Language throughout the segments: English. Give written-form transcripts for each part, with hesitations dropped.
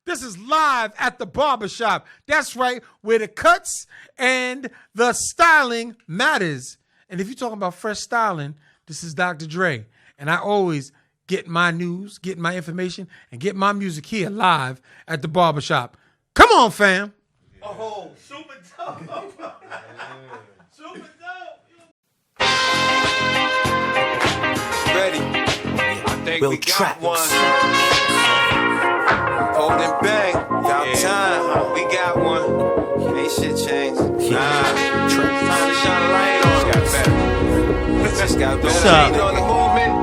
This is live at the barbershop. That's right, where the cuts and the styling matters. And if you're talking about fresh styling, this is Dr. Dre. And I always get my news, get my information, and get my music here live at the barbershop. Come on, fam. Oh, super dope. Super dope. Ready? I think Will we got Travis. one. Holding back, about time. We got one. Ain't shit changed. Nah. Time to shine a light on. Just got better. Just got better. What's up? On the movement.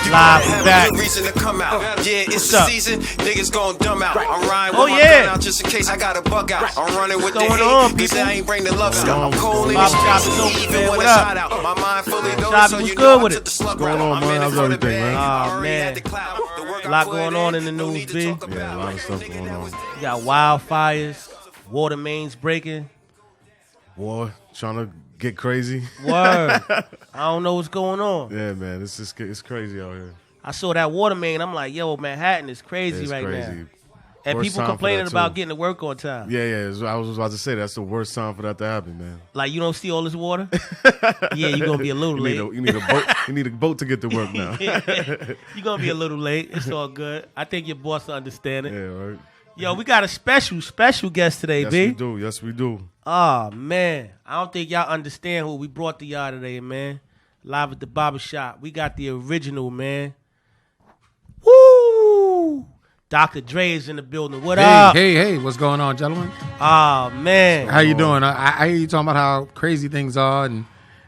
Live, we back. Reason to come out. Yeah, it's What's the up? season. Niggas gon' dumb out. I'm riding Oh, with my yeah. gun out just in case I got a bug out. I'm running with the What's going on, hate. Cause people? I ain't bring the love out. I'm cold in the Bob Shop streets, is open, even man. when What it's up? hot out. My mind fully Shop, loaded, so what's you good know I with took it? the slug What's going route. on, man? I'm in How's it for the everything, bag. man? Aw, Already man. at the cloud. The work A lot I put going on in the no news, need to B. talk Yeah, a about. lot of stuff going on. You got wildfires, water mains breaking. Boy, trying to get crazy. Word. I don't know what's going on. Yeah, man, it's crazy out here. I saw that water main. I'm like, yo, Manhattan is crazy It's right crazy. now. And Worst people time for complaining that, about too. getting to work on time. Yeah, I was about to say that's the worst time for that to happen, man. Like, you don't see all this water? Yeah, you're going to be a little late. You need a boat. You need a boat to get to work now. You're going to be a little late. It's all good. I think your boss will understand it. Yeah, right. Yo, we got a special guest today, Yes, B. we do. Yes, we do. Oh, man. I don't think y'all understand who we brought to y'all today, man. Live at the barbershop. We got the original, man. Woo! Dr. Dre is in the building. What up? Hey, what's going on, gentlemen? Oh, man. How you doing? I hear you talking about how crazy things are and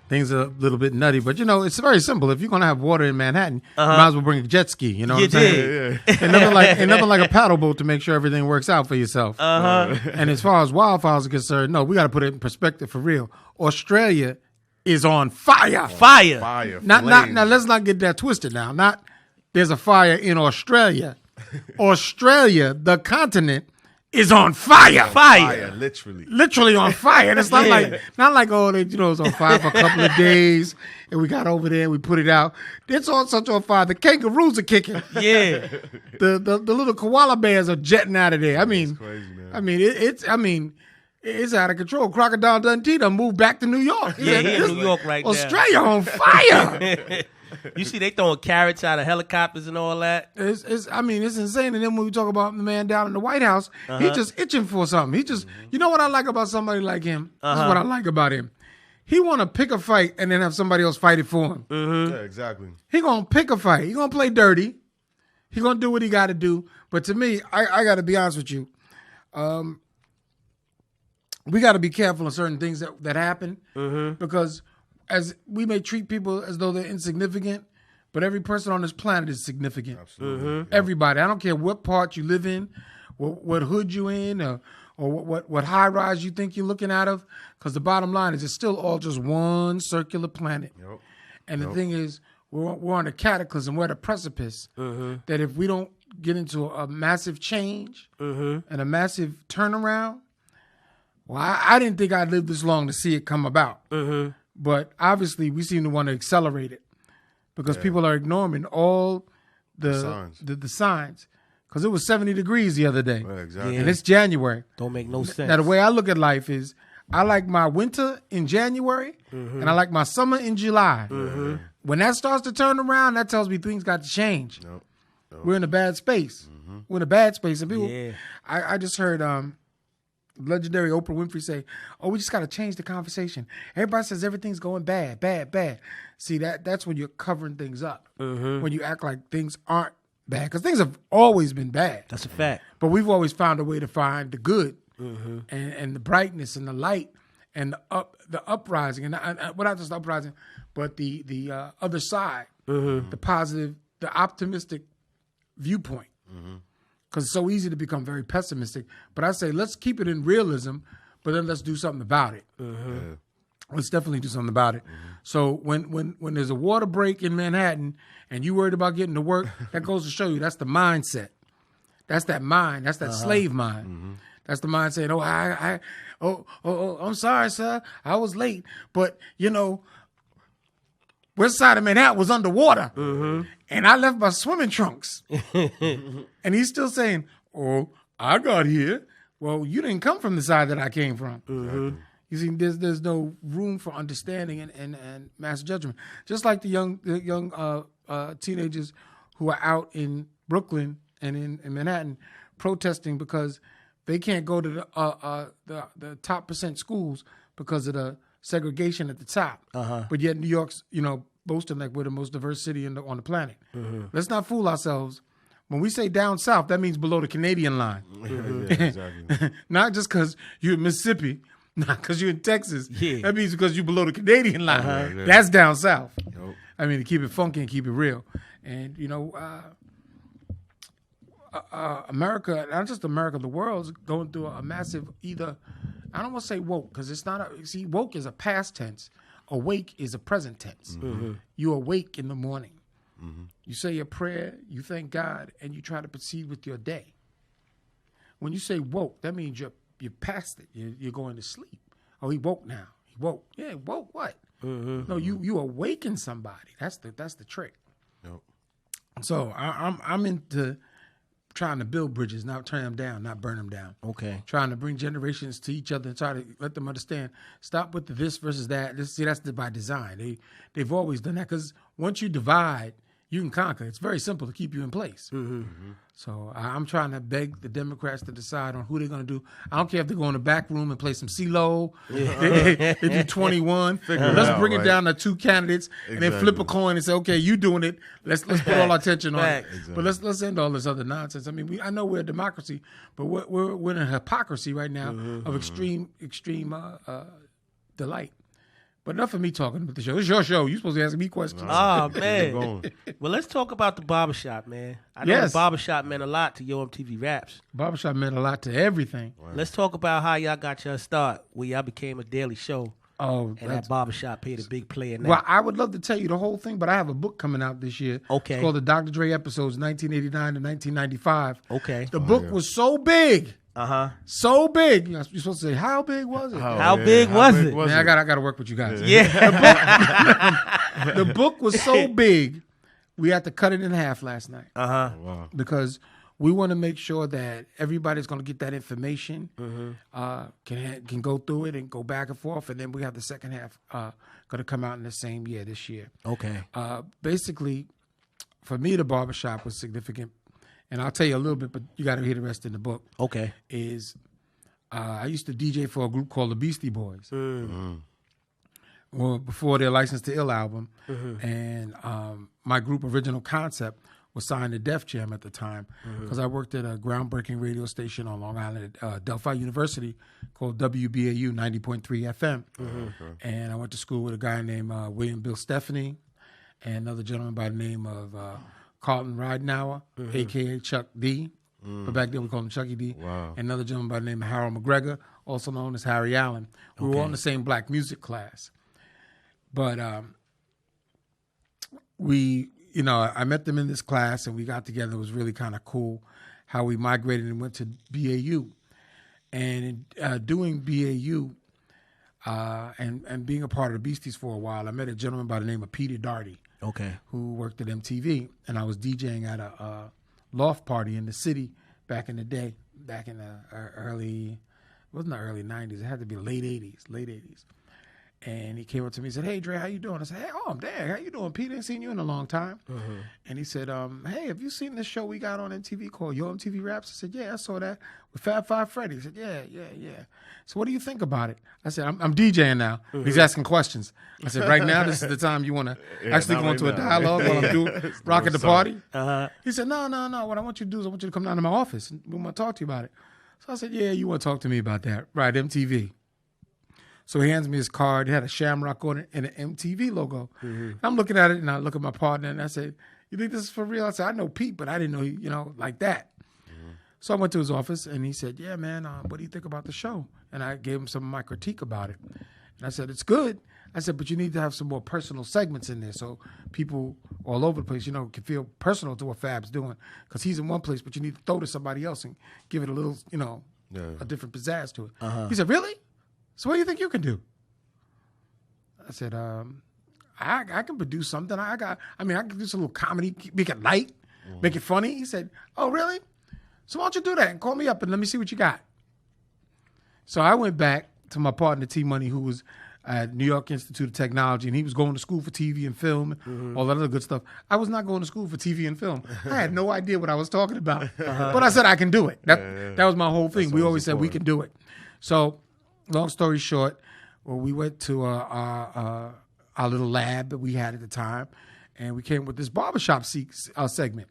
things are a little bit nutty, but you know, it's very simple. If you're gonna have water in Manhattan, you might as well bring a jet ski. You know what You I'm saying? did. Ain't nothing like a paddle boat to make sure everything works out for yourself. And as far as wildfires are concerned, no, we got to put it in perspective for real. Australia is on fire. Fire. Fire. Now, flames. let's not get that twisted. Not there's a fire in Australia. Australia, the continent, is on fire. Fire, literally. Literally on fire. And it's not like oh, they, it's on fire for a couple of days and we got over there and we put it out. It's on such on fire. The kangaroos are kicking. Yeah. The little koala bears are jetting out of there. I mean, Crazy, man. it's out of control. Crocodile Dundee done moved back to New York. Yeah, he in New York right now. Australia on fire. You see, they throwing carrots out of helicopters and all that. It's insane. And then when we talk about the man down in the White House, he's just itching for something. He just, you know what I like about somebody like him? This is what I like about him. He want to pick a fight and then have somebody else fight it for him. Yeah, exactly. He going to pick a fight. He going to play dirty. He going to do what he got to do. But to me, I got to be honest with you. We got to be careful of certain things that happen because as we may treat people as though they're insignificant, but every person on this planet is significant. Absolutely. Everybody. I don't care what part you live in, what hood you in, or what high rise you think you're looking out of, because the bottom line is it's still all just one circular planet. Yep. And the thing is, we're on a cataclysm. We're at a precipice that if we don't get into a massive change and a massive turnaround, well, I didn't think I'd live this long to see it come about. But obviously, we seem to want to accelerate it because people are ignoring all the signs. Because it was 70 degrees the other day. Yeah, exactly. And it's January. Don't make no sense. Now, the way I look at life is I like my winter in January and I like my summer in July. When that starts to turn around, that tells me things got to change. Nope. We're in a bad space. We're in a bad space. And people, Yeah. I just heard legendary Oprah Winfrey say, "Oh, we just got to change the conversation. Everybody says everything's going bad, bad, bad." See, that's when you're covering things up. When you act like things aren't bad, because things have always been bad. That's a fact. But we've always found a way to find the good and the brightness and the light and the uprising and well, not just the uprising, but the other side, the positive, the optimistic viewpoint. Because it's so easy to become very pessimistic. But I say, let's keep it in realism, but then let's do something about it. Yeah. Let's definitely do something about it. So when there's a water break in Manhattan and you worried about getting to work, that goes to show you that's the mindset. That's that mind. That's that slave mind. That's the mind saying, I'm sorry, sir. I was late. But, when west side of Manhattan was underwater. And I left my swimming trunks. And he's still saying, oh, I got here. Well, you didn't come from the side that I came from. You see, there's no room for understanding and mass judgment. Just like the young teenagers who are out in Brooklyn and in Manhattan protesting because they can't go to the top percent schools because of the segregation at the top. But yet New York's, boasting like we're the most diverse city on the planet. Let's not fool ourselves. When we say down south, that means below the Canadian line. Yeah, exactly. Not just because you're in Mississippi, not because you're in Texas. Yeah. That means because you're below the Canadian line. That's down south. I mean, to keep it funky and keep it real. And, America, not just America, the world's going through a massive I don't want to say woke, because it's not woke is a past tense. Awake is a present tense. You awake in the morning. You say your prayer, you thank God, and you try to proceed with your day. When you say woke, that means you're past it. You're going to sleep. Oh, he woke now. He woke. Yeah, woke what? No, you awaken somebody. That's the trick. Yep. So I'm into trying to build bridges, not tear them down, not burn them down. Okay. Trying to bring generations to each other and try to let them understand. Stop with the this versus that. That's by design. They've always done that, because once you divide, you can conquer. It's very simple to keep you in place. So I'm trying to beg the Democrats to decide on who they're going to do. I don't care if they go in the back room and play some CeeLo. They do 21. Let's bring it down to 2 candidates and then flip a coin and say, okay, you doing it. Let's put all our attention on it. Exactly. But let's end all this other nonsense. I mean, I know we're a democracy, but we're in a hypocrisy right now of extreme delight. But enough of me talking about the show. It's your show. You're supposed to ask me questions. Oh, man. Well, let's talk about the barbershop, man. I know the barbershop meant a lot to Yo MTV Raps. Barbershop meant a lot to everything. Wow. Let's talk about how y'all got your start, where y'all became a daily show. Oh, and that barbershop played a big play in that. Well, I would love to tell you the whole thing, but I have a book coming out this year. Okay. It's called the Dr. Dre Episodes, 1989 to 1995. Okay. The book was so big. So big. You're supposed to say, how big was it? How big was it? Man, I got to work with you guys. Yeah. The book was so big, we had to cut it in half last night. Wow. Because we want to make sure that everybody's going to get that information, can go through it and go back and forth, and then we have the second half going to come out in the same year, this year. Okay. Basically, for me, the barbershop was significant. And I'll tell you a little bit, but you got to hear the rest in the book. Okay. I used to DJ for a group called the Beastie Boys. Well, before their License to Ill album. And my group, Original Concept, was signed to Def Jam at the time, because I worked at a groundbreaking radio station on Long Island at Delphi University called WBAU 90.3 FM. And I went to school with a guy named William Bill Stephanie and another gentleman by the name of Carlton Ridenauer, a.k.a. Chuck D. But back then we called him Chucky D. Wow. And another gentleman by the name of Harold McGregor, also known as Harry Allen. We were all in the same black music class. But I met them in this class, and we got together. It was really kind of cool how we migrated and went to BAU. And doing BAU and being a part of the Beasties for a while, I met a gentleman by the name of Peter Darty. Okay. Who worked at MTV, and I was DJing at a loft party in the city back in the day, back in the early 90s. It had to be late 80s. And he came up to me and said, "Hey, Dre, how you doing?" I said, "Hey, I'm Dad. How you doing, Pete? Ain't seen you in a long time." And he said, "Hey, have you seen this show we got on MTV called Yo MTV Raps?" I said, "Yeah, I saw that with Fab Five Freddy." He said, "Yeah. So what do you think about it?" I said, I'm DJing now. He's asking questions. I said, "Right now, this is the time you want to actually go into a dialogue while I'm doing rocking the party." He said, No. What I want you to do is I want you to come down to my office, and we want to talk to you about it. So I said, "Yeah, you want to talk to me about that, right? MTV." So he hands me his card. It had a shamrock on it and an MTV logo. I'm looking at it, and I look at my partner, and I said, "You think this is for real?" I said, "I know Pete, but I didn't know, like that." So I went to his office, and he said, "Yeah, man, what do you think about the show?" And I gave him some of my critique about it. And I said, "It's good." I said, "But you need to have some more personal segments in there so people all over the place, can feel personal to what Fab's doing. Because he's in one place, but you need to throw to somebody else and give it a little, a different pizzazz to it." He said, "Really? So what do you think you can do?" I said, I can produce something. I can produce a little comedy, make it light, make it funny. He said, oh, really? So why don't you do that and call me up and let me see what you got? So I went back to my partner, T-Money, who was at New York Institute of Technology, and he was going to school for TV and film, all that other good stuff. I was not going to school for TV and film. I had no idea what I was talking about, but I said I can do it. That was my whole thing. We always said we can do it. So, long story short, we went to our little lab that we had at the time, and we came with this barbershop segment.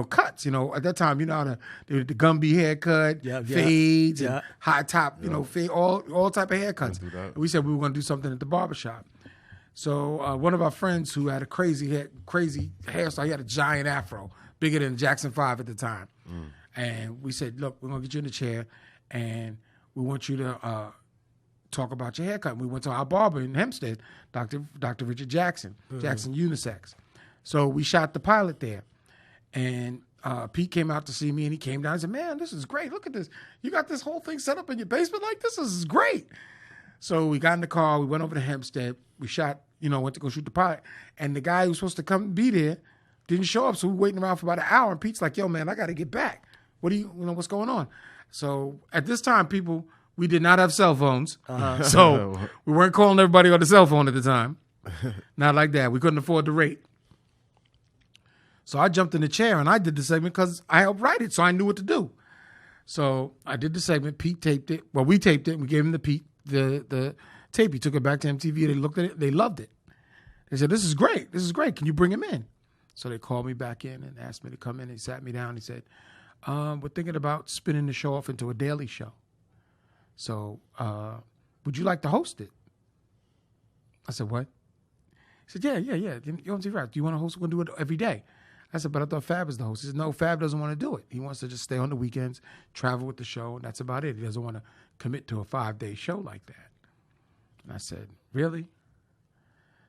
Cuts. At that time, how the Gumby haircut, fades, and high top, fade, all type of haircuts. And we said we were going to do something at the barbershop. So one of our friends who had a crazy hairstyle, he had a giant afro, bigger than Jackson 5 at the time. And we said, look, we're going to get you in the chair, and we want you to talk about your haircut. And we went to our barber in Hempstead, Dr. Richard Jackson, Jackson Unisex. So we shot the pilot there. And Pete came out to see me, and he came down and said, man, this is great. Look at this. You got this whole thing set up in your basement like this? This is great. So we got in the car. We went over to Hempstead. We shot, went to go shoot the pilot. And the guy who was supposed to come be there didn't show up. So we were waiting around for about an hour. And Pete's like, yo, man, I got to get back. What's going on? So at this time, we did not have cell phones. So we weren't calling everybody on the cell phone at the time. Not like that. We couldn't afford the rate. So I jumped in the chair and I did the segment because I helped write it, so I knew what to do. So I did the segment. Pete taped it. Well, we taped it. And we gave him the tape. He took it back to MTV. They looked at it. They loved it. They said, this is great. This is great. Can you bring him in? So they called me back in and asked me to come in. He sat me down. He said, we're thinking about spinning the show off into a daily show. So would you like to host it? I said, what? He said, yeah. You're on TV, right? Do you want to host it? We're going to do it every day. I said, but I thought Fab was the host. He said, no, Fab doesn't want to do it. He wants to just stay on the weekends, travel with the show, and that's about it. He doesn't want to commit to a 5-day show like that. And I said, really?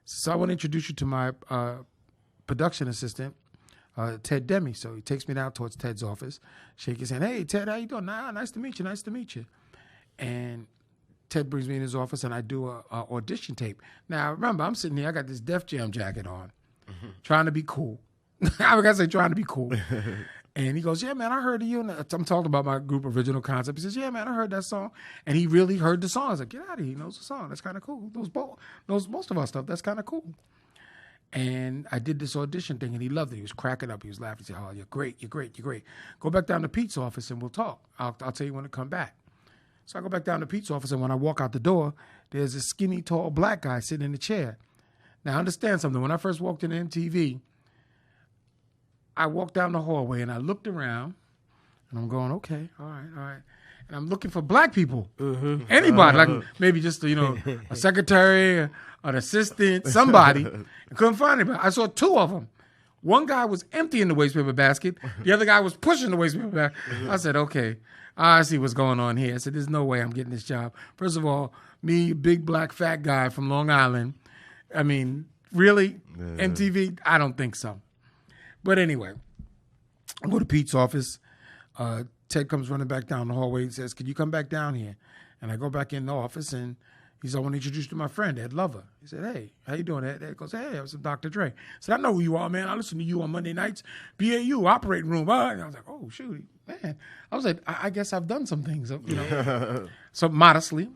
So I want to introduce you to my production assistant, Ted Demi. So he takes me down towards Ted's office, shake his hand. Hey, Ted, how you doing? Nah, nice to meet you. And Ted brings me in his office, and I do a audition tape. Now, remember, I'm sitting here. I got this Def Jam jacket on, trying to be cool. I gotta say, trying to be cool. And he goes, yeah, man, I heard of you. And I'm talking about my group Original Concept. He says, yeah, man, I heard that song. And he really heard the song. I was like, get out of here. He knows the song. That's kind of cool. Knows most of our stuff. That's kind of cool. And I did this audition thing, and he loved it. He was cracking up. He was laughing. He said, oh, you're great. Go back down to Pete's office, and we'll talk. I'll tell you when to come back. So I go back down to Pete's office, and when I walk out the door, there's a skinny, tall black guy sitting in the chair. Now, understand something. When I first walked into MTV, I walked down the hallway, and I looked around, and I'm going, okay, all right. And I'm looking for black people. Anybody, like maybe just, a secretary, an assistant, somebody. I couldn't find anybody. I saw 2 of them. One guy was emptying the waste paper basket. The other guy was pushing the waste paper basket. I said, okay, I see what's going on here. I said, there's no way I'm getting this job. First of all, me, big black fat guy from Long Island. I mean, really? Yeah. MTV? I don't think so. But anyway, I go to Pete's office. Ted comes running back down the hallway and says, can you come back down here? And I go back in the office, and he said, I want to introduce you to my friend, Ed Lover. He said, hey, how you doing, Ed? Ed goes, hey, I was Dr. Dre. I said, I know who you are, man. I listen to you on Monday nights. BAU, operating room. And I was like, oh, shoot, man. I was like, I guess I've done some things, so modestly.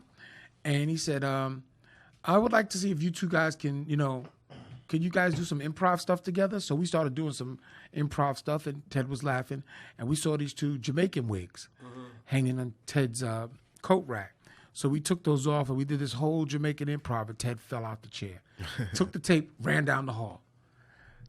And he said, I would like to see if you two guys can you guys do some improv stuff together? So we started doing some improv stuff, and Ted was laughing. And we saw these 2 Jamaican wigs hanging on Ted's coat rack. So we took those off, and we did this whole Jamaican improv, and Ted fell out the chair. Took the tape, ran down the hall.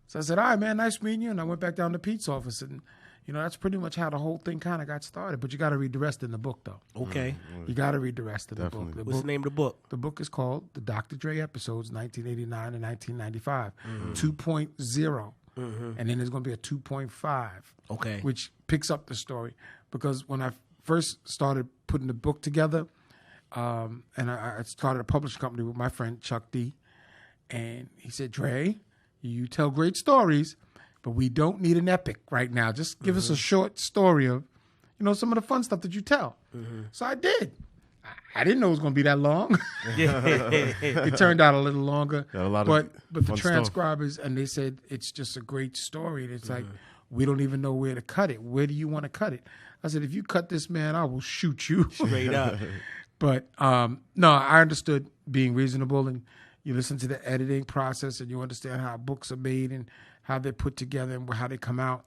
So I said, all right, man, nice meeting you. And I went back down to Pete's office, and that's pretty much how the whole thing kind of got started. But you got to read the rest in the book, though. Okay. You got to read the rest of the book. What's the name of the book? The book is called The Dr. Dre Episodes, 1989 and 1995, 2.0. And then there's going to be a 2.5, okay, which picks up the story. Because when I first started putting the book together, and I started a publishing company with my friend Chuck D, and he said, Dre, you tell great stories, but we don't need an epic right now. Just give us a short story of, some of the fun stuff that you tell. So I did. I didn't know it was going to be that long. It turned out a little longer. But the transcribers, and they said it's just a great story. And it's like, we don't even know where to cut it. Where do you want to cut it? I said, if you cut this, man, I will shoot you. Straight up. But no, I understood being reasonable, and you listen to the editing process and you understand how books are made and how they're put together and how they come out.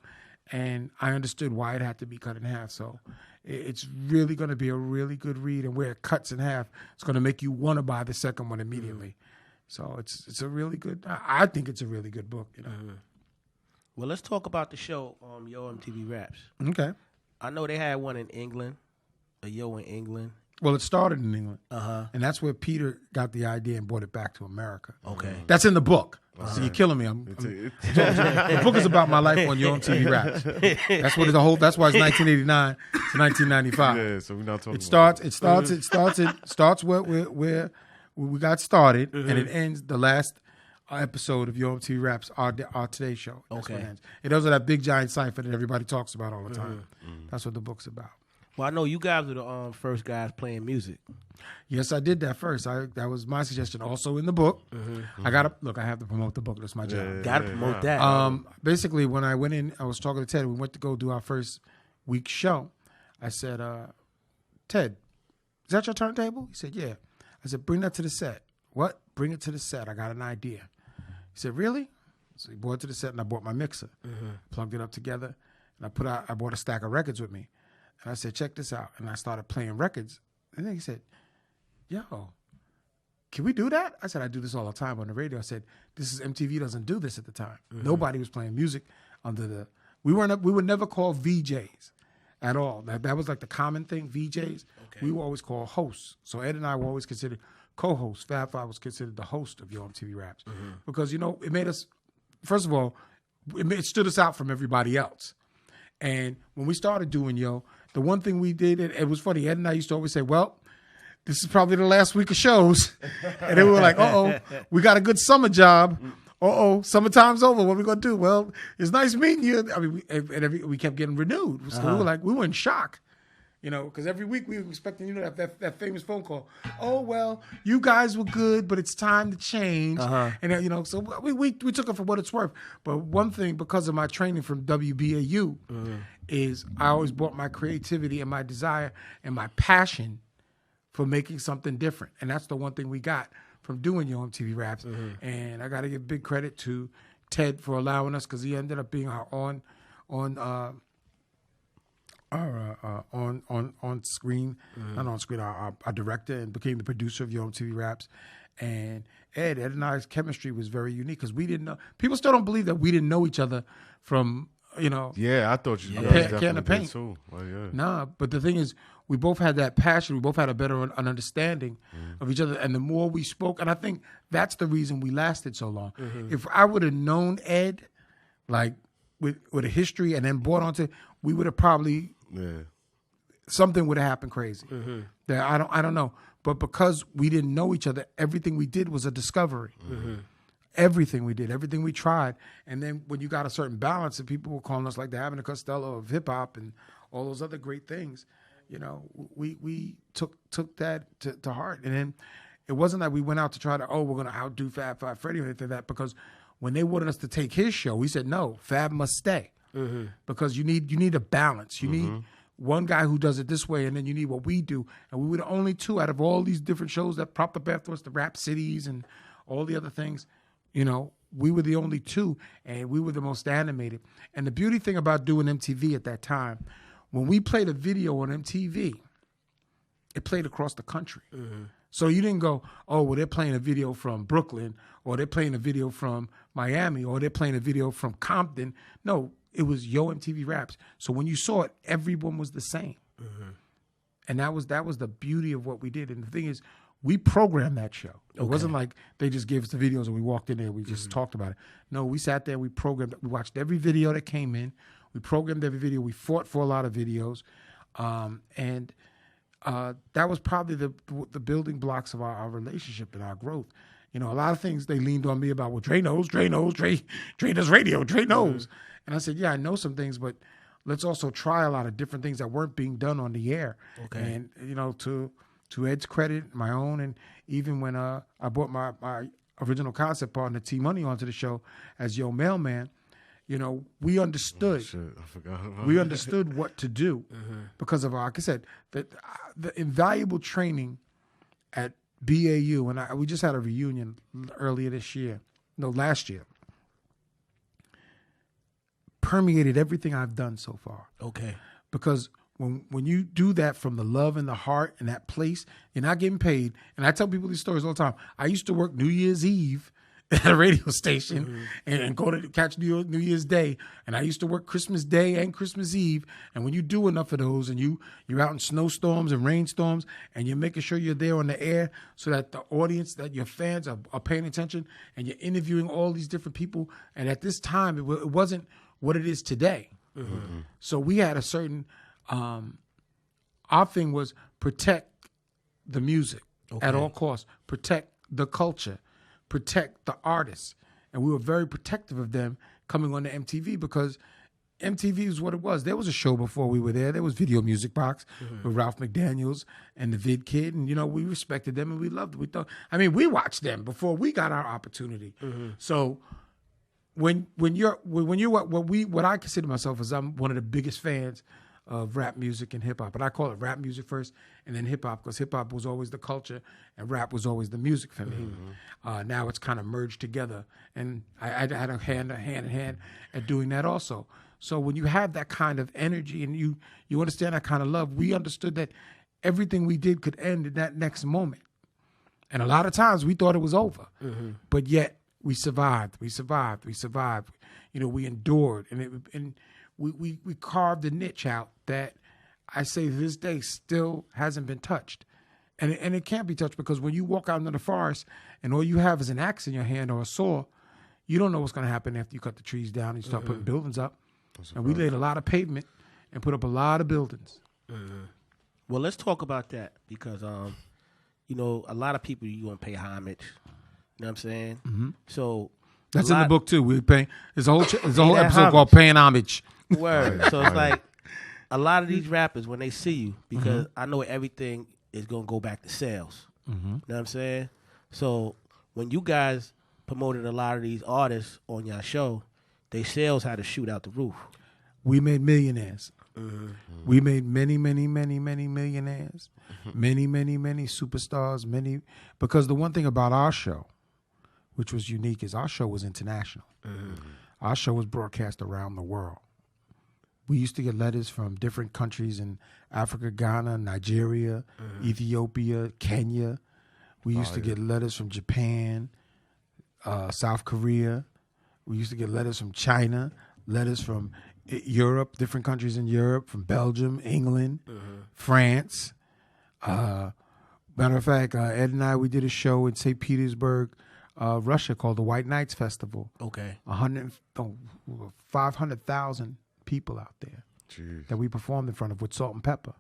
And I understood why it had to be cut in half. So it's really going to be a really good read. And where it cuts in half, it's going to make you want to buy the second one immediately. So it's a really good, I think it's a really good book. You know. Well, let's talk about the show, Yo MTV Raps. Okay. I know they had one in England, a Yo in England. Well, it started in England. And that's where Peter got the idea and brought it back to America. Okay. That's in the book. So you're killing me. The book is about my life on Yo MTV Raps. That's what that's why it's 1989 to 1995. Yeah, so we're not talking It starts where we got started, and it ends the last episode of Yo MTV Raps, our Today Show. That's what it ends. It does that big giant cipher that everybody talks about all the time. That's what the book's about. Well, I know you guys were the first guys playing music. Yes, I did that first. That was my suggestion. Also in the book, I have to promote the book. That's my job. Got to promote that. Basically, when I went in, I was talking to Ted. We went to go do our first week show. I said, Ted, is that your turntable? He said, yeah. I said, bring that to the set. What? Bring it to the set. I got an idea. He said, really? So he brought it to the set, and I bought my mixer, plugged it up together, and I bought a stack of records with me. And I said, check this out. And I started playing records. And then he said, yo, can we do that? I said, I do this all the time on the radio. I said, MTV doesn't do this at the time. Nobody was playing music under we were never called VJs at all. That was like the common thing, VJs. Okay. We were always called hosts. So Ed and I were always considered co-hosts. Fab Five was considered the host of Yo MTV Raps. Because, it made us, first of all, it stood us out from everybody else. And when we started doing Yo, the one thing we did, it was funny, Ed and I used to always say, well, this is probably the last week of shows. And then we were like, we got a good summer job. Summertime's over. What are we going to do? Well, it's nice meeting you. I mean, we kept getting renewed. So we were in shock. Because every week we were expecting, that famous phone call. Oh, well, you guys were good, but it's time to change. And, so we took it for what it's worth. But one thing, because of my training from WBAU, is I always brought my creativity and my desire and my passion for making something different. And that's the one thing we got from doing Yo MTV Raps. And I got to give big credit to Ted for allowing us, because he ended up being our on screen, not on screen, our director, and became the producer of Yo MTV Raps. And Ed and I's chemistry was very unique, because we didn't know. People still don't believe that we didn't know each other from, Yeah, I thought you guys can of paint. too. Well, yeah. Nah, but the thing is, we both had that passion. We both had a better understanding of each other. And the more we spoke, and I think that's the reason we lasted so long. If I would have known Ed, like with a history, and then brought onto, we would have probably something would have happened crazy. That I don't know. But because we didn't know each other, everything we did was a discovery. Everything we did, everything we tried. And then when you got a certain balance, and people were calling us like the Abbott and Costello of hip hop and all those other great things, we took that to heart. And then it wasn't that we went out to try to, we're going to outdo Fab Five Freddy or anything like that, because when they wanted us to take his show, we said, no, Fab must stay. Because you need a balance. You need one guy who does it this way, and then you need what we do. And we were the only two out of all these different shows that propped up after us, the Rap Cities and all the other things. We were the only two, and we were the most animated. And the beauty thing about doing MTV at that time, when we played a video on MTV, it played across the country. So you didn't go, they're playing a video from Brooklyn, or they're playing a video from Miami, or they're playing a video from Compton. No, it was Yo MTV Raps. So when you saw it, everyone was the same. And that was the beauty of what we did. And the thing is, we programmed that show. It wasn't like they just gave us the videos and we walked in there, we just talked about it. No, we sat there, we programmed it. We watched every video that came in. We programmed every video. We fought for a lot of videos. And that was probably the building blocks of our relationship and our growth. A lot of things they leaned on me about, well, Dre knows, Dre does radio, Dre knows. And I said, yeah, I know some things, but let's also try a lot of different things that weren't being done on the air. And, to to Ed's credit, my own, and even when I brought my original concept partner T Money onto the show as Yo Mailman, you know, we understood. Shit, I forgot about We understood what to do because of, like I said, the invaluable training at BAU, and we just had a reunion earlier last year, permeated everything I've done so far. Okay. Because when you do that from the love and the heart and that place, you're not getting paid. And I tell people these stories all the time. I used to work New Year's Eve at a radio station and go to catch New Year's Day. And I used to work Christmas Day and Christmas Eve. And when you do enough of those and you're out in snowstorms and rainstorms and you're making sure you're there on the air so that the audience, that your fans are paying attention, and you're interviewing all these different people. And at this time, it wasn't what it is today. So we had a certain... our thing was protect the music at all costs, protect the culture, protect the artists. And we were very protective of them coming on to MTV because MTV is what it was. There was a show before we were there. There was Video Music Box with Ralph McDaniels and the Vid Kid. And, you know, we respected them and we loved them. We watched them before we got our opportunity. So what I consider myself is I'm one of the biggest fans of rap music and hip hop. But I call it rap music first and then hip hop because hip hop was always the culture and rap was always the music for me. Now it's kind of merged together. And I had a hand in hand at doing that also. So when you have that kind of energy and you understand that kind of love, we understood that everything we did could end in that next moment. And a lot of times we thought it was over. But yet we survived. You know, we endured and we carved a niche out that I say to this day still hasn't been touched. And it can't be touched because when you walk out into the forest and all you have is an axe in your hand or a saw, you don't know what's going to happen after you cut the trees down and you start putting buildings up. And we laid a lot of pavement and put up a lot of buildings. Well, let's talk about that because, you know, a lot of people you want to pay homage. You know what I'm saying? So that's in the book too. We pay. There's a whole episode called "Paying Homage." Word. So it's like a lot of these rappers when they see you, because I know everything is gonna go back to sales. You know what I'm saying? So when you guys promoted a lot of these artists on your show, their sales had to shoot out the roof. We made millionaires. We made many millionaires, many superstars, because the one thing about our show, which was unique, is our show was international. Our show was broadcast around the world. We used to get letters from different countries in Africa, Ghana, Nigeria, Ethiopia, Kenya. We used to get letters from Japan, South Korea. We used to get letters from China, letters from Europe, different countries in Europe, from Belgium, England, France. Matter of fact, Ed and I, we did a show in St. Petersburg, Russia, called the White Nights Festival. Okay. 500,000 people out there that we performed in front of with Salt and Pepper.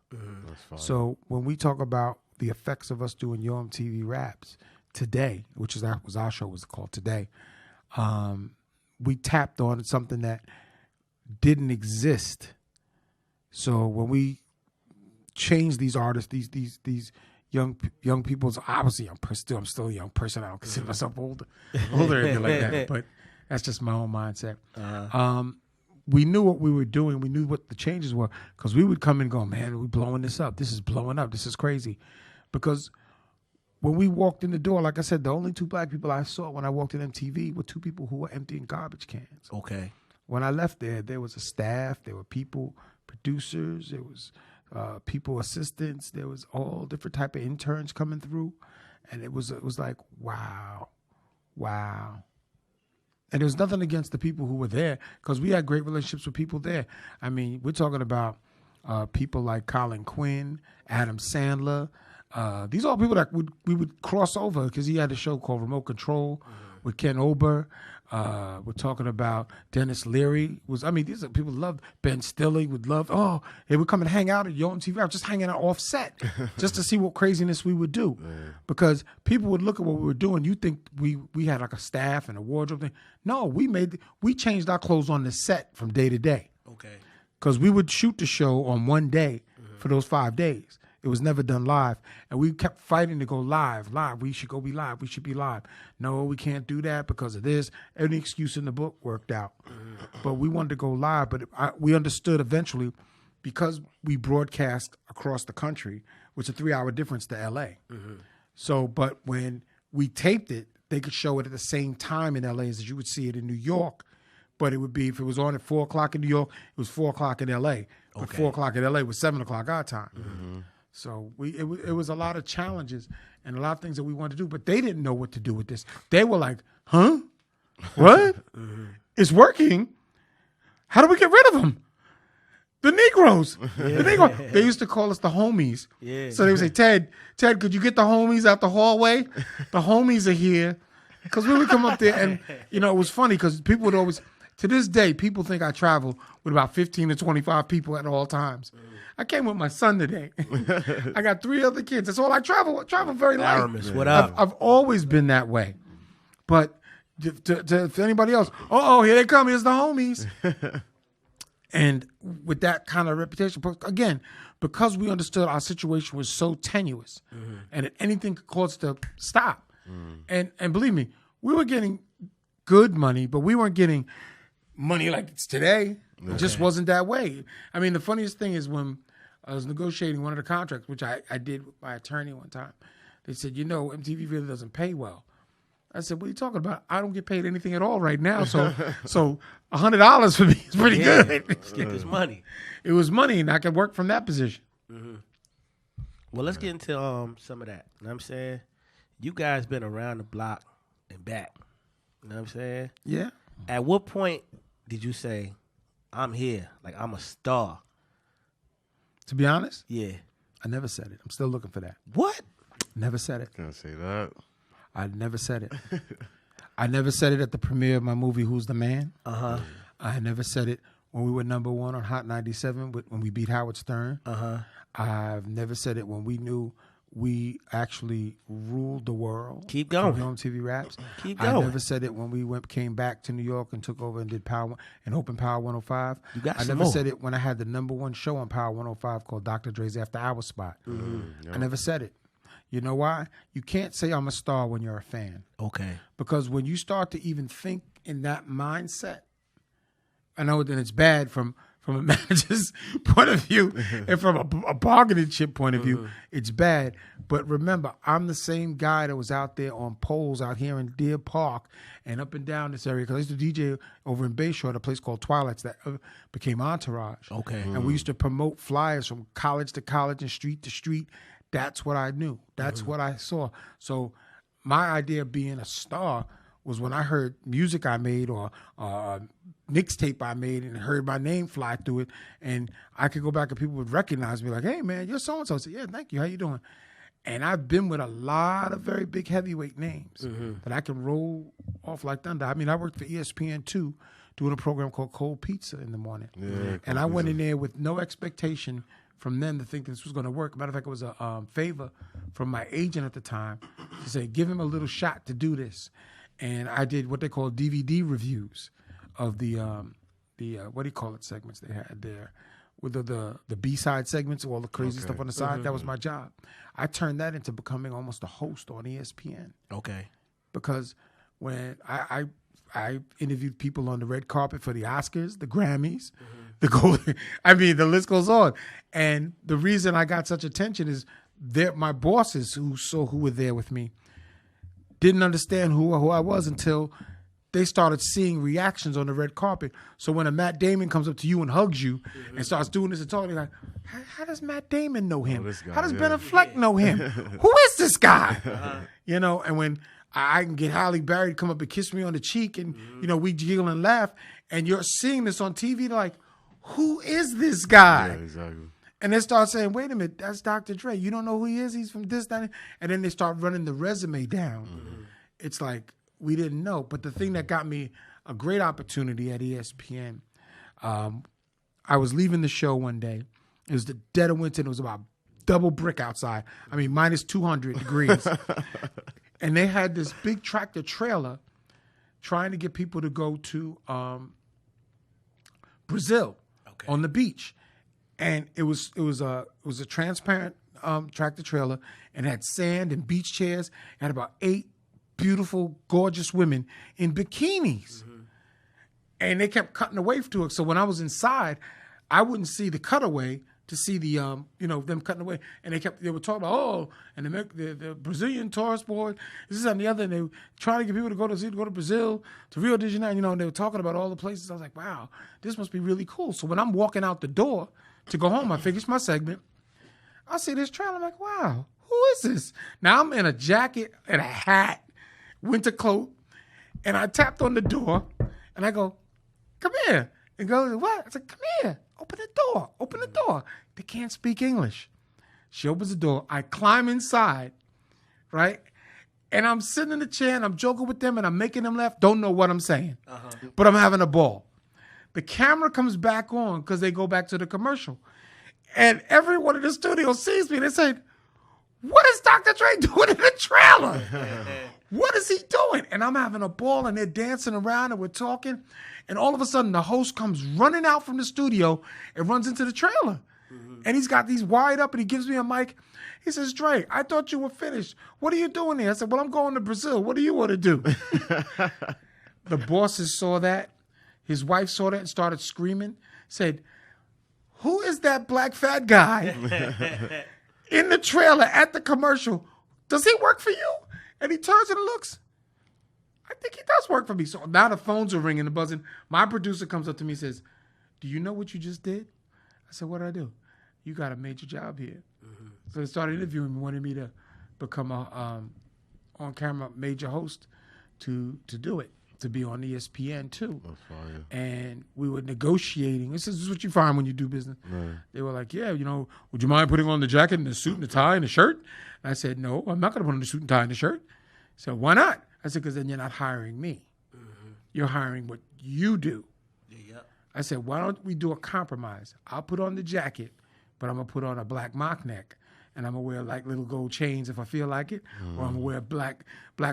So when we talk about the effects of us doing Yo MTV Raps today, which is our show was called Today, we tapped on something that didn't exist. So when we changed these artists, these young people's, obviously I'm still a young person. I don't consider myself older like that, but that's just my own mindset. We knew what we were doing. We knew what the changes were because we would come and go, man, we're blowing this up. This is blowing up. This is crazy. Because when we walked in the door, like I said, the only two black people I saw when I walked in MTV were two people who were emptying garbage cans. Okay. When I left there was a staff. There were people, producers. There was people, assistants. There was all different type of interns coming through. And it was like, wow. And there was nothing against the people who were there because we had great relationships with people there. I mean, we're talking about people like Colin Quinn, Adam Sandler. These are all people that we would cross over because he had a show called Remote Control with Ken Ober. We're talking about Dennis Leary. These are people who loved Ben Stiller. Would love. Oh, they would come and hang out at Yo MTV. I was just hanging out off set just to see what craziness we would do, because people would look at what we were doing. You think we had like a staff and a wardrobe thing? No, we changed our clothes on the set from day to day. Okay. Because we would shoot the show on one day for those 5 days. It was never done live. And we kept fighting to go live. We should go be live. We should be live. No, we can't do that because of this. Any excuse in the book worked out. But we wanted to go live. But we understood eventually, because we broadcast across the country, which is a 3-hour difference to L.A. So, but when we taped it, they could show it at the same time in L.A. as you would see it in New York. But it would be, if it was on at 4 o'clock in New York, it was 4 o'clock in L.A. But 4 o'clock in L.A. was 7 o'clock our time. So it was a lot of challenges and a lot of things that we wanted to do. But they didn't know what to do with this. They were like, huh? What? It's working? How do we get rid of them? The Negroes. They used to call us the homies. Yeah. So they would say, Ted, could you get the homies out the hallway? The homies are here. Because we would come up there and, it was funny because people would always, to this day, people think I travel with about 15 to 25 people at all times. I came with my son today. I got 3 other kids. That's all I travel. I travel very light. Aramis, what up? I've always been that way. But to anybody else, here they come. Here's the homies. And with that kind of reputation, again, because we understood our situation was so tenuous and that anything could cause us to stop. And believe me, we were getting good money, but we weren't getting money like it's today. It just wasn't that way. I mean, the funniest thing is when I was negotiating one of the contracts, which I did with my attorney one time, they said, MTV really doesn't pay well. I said, what are you talking about? I don't get paid anything at all right now. So $100 for me is pretty good. Let's get this money. It was money, and I could work from that position. Well, let's get into some of that. You know what I'm saying? You guys been around the block and back. You know what I'm saying? Yeah. At what point did you say, I'm here, like I'm a star? To be honest? Yeah. I never said it. I'm still looking for that. What? Never said it. Can't say that. I never said it. I never said it at the premiere of my movie, Who's the Man? I never said it when we were number 1 on Hot 97 when we beat Howard Stern. I've never said it when we knew we actually ruled the world. Keep going. On TV Raps. Keep going. I never said it when we came back to New York and took over and did Power and opened Power 105. You got I some never more. said it when I had the number 1 show on Power 105 called Dr. Dre's After Hours spot. I never said it. You know why? You can't say I'm a star when you're a fan. Okay. Because when you start to even think in that mindset, I know that it's bad from a manager's point of view and from a bargaining chip point of view, it's bad. But remember, I'm the same guy that was out there on poles out here in Deer Park and up and down this area. Because I used to DJ over in Bayshore at a place called Twilight's that became Entourage. Okay. And we used to promote flyers from college to college and street to street. That's what I knew. That's what I saw. So my idea of being a star was when I heard music I made or mixtape I made and heard my name fly through it, and I could go back and people would recognize me like, hey, man, you're so-and-so. I said, yeah, thank you. How you doing? And I've been with a lot of very big heavyweight names that I can roll off like thunder. I mean, I worked for ESPN2 doing a program called Cold Pizza in the morning. Yeah, and I went in there with no expectation from them to think this was going to work. Matter of fact, it was a favor from my agent at the time to say, give him a little shot to do this. And I did what they call DVD reviews of the what do you call it segments they had there, with the B-side segments, all the crazy stuff on the side. That was my job. I turned that into becoming almost a host on ESPN. Okay. Because when I interviewed people on the red carpet for the Oscars, the Grammys, the Golden, I mean, the list goes on. And the reason I got such attention is my bosses who were there with me didn't understand who I was until they started seeing reactions on the red carpet. So when a Matt Damon comes up to you and hugs you and starts doing this and talking, they're like, how does Matt Damon know him? This guy, How does Ben Affleck know him? Who is this guy? You know, and when I can get Halle Berry to come up and kiss me on the cheek and, you know, we giggle and laugh, and you're seeing this on TV, they're like, who is this guy? Yeah, exactly. And they start saying, wait a minute, that's Dr. Dre. You don't know who he is? He's from this, that. And then they start running the resume down. It's like, we didn't know. But the thing that got me a great opportunity at ESPN, I was leaving the show one day. It was the dead of winter. It was about double brick outside. I mean, minus 200 degrees. And they had this big tractor trailer trying to get people to go to Brazil on the beach. And it was a transparent tractor trailer and had sand and beach chairs. Had about 8 beautiful, gorgeous women in bikinis. And they kept cutting away to it. So when I was inside, I wouldn't see the cutaway to see the, them cutting away. And they were talking about, and the Brazilian tourist board, this is on the other, and they were trying to get people to go to Brazil, to Rio de Janeiro, and they were talking about all the places. I was like, wow, this must be really cool. So when I'm walking out the door to go home, I finished my segment. I see this trailer. I'm like, wow, who is this? Now I'm in a jacket and a hat, winter coat, and I tapped on the door, and I go, come here. And goes, what? I said, come here. Open the door. Open the door. They can't speak English. She opens the door. I climb inside, right? And I'm sitting in the chair, and I'm joking with them, and I'm making them laugh. Don't know what I'm saying, but I'm having a ball. The camera comes back on because they go back to the commercial. And everyone in the studio sees me. They say, what is Dr. Dre doing in the trailer? What is he doing? And I'm having a ball, and they're dancing around, and we're talking. And all of a sudden, the host comes running out from the studio and runs into the trailer. And he's got these wired up, and he gives me a mic. He says, Dre, I thought you were finished. What are you doing there? I said, well, I'm going to Brazil. What do you want to do? The bosses saw that. His wife saw that and started screaming. Said, who is that black fat guy in the trailer at the commercial? Does he work for you? And he turns and looks. I think he does work for me. So now the phones are ringing and buzzing. My producer comes up to me and says, do you know what you just did? I said, what did I do? You got a major job here. So they started interviewing me, wanted me to become a on-camera major host to do it, to be on ESPN too. That's fire. And we were negotiating. This is what you find when you do business. Right. They were like, yeah, would you mind putting on the jacket and the suit and the tie and the shirt? And I said, no, I'm not going to put on the suit and tie and the shirt. So why not? I said, because then you're not hiring me. You're hiring what you do. Yeah. I said, why don't we do a compromise? I'll put on the jacket, but I'm going to put on a black mock neck. And I'm going to wear like little gold chains if I feel like it. Or I'm going to wear a black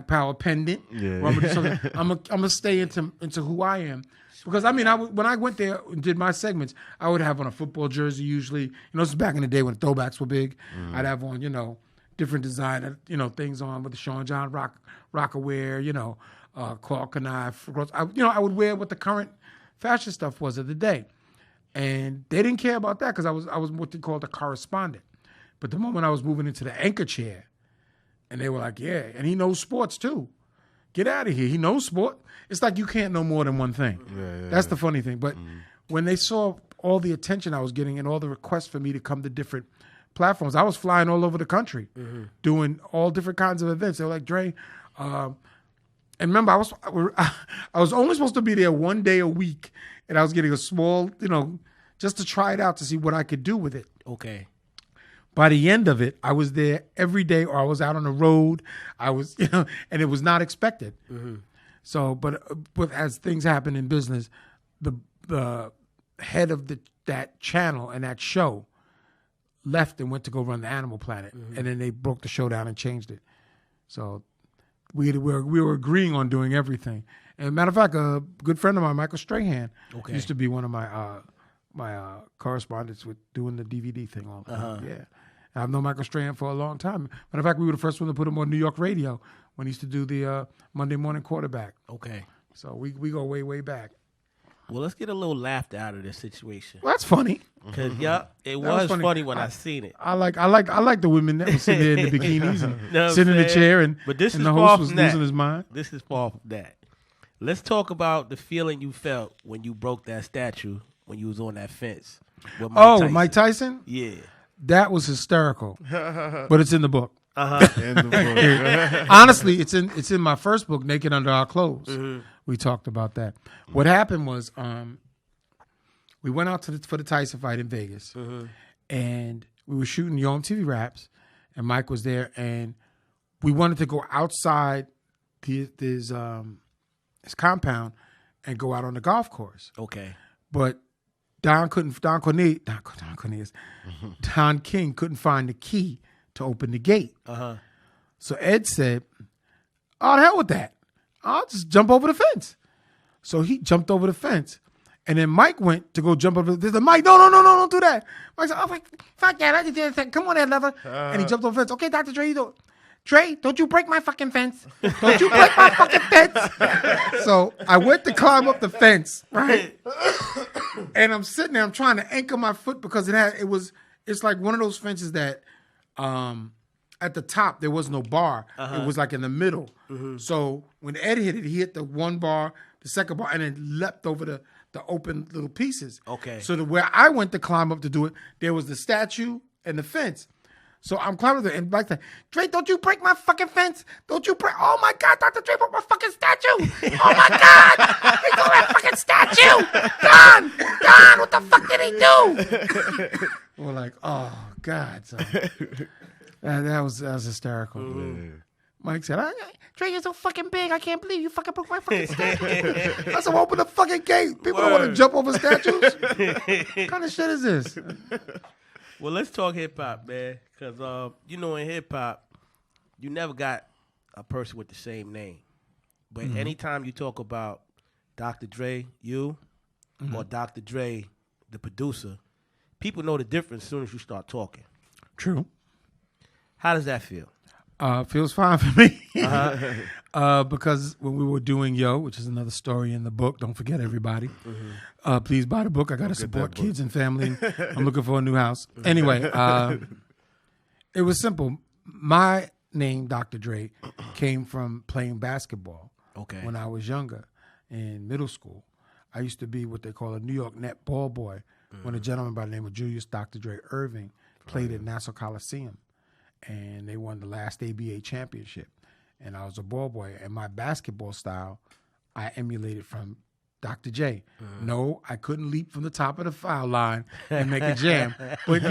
power pendant. Yeah. Or I'm going to stay into who I am. Because, when I went there and did my segments, I would have on a football jersey usually. This is back in the day when throwbacks were big. I'd have on, different design, things on with the Sean John Rockaware, Clark and I would wear what the current fashion stuff was of the day. And they didn't care about that because I was what they called a correspondent. But the moment I was moving into the anchor chair, and they were like, yeah, and he knows sports too. Get out of here. He knows sport. It's like you can't know more than one thing. That's the funny thing. But when they saw all the attention I was getting and all the requests for me to come to different platforms, I was flying all over the country doing all different kinds of events. They were like, Dre, and remember, I was only supposed to be there one day a week, and I was getting a small, just to try it out to see what I could do with it. Okay. By the end of it, I was there every day, or I was out on the road. I was, and it was not expected. So, but as things happen in business, the head of that channel and that show left and went to go run the Animal Planet, and then they broke the show down and changed it. So we were agreeing on doing everything. And matter of fact, a good friend of mine, Michael Strahan, used to be one of my correspondents with doing the DVD thing all the time. Yeah. I've known Michael Strahan for a long time. Matter of fact, we were the first one to put him on New York radio when he used to do the Monday Morning Quarterback. Okay. So we go way, way back. Well, let's get a little laughter out of this situation. Well, that's funny. Because it was funny when I seen it. I like the women that were sitting there in the bikinis and sitting in the chair, and the host was losing his mind. This is far from that. Let's talk about the feeling you felt when you broke that statue when you was on that fence with Mike Tyson. Mike Tyson? Yeah. That was hysterical, but it's in the book. In the book. Honestly, it's in my first book, Naked Under Our Clothes. We talked about that. What happened was we went out for the Tyson fight in Vegas, and we were shooting Yo MTV Raps, and Mike was there, and we wanted to go outside his compound and go out on the golf course. Okay. But Don King couldn't find the key to open the gate. So Ed said, oh, the hell with that. I'll just jump over the fence. So he jumped over the fence. And then Mike went to go jump over. There's a Mike. No, don't do that. Mike said, "Oh, fuck that! I just did that. Come on, there, lover." And he jumped over the fence. Okay, Dr. Dre, Dre, don't you break my fucking fence. Don't you break my fucking fence. So I went to climb up the fence, right? And I'm sitting there, I'm trying to anchor my foot because it's like one of those fences that at the top there was no bar. It was like in the middle. So when Ed hit it, he hit the one bar, the second bar, and then leapt over the open little pieces. Okay. So where I went to climb up to do it, there was the statue and the fence. So I'm climbing there, and Mike's like, Dre, don't you break my fucking fence. Don't you break. Oh, my God, Dr. Dre broke my fucking statue. Oh, my God. He broke my fucking statue. Don, what the fuck did he do? We're like, oh, God. So, that was hysterical. Mike said, Dre, you're so fucking big. I can't believe you fucking broke my fucking statue. I said, well, open the fucking gate. People don't want to jump over statues. What kind of shit is this? Well, let's talk hip hop, man. Because, in hip hop, you never got a person with the same name. But anytime you talk about Dr. Dre, or Dr. Dre, the producer, people know the difference as soon as you start talking. True. How does that feel? Feels fine for me. Because when we were doing Yo, which is another story in the book, don't forget everybody. Please buy the book. I got to support kids and family. I'm looking for a new house. Anyway, it was simple. My name, Dr. Dre, came from playing basketball when I was younger in middle school. I used to be what they call a New York net ball boy when a gentleman by the name of Julius Dr. Dre Irving played at Nassau Coliseum. And they won the last ABA championship. And I was a ball boy. And my basketball style, I emulated from Dr. J. No, I couldn't leap from the top of the foul line and make a jam. But,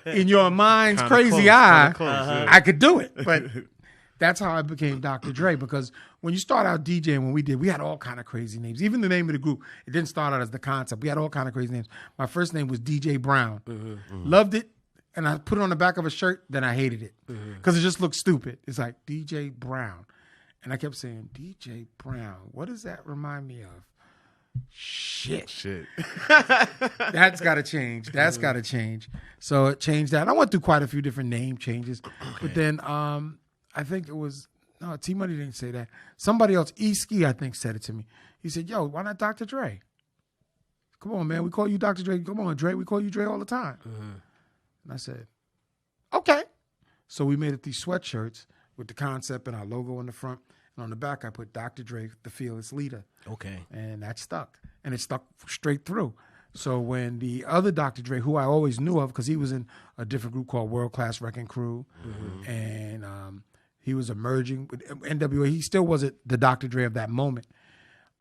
in your mind's crazy eye, I could do it. But that's how I became Dr. Dre. Because when you start out DJing, we had all kind of crazy names. Even the name of the group, it didn't start out as the concept. We had all kind of crazy names. My first name was DJ Brown. Loved it. And I put it on the back of a shirt, then I hated it because it just looked stupid. It's like DJ Brown. And I kept saying, DJ Brown, what does that remind me of? Shit. That's got to change. That's got to change. So it changed that. I went through quite a few different name changes. But then I think it was, no, T-Money didn't say that. Somebody else, E-Ski, I think, said it to me. He said, yo, why not Dr. Dre? Come on, man. We call you Dr. Dre. Come on, Dre. We call you Dre all the time. And I said, okay. So we made it these sweatshirts with the concept and our logo on the front. And on the back, I put Dr. Dre, the fearless leader. Okay. And that stuck. And it stuck straight through. So when the other Dr. Dre, who I always knew of because he was in a different group called World Class Wrecking Crew, and he was emerging with NWA. He still wasn't the Dr. Dre of that moment.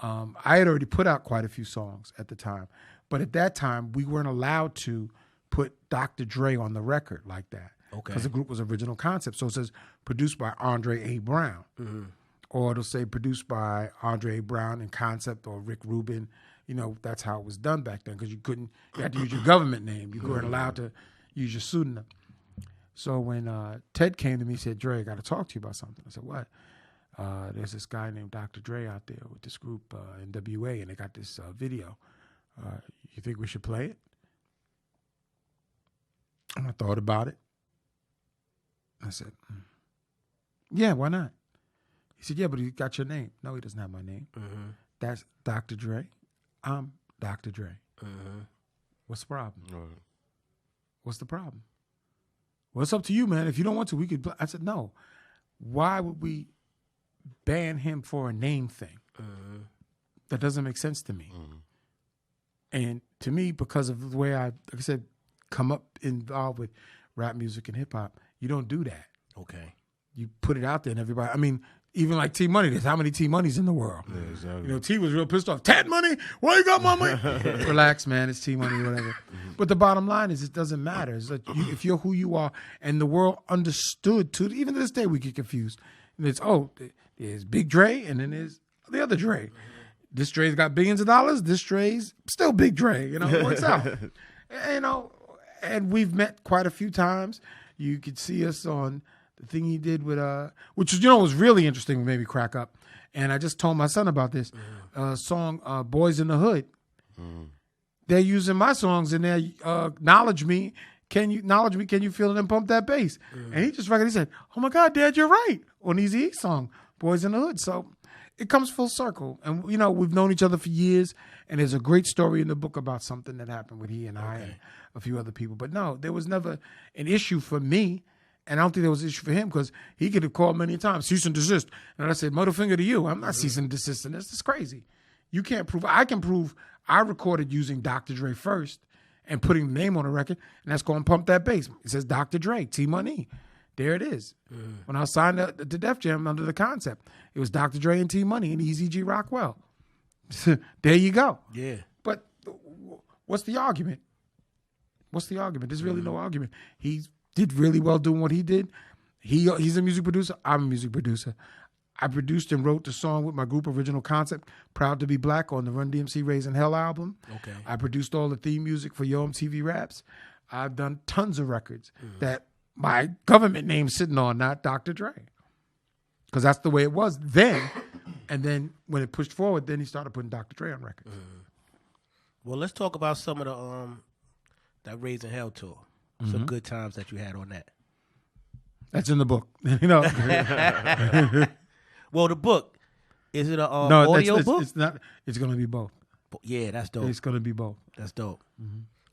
I had already put out quite a few songs at the time. But at that time, we weren't allowed to put Dr. Dre on the record like that. Because the group was original concept. So it says produced by Andre A. Brown. Or it'll say produced by Andre A. Brown in concept or Rick Rubin. That's how it was done back then because you had to use your government name. You weren't allowed to use your pseudonym. So when Ted came to me and said, Dre, I got to talk to you about something. I said, what? There's this guy named Dr. Dre out there with this group, NWA, and they got this video. You think we should play it? And I thought about it. I said, yeah, why not? He said, yeah, but he got your name. No, he doesn't have my name. That's Dr. Dre. I'm Dr. Dre. What's the problem? What's the problem? Well, it's up to you, man. If you don't want to, we could. I said, no. Why would we ban him for a name thing? That doesn't make sense to me. And to me, because of the way like I said, come up involved with rap music and hip hop, you don't do that. Okay. You put it out there and everybody, even like T-Money, there's how many T-Monies in the world? Yeah, exactly. T was real pissed off. Ted Money? Why you got my money? Relax, man. It's T-Money, whatever. But the bottom line is it doesn't matter. It's like if you're who you are and the world understood too, even to this day we get confused. And it's, there's Big Dre and then there's the other Dre. This Dre's got billions of dollars. This Dre's still Big Dre. It works out. And we've met quite a few times. You could see us on the thing he did with, which was really interesting, made me crack up. And I just told my son about this song, Boys in the Hood. They're using my songs and they acknowledge me. Can you acknowledge me? Can you feel it and pump that bass? And he just he said, "Oh my God, Dad, you're right." On Eazy-E song, "Boys in the Hood." So it comes full circle. And we've known each other for years. And there's a great story in the book about something that happened with he and I and a few other people. But no, there was never an issue for me. And I don't think there was an issue for him because he could have called many times, cease and desist. And I said, middle finger to you. I'm not ceasing and desisting. This is crazy. You can't prove. I can prove I recorded using Dr. Dre first and putting the name on the record, and that's going to pump that bass. It says Dr. Dre, T-Money. There it is. When I signed to Def Jam under the concept, it was Dr. Dre and T-Money and Easy G Rockwell. There you go. Yeah. But what's the argument? There's really no argument. He did really well doing what he did. He's a music producer. I'm a music producer. I produced and wrote the song with my group, Original Concept, Proud to Be Black, on the Run DMC Raising Hell album. Okay. I produced all the theme music for Yo MTV Raps. I've done tons of records that my government name's sitting on, not Dr. Dre. Because that's the way it was then. And then when it pushed forward, then he started putting Dr. Dre on records. Well, let's talk about some of the that Raising Hell tour. Some good times that you had on that. That's in the book. Well, the book, is it a no, audio book? It's not. It's going to be both. Yeah, that's dope. It's going to be both. That's dope.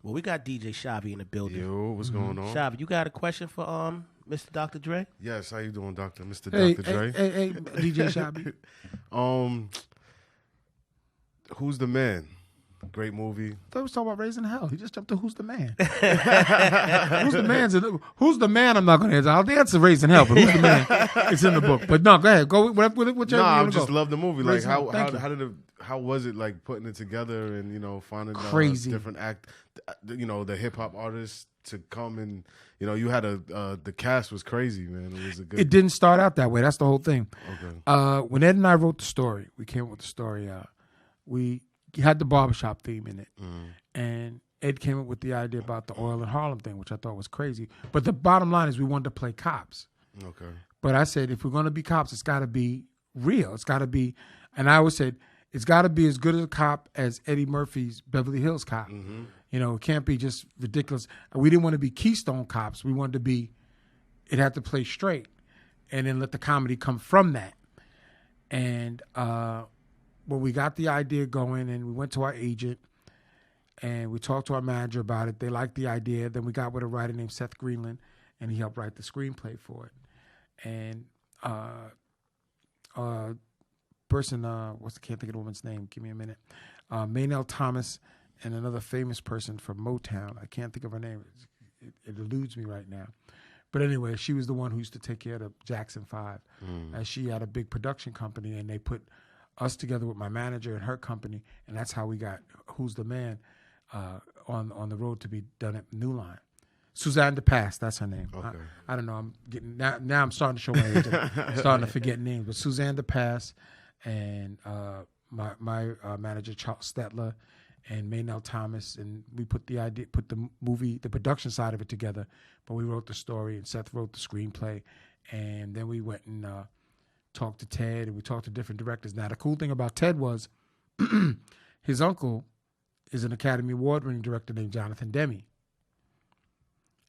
Well, we got DJ Shavi in the building. Yo, what's going on? Shavi, you got a question for Mr. Dr. Dre? Yes, how you doing, Mr. Hey, Dr. Dre? hey, DJ Shabi. Who's the Man? Great movie. I thought we was talking about Raising Hell. He just jumped to Who's the Man. Who's the man? I'm not going to answer. I'll answer Raising Hell, but Who's the Man? It's in the book. But no, go ahead. Go with whichever. No, I you just go. love the movie. Like Raising Hell. how was it like putting it together and finding Crazy different the hip hop artists to come and you had the cast was crazy, man. It was a good. It didn't start out that way. That's the whole thing. Okay. When Ed and I wrote the story, we came up with the story. We had the barbershop theme in it, and Ed came up with the idea about the Oil in Harlem thing, which I thought was crazy. But the bottom line is we wanted to play cops. Okay. But I said, if we're going to be cops, it's got to be real. It's got to be, and I always said, it's got to be as good a cop as Eddie Murphy's Beverly Hills Cop. It can't be just ridiculous. We didn't want to be Keystone Cops. We wanted to be, it had to play straight and then let the comedy come from that. And when we got the idea going and we went to our agent and we talked to our manager about it, they liked the idea. Then we got with a writer named Seth Greenland and he helped write the screenplay for it. And can't think of the woman's name. Give me a minute. Maynell Thomas and another famous person from Motown. I can't think of her name. It eludes me right now. But anyway, she was the one who used to take care of the Jackson 5. And she had a big production company, and they put us together with my manager and her company, and that's how we got Who's the Man on the road to be done at New Line. Suzanne DePass, that's her name. Okay. I don't know. I'm getting now. I'm starting to show my age. I'm starting to forget names. But Suzanne DePass and my manager Charles Stetler and Maynell Thomas, and we put the movie, the production side of it together. But we wrote the story, and Seth wrote the screenplay, and then we went and talked to Ted, and we talked to different directors. Now the cool thing about Ted was his uncle is an Academy Award-winning director named Jonathan Demme.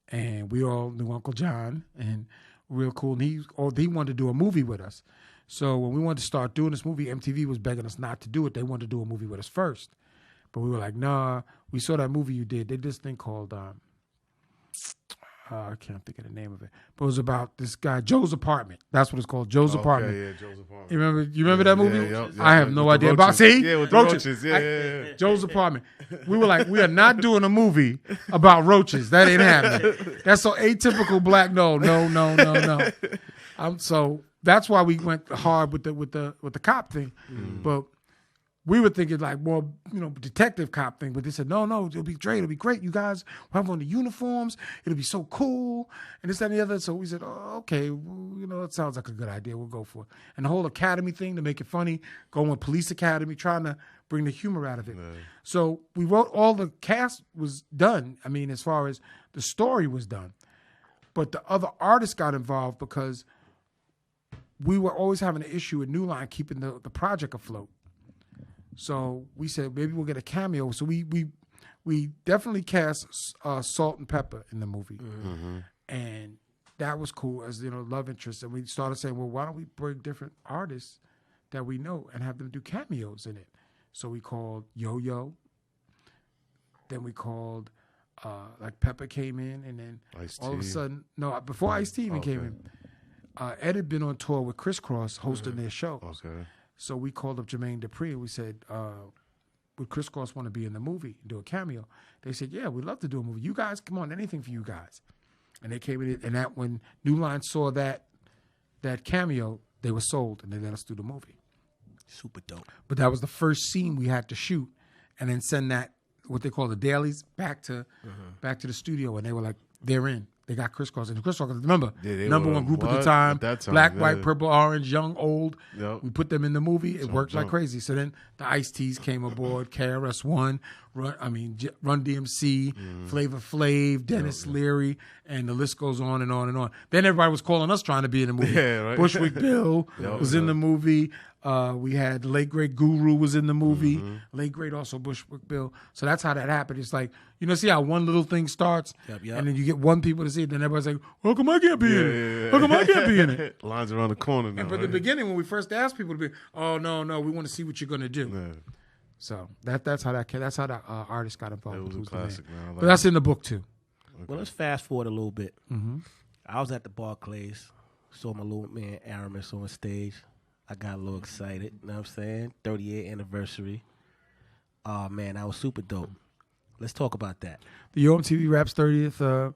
And we all knew Uncle John, and real cool. And he wanted to do a movie with us. So when we wanted to start doing this movie, MTV was begging us not to do it. They wanted to do a movie with us first. But we were like, nah, we saw that movie you did. They did this thing called, I can't think of the name of it. But it was about this guy, Joe's Apartment. That's what it's called, Joe's Apartment. Yeah, Joe's Apartment. You remember that movie? Yeah, I have no idea about. See? Yeah, with the roaches. Yeah. Joe's Apartment. We were like, we are not doing a movie about roaches. That ain't happening. That's so atypical black. No. So that's why we went hard with the cop thing. But we were thinking like more, detective cop thing. But they said, no, it'll be great. It'll be great. You guys will have on the uniforms. It'll be so cool. And this, that, and the other. So we said, oh, okay, well, it sounds like a good idea. We'll go for it. And the whole academy thing, to make it funny, going with Police Academy, trying to bring the humor out of it. Right. So we wrote, all the cast was done. I mean, as far as the story was done. But the other artists got involved because we were always having an issue with New Line keeping the project afloat. So we said maybe we'll get a cameo. So we definitely cast Salt and Pepper in the movie, and that was cool as love interest. And we started saying, well, why don't we bring different artists that we know and have them do cameos in it? So we called Yo-Yo. Then we called like Pepper came in, and then all of a sudden, before Ice-T even came in, Ed had been on tour with Criss Cross hosting their shows. Okay. So we called up Jermaine Dupri and we said, would Criss Cross want to be in the movie and do a cameo? They said, yeah, we'd love to do a movie. You guys, come on, anything for you guys. And they came in, and that when New Line saw that cameo, they were sold, and they let us do the movie. Super dope. But that was the first scene we had to shoot, and then send that, what they call the dailies, back to the studio, and they were like, they're in. They got Criss Cross. And Criss Cross, remember, number one group at the time, black, white, purple, orange, young, old. Yep. We put them in the movie. It worked like crazy. So then the Ice-T's came aboard, KRS-One, Run DMC, Flavor Flav, Dennis Leary, and the list goes on and on and on. Then everybody was calling us trying to be in the movie. Yeah, right. Bushwick Bill was in the movie. We had the late great Guru was in the movie. Late great also Bushwick Bill. So that's how that happened. It's like, see how one little thing starts, and then you get one people to see it. Then everybody's like, how come I can't be in it? How come I can't be in it? Lines around the corner now. And from the beginning, when we first asked people to be, oh no, we want to see what you're gonna do. Yeah. So that's how the artist got involved. It was a classic, man. But that's in the book too. Okay. Well, let's fast forward a little bit. I was at the Barclays, saw my little man Aramis on stage. I got a little excited, you know what I'm saying? 30th anniversary. Oh, man, that was super dope. Let's talk about that. The OMTV Raps 30th, the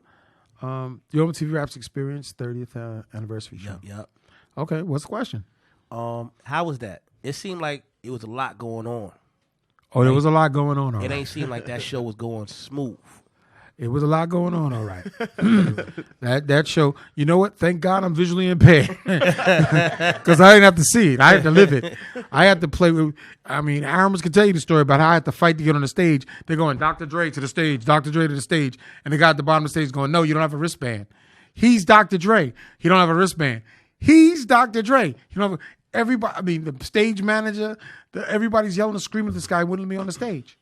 OMTV Raps Experience 30th anniversary show. Yep. Okay, what's the question? How was that? It seemed like it was a lot going on. Oh, there was a lot going on. It ain't seem like that show was going smooth. It was a lot going on, all right. that show, you know what? Thank God I'm visually impaired. Because I didn't have to see it. I had to live it. I had to play with, Aramis could tell you the story about how I had to fight to get on the stage. They're going, Dr. Dre to the stage, Dr. Dre to the stage. And the guy at the bottom of the stage going, no, you don't have a wristband. He's Dr. Dre. He don't have a wristband. He's Dr. Dre. You don't have everybody, the stage manager, everybody's yelling and screaming at this guy wouldn't let me on the stage.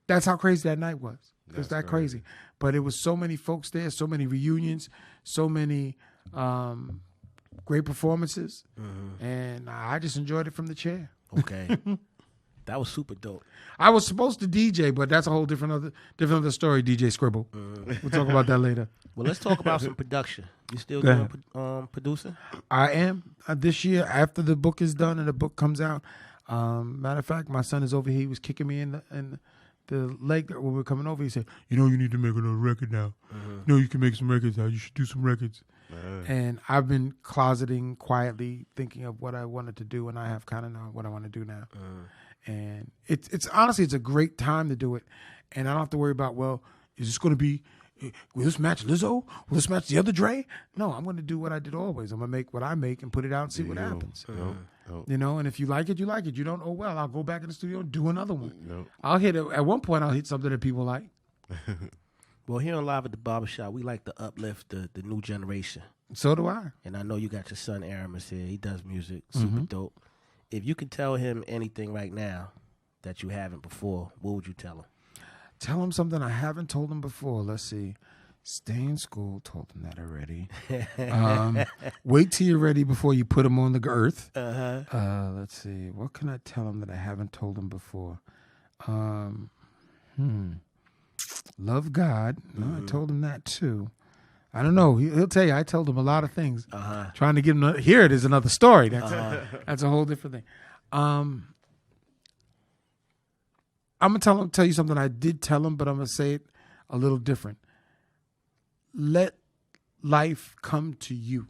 That's how crazy that night was. It was that crazy. But it was so many folks there, so many reunions, so many great performances. And I just enjoyed it from the chair. Okay. That was super dope. I was supposed to DJ, but that's a whole different other story, DJ Scribble. We'll talk about that later. Well, let's talk about some production. You still doing producing? I am. This year, after the book is done and the book comes out, matter of fact, my son is over here. He was kicking me in the leg when we were coming over. He said, you need to make another record now. You can make some records now. You should do some records. And I've been closeting quietly, thinking of what I wanted to do, and I have kind of known what I want to do now. And it's honestly, it's a great time to do it. And I don't have to worry about, is this going to be, will this match Lizzo? Will this match the other Dre? No, I'm going to do what I did always. I'm going to make what I make and put it out and see what happens. And if you like it, you like it. You don't, I'll go back in the studio and do another one. I'll hit it. At one point, I'll hit something that people like. Well, here on Live at the Barbershop, we like to uplift the new generation. So do I. And I know you got your son Aramis here. He does music, super dope. If you could tell him anything right now that you haven't before, what would you tell him? Tell him something I haven't told him before. Let's see. Stay in school. Told him that already. Wait till you're ready before you put him on the earth. Let's see. What can I tell him that I haven't told him before? Love God. No, I told him that too. I don't know. He'll tell you. I told him a lot of things. Trying to get him to hear it is another story. That's a whole different thing. I'm gonna tell you something I did tell him, but I'm gonna say it a little different. Let life come to you.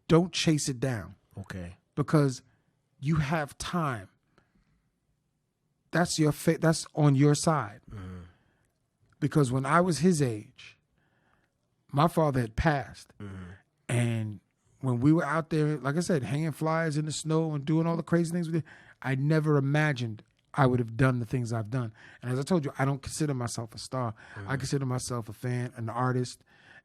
Don't chase it down. Okay. Because you have time. That's your that's on your side. Because when I was his age, my father had passed. And when we were out there, like I said, hanging flyers in the snow and doing all the crazy things we did, I never imagined I would have done the things I've done. And as I told you, I don't consider myself a star. I consider myself a fan, an artist,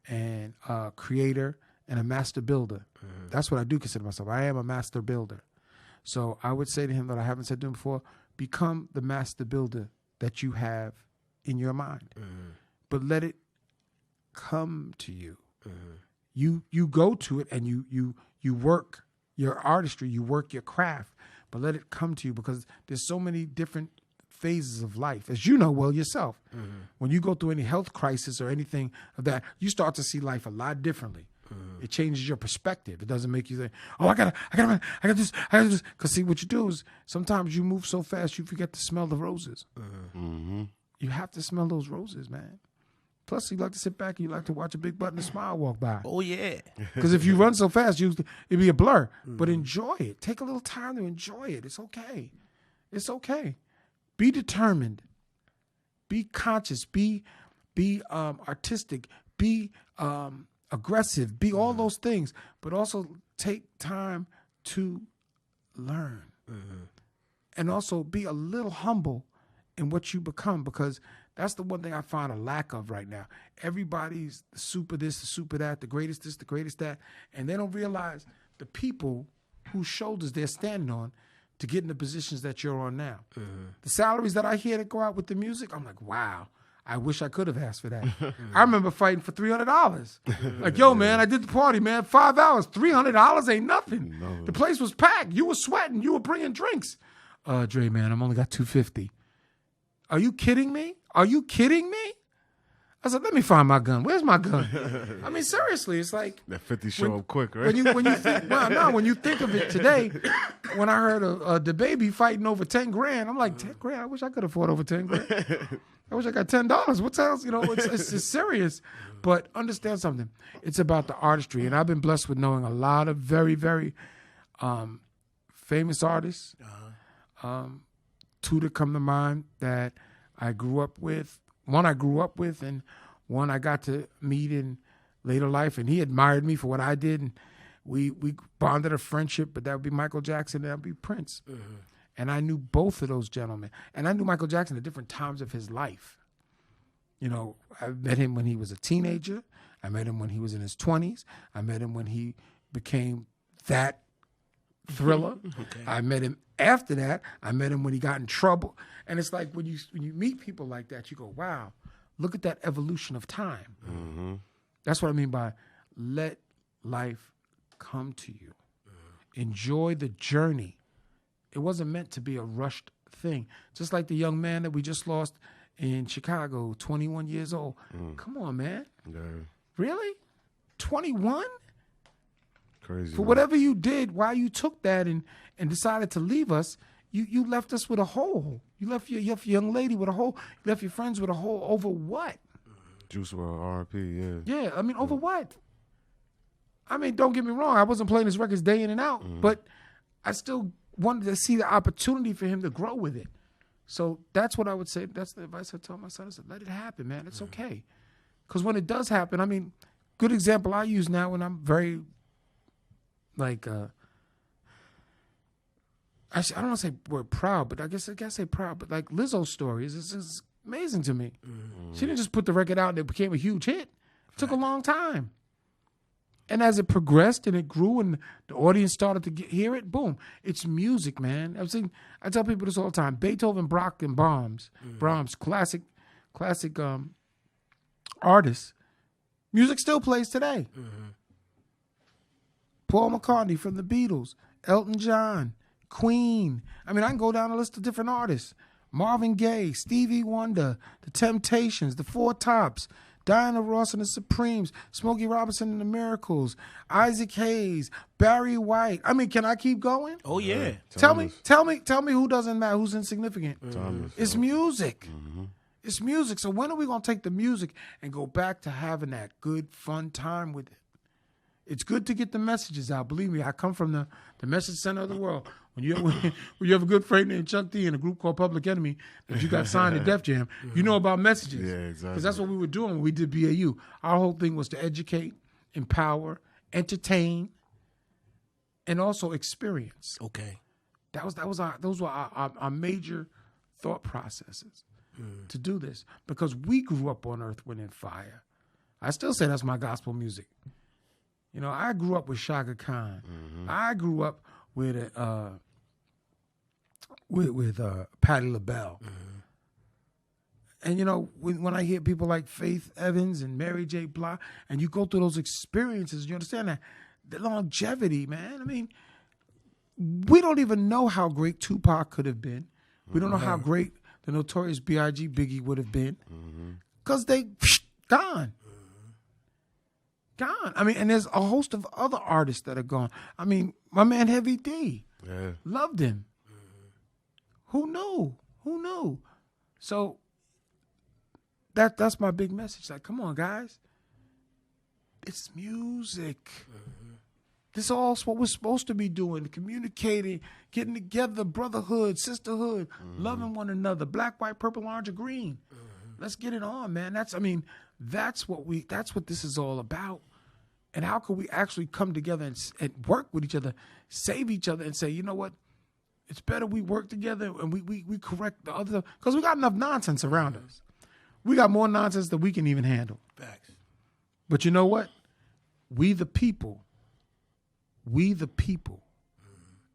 and a creator, and a master builder. That's what I do consider myself. I am a master builder. So I would say to him that I haven't said to him before, become the master builder that you have in your mind. But let it come to you. You go to it and you work your artistry, you work your craft, but let it come to you, because there's so many different phases of life, as you know well yourself. When you go through any health crisis or anything of that, you start to see life a lot differently. It changes your perspective. It doesn't make you say, "Oh, I got this." Because see, what you do is sometimes you move so fast you forget to smell the roses. You have to smell those roses, man. Plus, you like to sit back and you like to watch a big butt and a smile walk by. Oh, yeah. Because if you run so fast, it'd be a blur. But enjoy it. Take a little time to enjoy it. It's okay. It's okay. Be determined. Be conscious. Be artistic. Be aggressive. Be all those things. But also take time to learn. And also be a little humble in what you become, because that's the one thing I find a lack of right now. Everybody's the super this, the super that, the greatest this, the greatest that, and they don't realize the people whose shoulders they're standing on to get in the positions that you're on now. The salaries that I hear that go out with the music, I'm like, wow, I wish I could have asked for that. I remember fighting for $300. Like, yo, man, I did the party, man, 5 hours, $300 ain't nothing. No. The place was packed. You were sweating. You were bringing drinks. Dre, man, I'm only got $250. Are you kidding me? Are you kidding me? I said, let me find my gun. Where's my gun? I mean, seriously, it's like that 50 show up quick, right? when you think of it today, when I heard of the baby fighting over 10 grand, I'm like, 10 grand? I wish I could afford over 10 grand. I wish I got $10. What else? You know, it's serious. But understand something. It's about the artistry, and I've been blessed with knowing a lot of very, very famous artists. Two that come to mind that I grew up with. One I grew up with, and one I got to meet in later life, and he admired me for what I did, and we bonded a friendship. But that would be Michael Jackson, and that would be Prince. And I knew both of those gentlemen, and I knew Michael Jackson at different times of his life. You know, I met him when he was a teenager. I met him when he was in his 20s. I met him when he became that Thriller. I met him after that. I met him when he got in trouble. And it's like when you meet people like that, you go, wow, look at that evolution of time. That's what I mean by let life come to you. Enjoy the journey. It wasn't meant to be a rushed thing. Just like the young man that we just lost in Chicago, 21 years old. Come on, man. Yeah. Really? 21? Crazy. For whatever you did while you took that and decided to leave us, you left us with a hole. You left your young lady with a hole. You left your friends with a hole. Over what? Juice WRLD, R.I.P., yeah. Yeah, I mean, over what? I mean, don't get me wrong. I wasn't playing his records day in and out, but I still wanted to see the opportunity for him to grow with it. So that's what I would say. That's the advice I tell my son. I said, let it happen, man. It's okay. Because when it does happen, I mean, good example I use now when I'm very, like, I don't want to say we're proud, but I guess I say proud. But like Lizzo's story is amazing to me. She didn't just put the record out and it became a huge hit. It took a long time. And as it progressed and it grew and the audience started to hear it, boom, it's music, man. I tell people this all the time. Beethoven, Bach, and Brahms, classic artists. Music still plays today. Paul McCartney from the Beatles, Elton John, Queen. I mean, I can go down a list of different artists. Marvin Gaye, Stevie Wonder, The Temptations, The Four Tops, Diana Ross and the Supremes, Smokey Robinson and the Miracles, Isaac Hayes, Barry White. I mean, can I keep going? Oh yeah. Tell me who doesn't matter, who's insignificant. It's music. It's music. So when are we gonna take the music and go back to having that good, fun time with it? It's good to get the messages out. Believe me, I come from the message center of the world. When you have a good friend named Chuck D in a group called Public Enemy that you got signed to Def Jam, you know about messages. Yeah, exactly. Because that's what we were doing when we did BAU. Our whole thing was to educate, empower, entertain, and also experience. Okay. Those were our major thought processes to do this, because we grew up on Earth, Wind, and Fire. I still say that's my gospel music. You know, I grew up with Shaka Khan. I grew up with with Patti LaBelle. And, you know, when I hear people like Faith Evans and Mary J. Blige, and you go through those experiences, you understand that the longevity, man. I mean, we don't even know how great Tupac could have been. We don't know how great the Notorious B.I.G. Biggie would have been. Because they gone. Gone. I mean, and there's a host of other artists that are gone. I mean, my man Heavy D. Loved him. Who knew? Who knew? So that's my big message. Like, come on, guys. It's music. This is all what we're supposed to be doing, communicating, getting together, brotherhood, sisterhood, loving one another, black, white, purple, orange, or green. Let's get it on, man. That's what this is all about. And how can we actually come together and work with each other, save each other, and say, you know what? It's better we work together and we correct the other, because we got enough nonsense around us. We got more nonsense than we can even handle. Facts. But you know what? We the people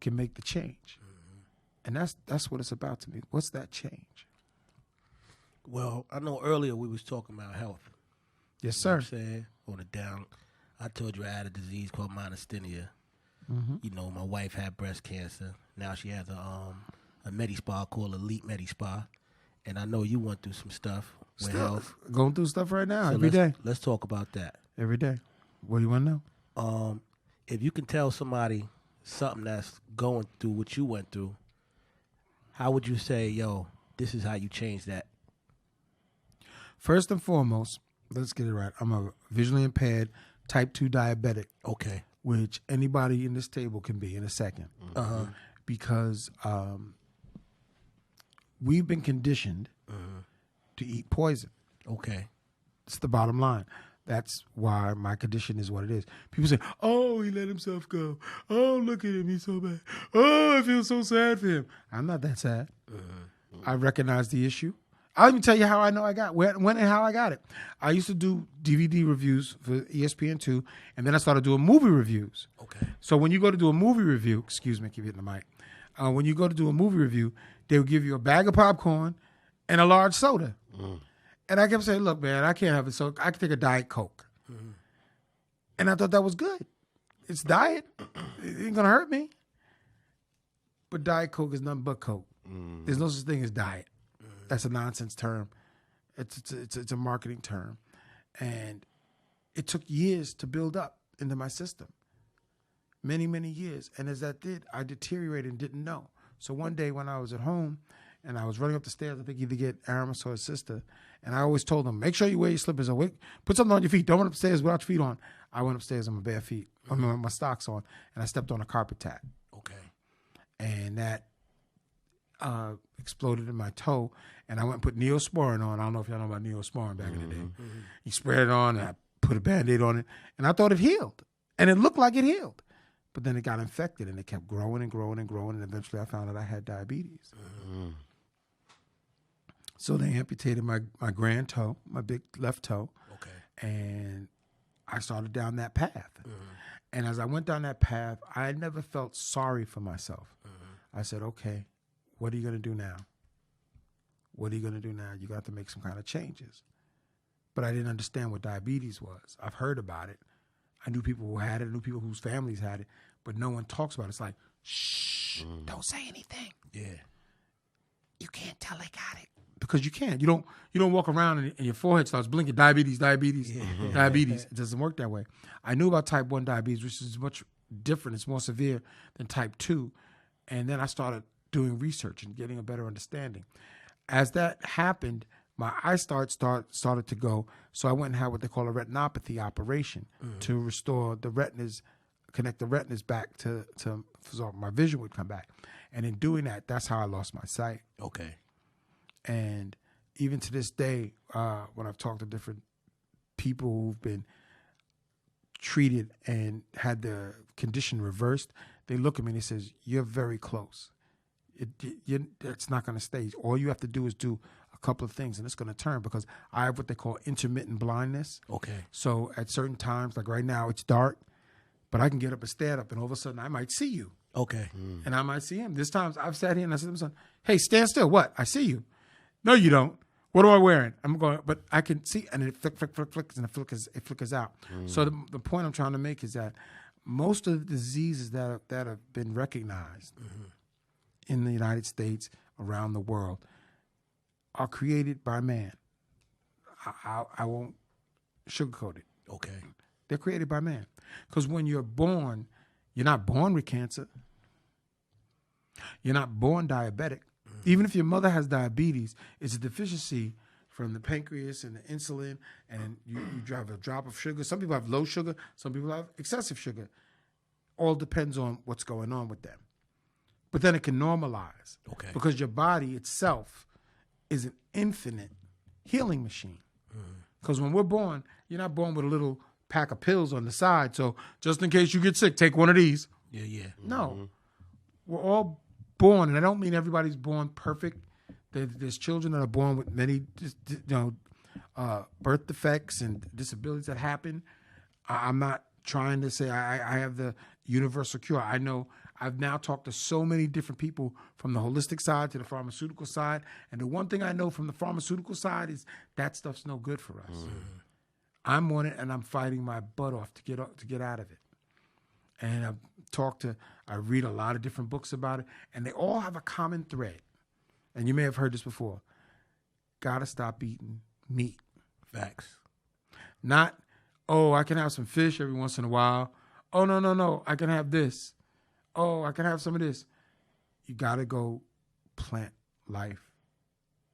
can make the change. And that's what it's about to me. What's that change? Well, I know earlier we was talking about health. Yes, You sir. know what I'm saying? On the down, I told you I had a disease called myasthenia. You know, my wife had breast cancer. Now she has a Medi-Spa called Elite Medi-Spa. And I know you went through some stuff with health. Going through stuff right now, So every day. Let's talk about that. Every day. What do you want to know? If you can tell somebody something that's going through what you went through, how would you say, yo, this is how you change that? First and foremost, let's get it right. I'm a visually impaired type 2 diabetic. Okay. Which anybody in this table can be in a second. Because we've been conditioned to eat poison. Okay. It's the bottom line. That's why my condition is what it is. People say, oh, he let himself go. Oh, look at him. He's so bad. Oh, I feel so sad for him. I'm not that sad. I recognize the issue. I'll even tell you how I know I got when and how I got it. I used to do DVD reviews for ESPN2, and then I started doing movie reviews. Okay. So when you go to do a movie review, excuse me, I keep hitting the mic. When you go to do a movie review, they would give you a bag of popcorn and a large soda. And I kept saying, look, man, I can't have it, so I can take a Diet Coke. And I thought that was good. It's diet. It ain't going to hurt me. But Diet Coke is nothing but Coke. There's no such thing as diet. That's a nonsense term. It's a marketing term. And it took years to build up into my system. Many, many years. And as that did, I deteriorated and didn't know. So one day when I was at home and I was running up the stairs, I think either get Aramis or his sister, and I always told them, make sure you wear your slippers. Or put something on your feet. Don't run upstairs without your feet on. I went upstairs on my bare feet. I mean, with my socks on, and I stepped on a carpet tag. Okay. And that exploded in my toe, and I went and put Neosporin on. I don't know if y'all know about Neosporin back in the day. He sprayed it on, and I put a Band-Aid on it, and I thought it healed. And it looked like it healed. But then it got infected, and it kept growing and growing and growing, and eventually I found out I had diabetes. So they amputated my grand toe, my big left toe. Okay. And I started down that path. And as I went down that path, I never felt sorry for myself. I said, okay, what are you going to do now? What are you going to do now? You got to make some kind of changes. But I didn't understand what diabetes was. I've heard about it. I knew people who had it. I knew people whose families had it. But no one talks about it. It's like, shh, don't say anything. Yeah. You can't tell they got it. Because you can't. You don't walk around and your forehead starts blinking, diabetes. Diabetes. It doesn't work that way. I knew about type 1 diabetes, which is much different. It's more severe than type 2. And then I started doing research and getting a better understanding. As that happened, my eyesight started to go. So I went and had what they call a retinopathy operation to restore the retinas, connect the retinas back to so my vision would come back. And in doing that, that's how I lost my sight. Okay. And even to this day, when I've talked to different people who've been treated and had the condition reversed, they look at me and they says, you're very close. It's not going to stay. All you have to do is do a couple of things and it's going to turn, because I have what they call intermittent blindness. Okay. So at certain times, like right now, it's dark, but I can get up and stand up and all of a sudden I might see you. Okay. And I might see him. There's times I've sat here and I said to my son, hey, stand still. What? I see you. No, you don't. What am I wearing? I'm going, but I can see, and it flickers, and it flickers out. So the point I'm trying to make is that most of the diseases that have been recognized in the United States, around the world, are created by man. I won't sugarcoat it. Okay. They're created by man. Because when you're born, you're not born with cancer. You're not born diabetic. Even if your mother has diabetes, it's a deficiency from the pancreas and the insulin, and you have a drop of sugar. Some people have low sugar. Some people have excessive sugar. All depends on what's going on with them. But then it can normalize. Okay. Because your body itself is an infinite healing machine. Because when we're born, you're not born with a little pack of pills on the side. So just in case you get sick, take one of these. Yeah. No. We're all born, and I don't mean everybody's born perfect. There's children that are born with many, birth defects and disabilities that happen. I'm not trying to say I have the universal cure. I know I've now talked to so many different people from the holistic side to the pharmaceutical side, and the one thing I know from the pharmaceutical side is that stuff's no good for us. I'm on it, and I'm fighting my butt off to get out of it. And I read a lot of different books about it, and they all have a common thread. And you may have heard this before. Gotta stop eating meat. Facts. Not, I can have some fish every once in a while. Oh, no, I can have this. Oh, I can have some of this. You gotta go plant life.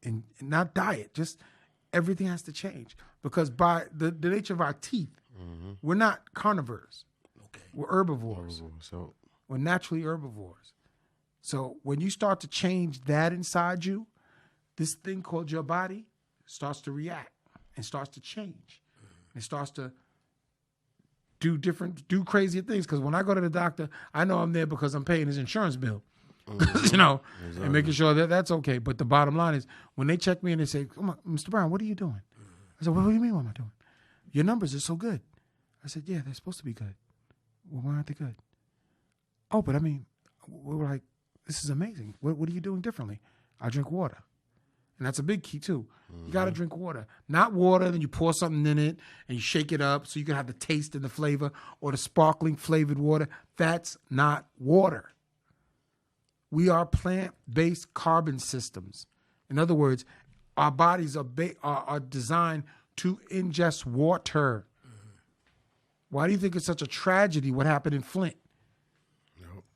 And not diet, just everything has to change. Because by the nature of our teeth, we're not carnivores. Okay. We're herbivores. So We're naturally herbivores. So when you start to change that inside you, this thing called your body starts to react and starts to change. It starts to do crazier things. Because when I go to the doctor, I know I'm there because I'm paying his insurance bill. And making sure that that's okay. But the bottom line is, when they check me and they say, "Come on, Mr. Brown, what are you doing?" I said, "What do you mean, what am I doing? Your numbers are so good." I said, "Yeah, they're supposed to be good." "Well, why aren't they good?" "Oh, but I mean," we were like, "This is amazing. What are you doing differently?" "I drink water." And that's a big key too. You got to drink water. Not water, then you pour something in it and you shake it up so you can have the taste and the flavor, or the sparkling flavored water. That's not water. We are plant-based carbon systems. In other words, our bodies are designed to ingest water. Why do you think it's such a tragedy what happened in Flint?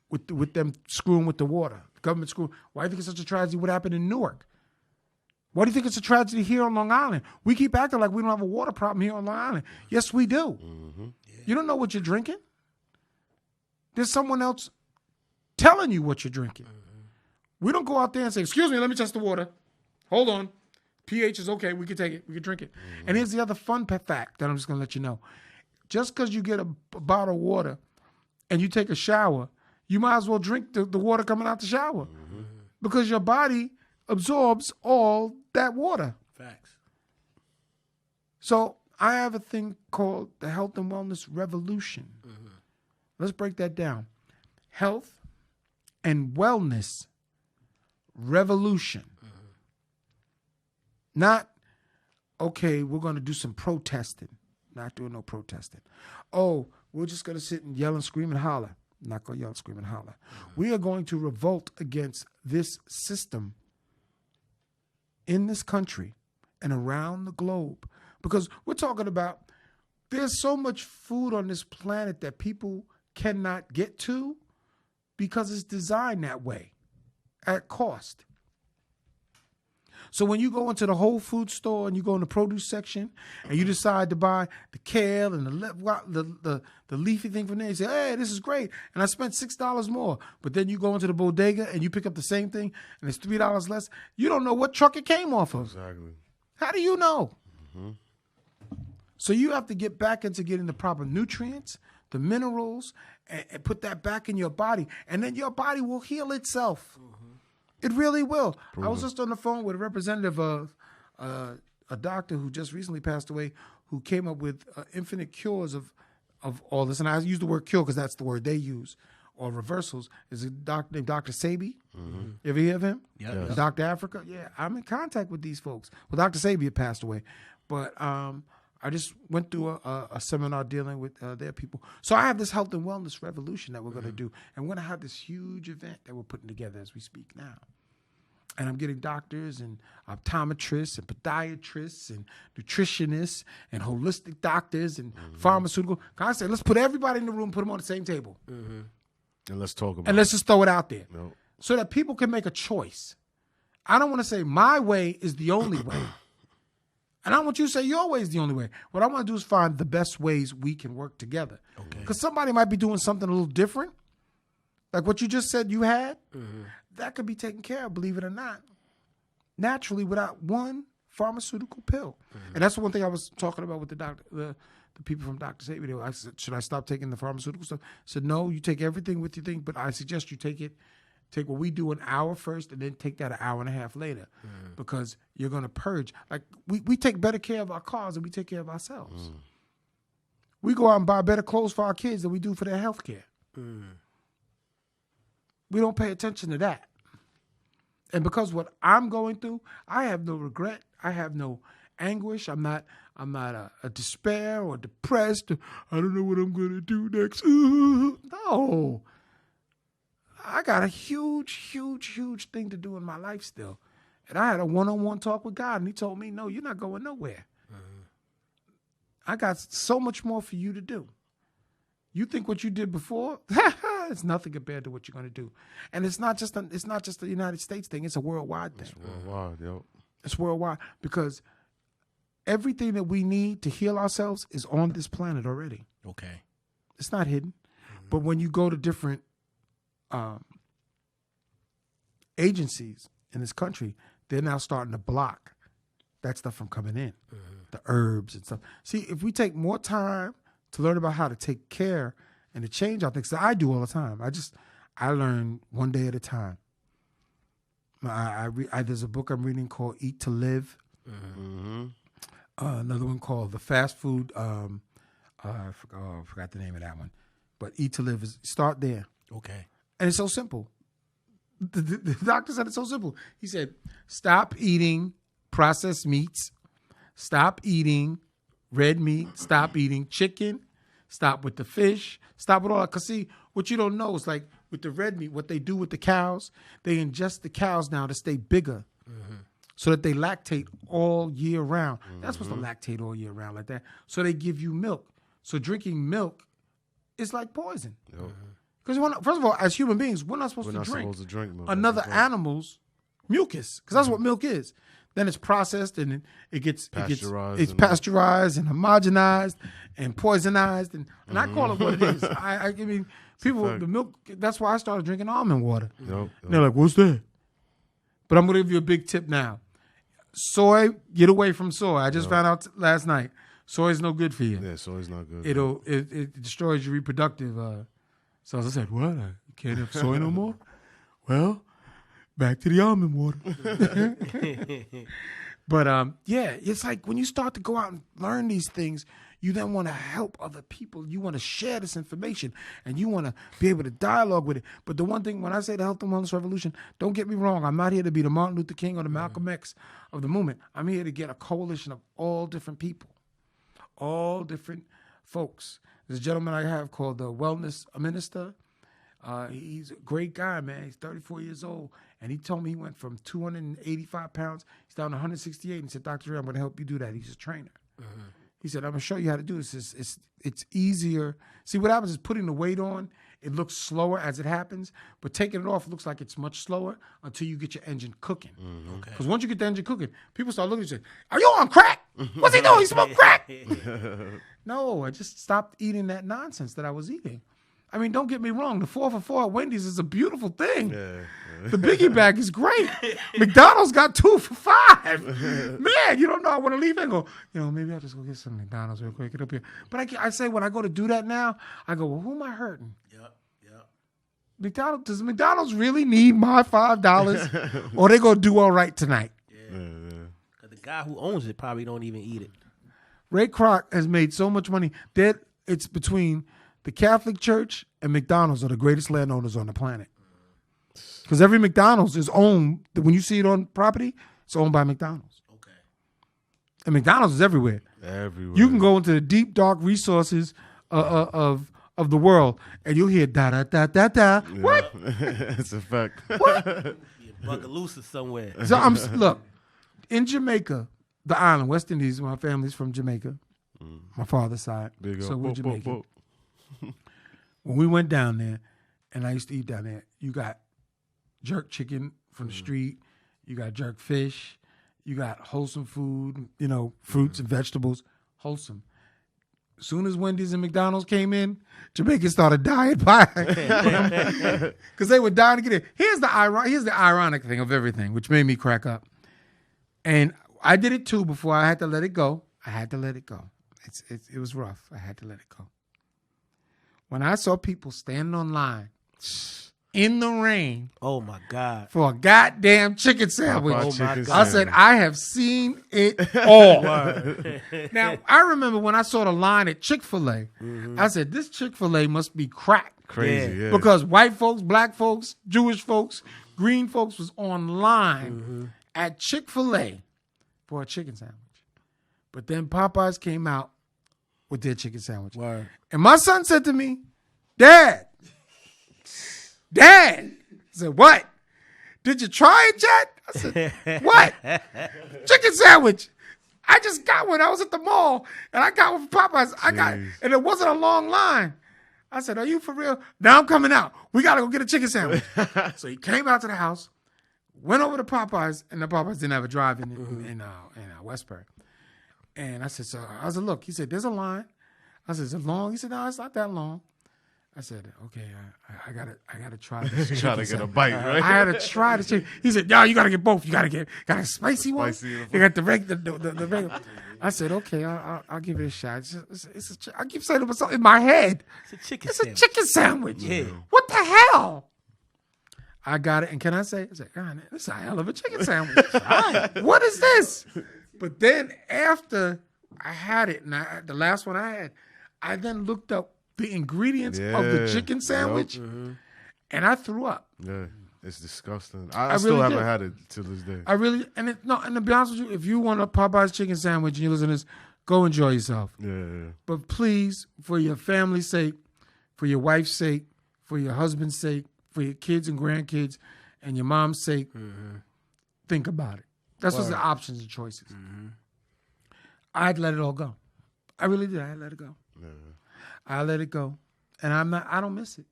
With them screwing with the water, the government screwing. Why do you think it's such a tragedy what happened in Newark? Why do you think it's a tragedy here on Long Island? We keep acting like we don't have a water problem here on Long Island. Yes, we do. Yeah. You don't know what you're drinking. There's someone else telling you what you're drinking. We don't go out there and say, "Excuse me, let me test the water. Hold on. pH is okay. We can take it. We can drink it." And here's the other fun fact that I'm just going to let you know. Just because you get a bottle of water and you take a shower, you might as well drink the water coming out the shower. Because your body absorbs all that water. Facts. So I have a thing called the Health and Wellness Revolution. Let's break that down. Health and Wellness Revolution. Not, okay, we're going to do some protesting. Not doing no protesting. Oh, we're just going to sit and yell and scream and holler. Not going to yell, scream, and holler. We are going to revolt against this system in this country and around the globe. Because we're talking about, there's so much food on this planet that people cannot get to because it's designed that way at cost. So when you go into the Whole Food store and you go in the produce section and you decide to buy the kale and the leafy thing from there, you say, "Hey, this is great, and I spent $6 more." But then you go into the bodega and you pick up the same thing and it's $3 less. You don't know what truck it came off of. exactly. How do you know? So you have to get back into getting the proper nutrients, the minerals, and put that back in your body, and then your body will heal itself. It really will. I was just on the phone with a representative of a doctor who just recently passed away, who came up with infinite cures of all this. And I use the word cure because that's the word they use. or reversals is a doctor named Dr. Sabi. You ever hear of him? Yeah. Dr. Africa? Yeah, I'm in contact with these folks. Well, Dr. Sabi had passed away, but I just went through a seminar dealing with their people. So I have this health and wellness revolution that we're going to do, and we're going to have this huge event that we're putting together as we speak now. And I'm getting doctors and optometrists and podiatrists and nutritionists and holistic doctors and pharmaceutical. I say, let's put everybody in the room, put them on the same table. And let's talk about and let's just throw it out there Nope. so that people can make a choice. I don't want to say my way is the only way. And I don't want you to say your way is the only way. What I want to do is find the best ways we can work together. Because somebody might be doing something a little different. Like what you just said you had. That could be taken care of, believe it or not, naturally without one pharmaceutical pill. And that's the one thing I was talking about with the doctor, the people from Dr. Sabi. I said, should I stop taking the pharmaceutical stuff? I said, no, you take everything with your thing, but I suggest you take what we do an hour first and then take that an hour and a half later because you're going to purge. Like we take better care of our cars than we take care of ourselves. We go out and buy better clothes for our kids than we do for their health care. We don't pay attention to that. And because what I'm going through, I have no regret. I have no anguish. I'm not a despair or depressed. I don't know what I'm going to do next. No. I got a huge, huge, huge thing to do in my life still. And I had a one-on-one talk with God, and he told me, no, you're not going nowhere. I got so much more for you to do. You think what you did before, it's nothing compared to what you're going to do. And it's not just a United States thing. It's a worldwide thing. It's worldwide, yo. It's worldwide because everything that we need to heal ourselves is on this planet already. Okay. It's not hidden. But when you go to different agencies in this country, they're now starting to block that stuff from coming in, the herbs and stuff. See, if we take more time to learn about how to take care and to change our things, that I do all the time. I learn one day at a time. There's a book I'm reading called Eat to Live. Another one called The Fast Food. I forgot the name of that one. But Eat to Live is start there. Okay. And it's so simple. The doctor said it's so simple. He said, stop eating processed meats. Stop eating red meat. Stop eating chicken. Stop with the fish. Stop with all that. Because see, what you don't know is like with the red meat, what they do with the cows, they ingest the cows now to stay bigger so that they lactate all year round. That's supposed to lactate all year round like that. So they give you milk. So drinking milk is like poison. Because first of all, as human beings, we're not supposed to drink milk. Another animal's mucus, because that's what milk is. Then it's processed and it's pasteurized and homogenized and poisonized, and I call it what it is. I mean, people, the milk. That's why I started drinking almond water. They're like, "What's that?" But I'm gonna give you a big tip now. Soy, get away from soy. I just found out last night. Soy is no good for you. Yeah, soy's not good. It destroys your reproductive. So I said, "What? I can't have soy no more." Well, back to the almond water. But yeah, it's like when you start to go out and learn these things, you then want to help other people. You want to share this information, and you want to be able to dialogue with it. But the one thing, when I say the health and wellness revolution, don't get me wrong. I'm not here to be the Martin Luther King or the Malcolm X of the movement. I'm here to get a coalition of all different people, all different folks. There's a gentleman I have called the Wellness Minister. He's a great guy, man. He's 34 years old. And he told me he went from 285 pounds. He's down to 168. He said, Dr. Ray, I'm going to help you do that. He's a trainer. He said, I'm going to show you how to do this. It's easier. See, what happens is putting the weight on, it looks slower as it happens. But taking it off looks like it's much slower until you get your engine cooking. Because once you get the engine cooking, people start looking at you and say, are you on crack? What's he doing? He smoked crack. No, I just stopped eating that nonsense that I was eating. I mean, don't get me wrong. The 4 for $4 at Wendy's is a beautiful thing. The Biggie Bag is great. McDonald's got 2 for $5. Man, you don't know. I want to leave and go, maybe I'll just go get some McDonald's real quick. Get up here. But I say when I go to do that now, I go, well, who am I hurting? Does McDonald's really need my $5? Or they going to do all right tonight? Because the guy who owns it probably don't even eat it. Ray Kroc has made so much money that it's between the Catholic Church and McDonald's are the greatest landowners on the planet. Because every McDonald's is owned, when you see it on property, it's owned by McDonald's. Okay. And McDonald's is everywhere. Everywhere. You can go into the deep, dark resources of the world, and you'll hear da-da-da-da-da. Yeah. What? It's a fact. Buckaloosa somewhere. So look, in Jamaica, the island, West Indies, my family's from Jamaica, my father's side. Big so up. we're Boop, boop, Jamaican. boop. When we went down there, and I used to eat down there, you got jerk chicken from the street, you got jerk fish, you got wholesome food, fruits and vegetables, wholesome. As soon as Wendy's and McDonald's came in, Jamaicans started dying by because they were dying to get in. Here's the ironic thing of everything, which made me crack up. And I did it too before I had to let it go. It was rough. I had to let it go. When I saw people standing on line in the rain, Oh my God. for a goddamn chicken sandwich, Popeye Oh, my chicken God. I said, sandwich. I have seen it all. Now, I remember when I saw the line at Chick-fil-A, I said, this Chick-fil-A must be cracked. Crazy, yeah. Because white folks, black folks, Jewish folks, green folks was online at Chick-fil-A for a chicken sandwich. But then Popeyes came out with their chicken sandwich. Word. And my son said to me, Dad, I said, what? Did you try it yet? I said, what? Chicken sandwich. I just got one. I was at the mall, and I got one from Popeyes. And it wasn't a long line. I said, are you for real? Now I'm coming out. We got to go get a chicken sandwich. So he came out to the house, went over to Popeyes, and the Popeyes didn't have a drive-in in Westbury. And I said, look. He said, there's a line. I said, is it long? He said, no, it's not that long. I said, okay, I gotta try this. You gotta get a bite, right? I had to try this chicken. He said, no, you gotta get both. You got a spicy one. You got the regular. I said, okay, I'll give it a shot. I keep saying to myself in my head, It's a chicken it's sandwich. a chicken sandwich. Yeah. What the hell? I got it, and can I say, God, this is a hell of a chicken sandwich. What is this? But then after I had it, and the last one I had, I then looked up the ingredients of the chicken sandwich, and I threw up. Yeah, it's disgusting. I still really haven't did. had it to this day. And to be honest with you, if you want a Popeye's chicken sandwich and you listen to this, go enjoy yourself. Yeah. But please, for your family's sake, for your wife's sake, for your husband's sake, for your kids and grandkids, and your mom's sake, think about it. That's what's the options and choices. I'd let it all go. I really did. I let it go. I let it go. And I don't miss it.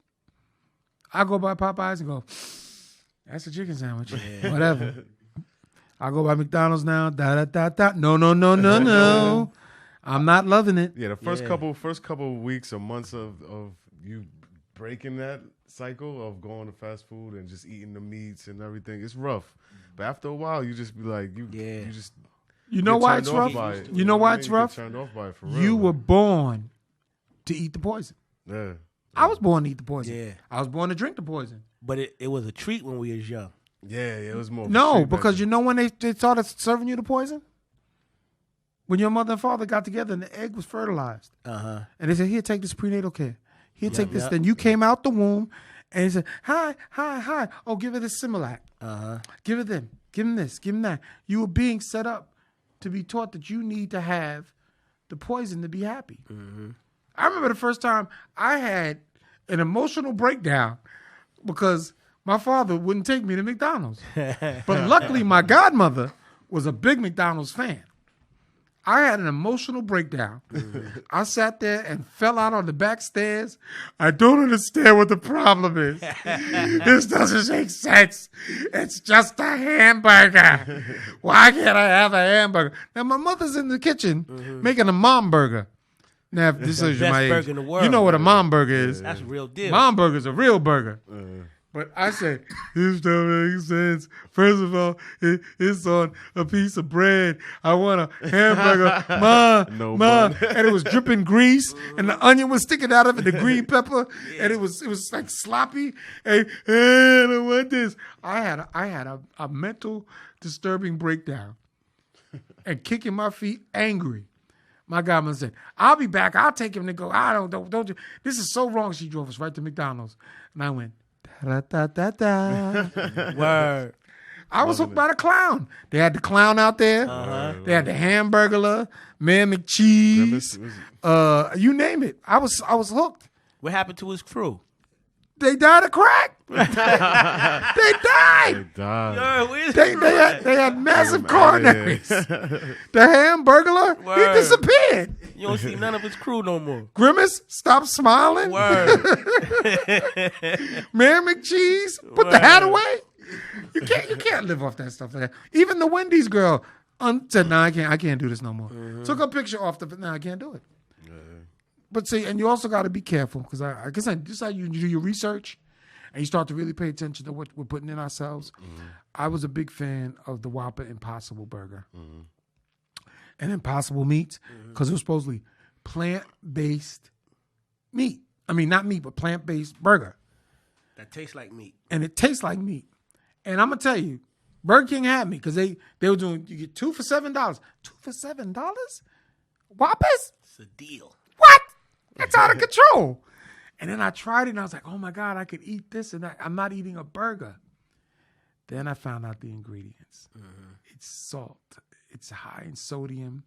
I go by Popeyes and go, that's a chicken sandwich. Whatever. I go by McDonald's now. No. I'm not loving it. Yeah, the first couple weeks or months of you breaking that cycle of going to fast food and just eating the meats and everything, it's rough. But after a while, you just be like, you just. You know why it's turned rough? off by it. You know why what I it's mean? You get rough? turned off by it for real. You were born to eat the poison. Yeah. I was born to eat the poison. Yeah. I was born to drink the poison. But it was a treat when we was young. Yeah, it was more. of a No, treat back because then. you know when they started serving you the poison? When your mother and father got together and the egg was fertilized. Uh-huh. And they said, here, take this prenatal care. Here, take this. yep. Then you came out the womb and he said, hi. Oh, give it a Similac. Uh-huh. Give it them. Give him this. Give him that. You were being set up to be taught that you need to have the poison to be happy. I remember the first time I had an emotional breakdown because my father wouldn't take me to McDonald's. But luckily, my godmother was a big McDonald's fan. I had an emotional breakdown. I sat there and fell out on the back stairs. I don't understand what the problem is. This doesn't make sense. It's just a hamburger. Why can't I have a hamburger? Now, my mother's in the kitchen making a mom burger. Now, if this is Best my age, burger in the world. you know what a mom burger is. That's a real deal. Mom burger's a real burger. But I said, this don't make sense. First of all, it's on a piece of bread. I want a hamburger. No Ma. bun. And it was dripping grease, and the onion was sticking out of it, the green pepper, and it was like sloppy. And I don't want this. I had a mental disturbing breakdown and kicking my feet angry. My godmother said, I'll be back. I'll take him to go. I don't you. This is so wrong. She drove us right to McDonald's. And I went, da-da-da-da-da. Word. I was hooked by the clown. They had the clown out there. They had the Hamburglar, Man McCheese. You name it. I was hooked. What happened to his crew? They died of crack. They died. They had massive coronaries. The Hamburglar, he disappeared. You don't see none of his crew no more. Grimace, stop smiling. Word. Man McCheese, put the hat away. You can't live off that stuff like that. Even the Wendy's girl said, "No, I can't do this no more." Took a picture off no, I can't do it. But see, and you also got to be careful because I guess just how you do your research and you start to really pay attention to what we're putting in ourselves. I was a big fan of the Whopper Impossible Burger and Impossible Meats because it was supposedly plant-based meat. I mean, not meat, but plant-based burger. That tastes like meat. And it tastes like meat. And I'm going to tell you, Burger King had me because they were doing, you get 2 for $7. 2 for $7? Whoppers? It's a deal. What? That's out of control. And then I tried it and I was like, oh my God, I could eat this and that. I'm not eating a burger. Then I found out the ingredients. It's salt. It's high in sodium.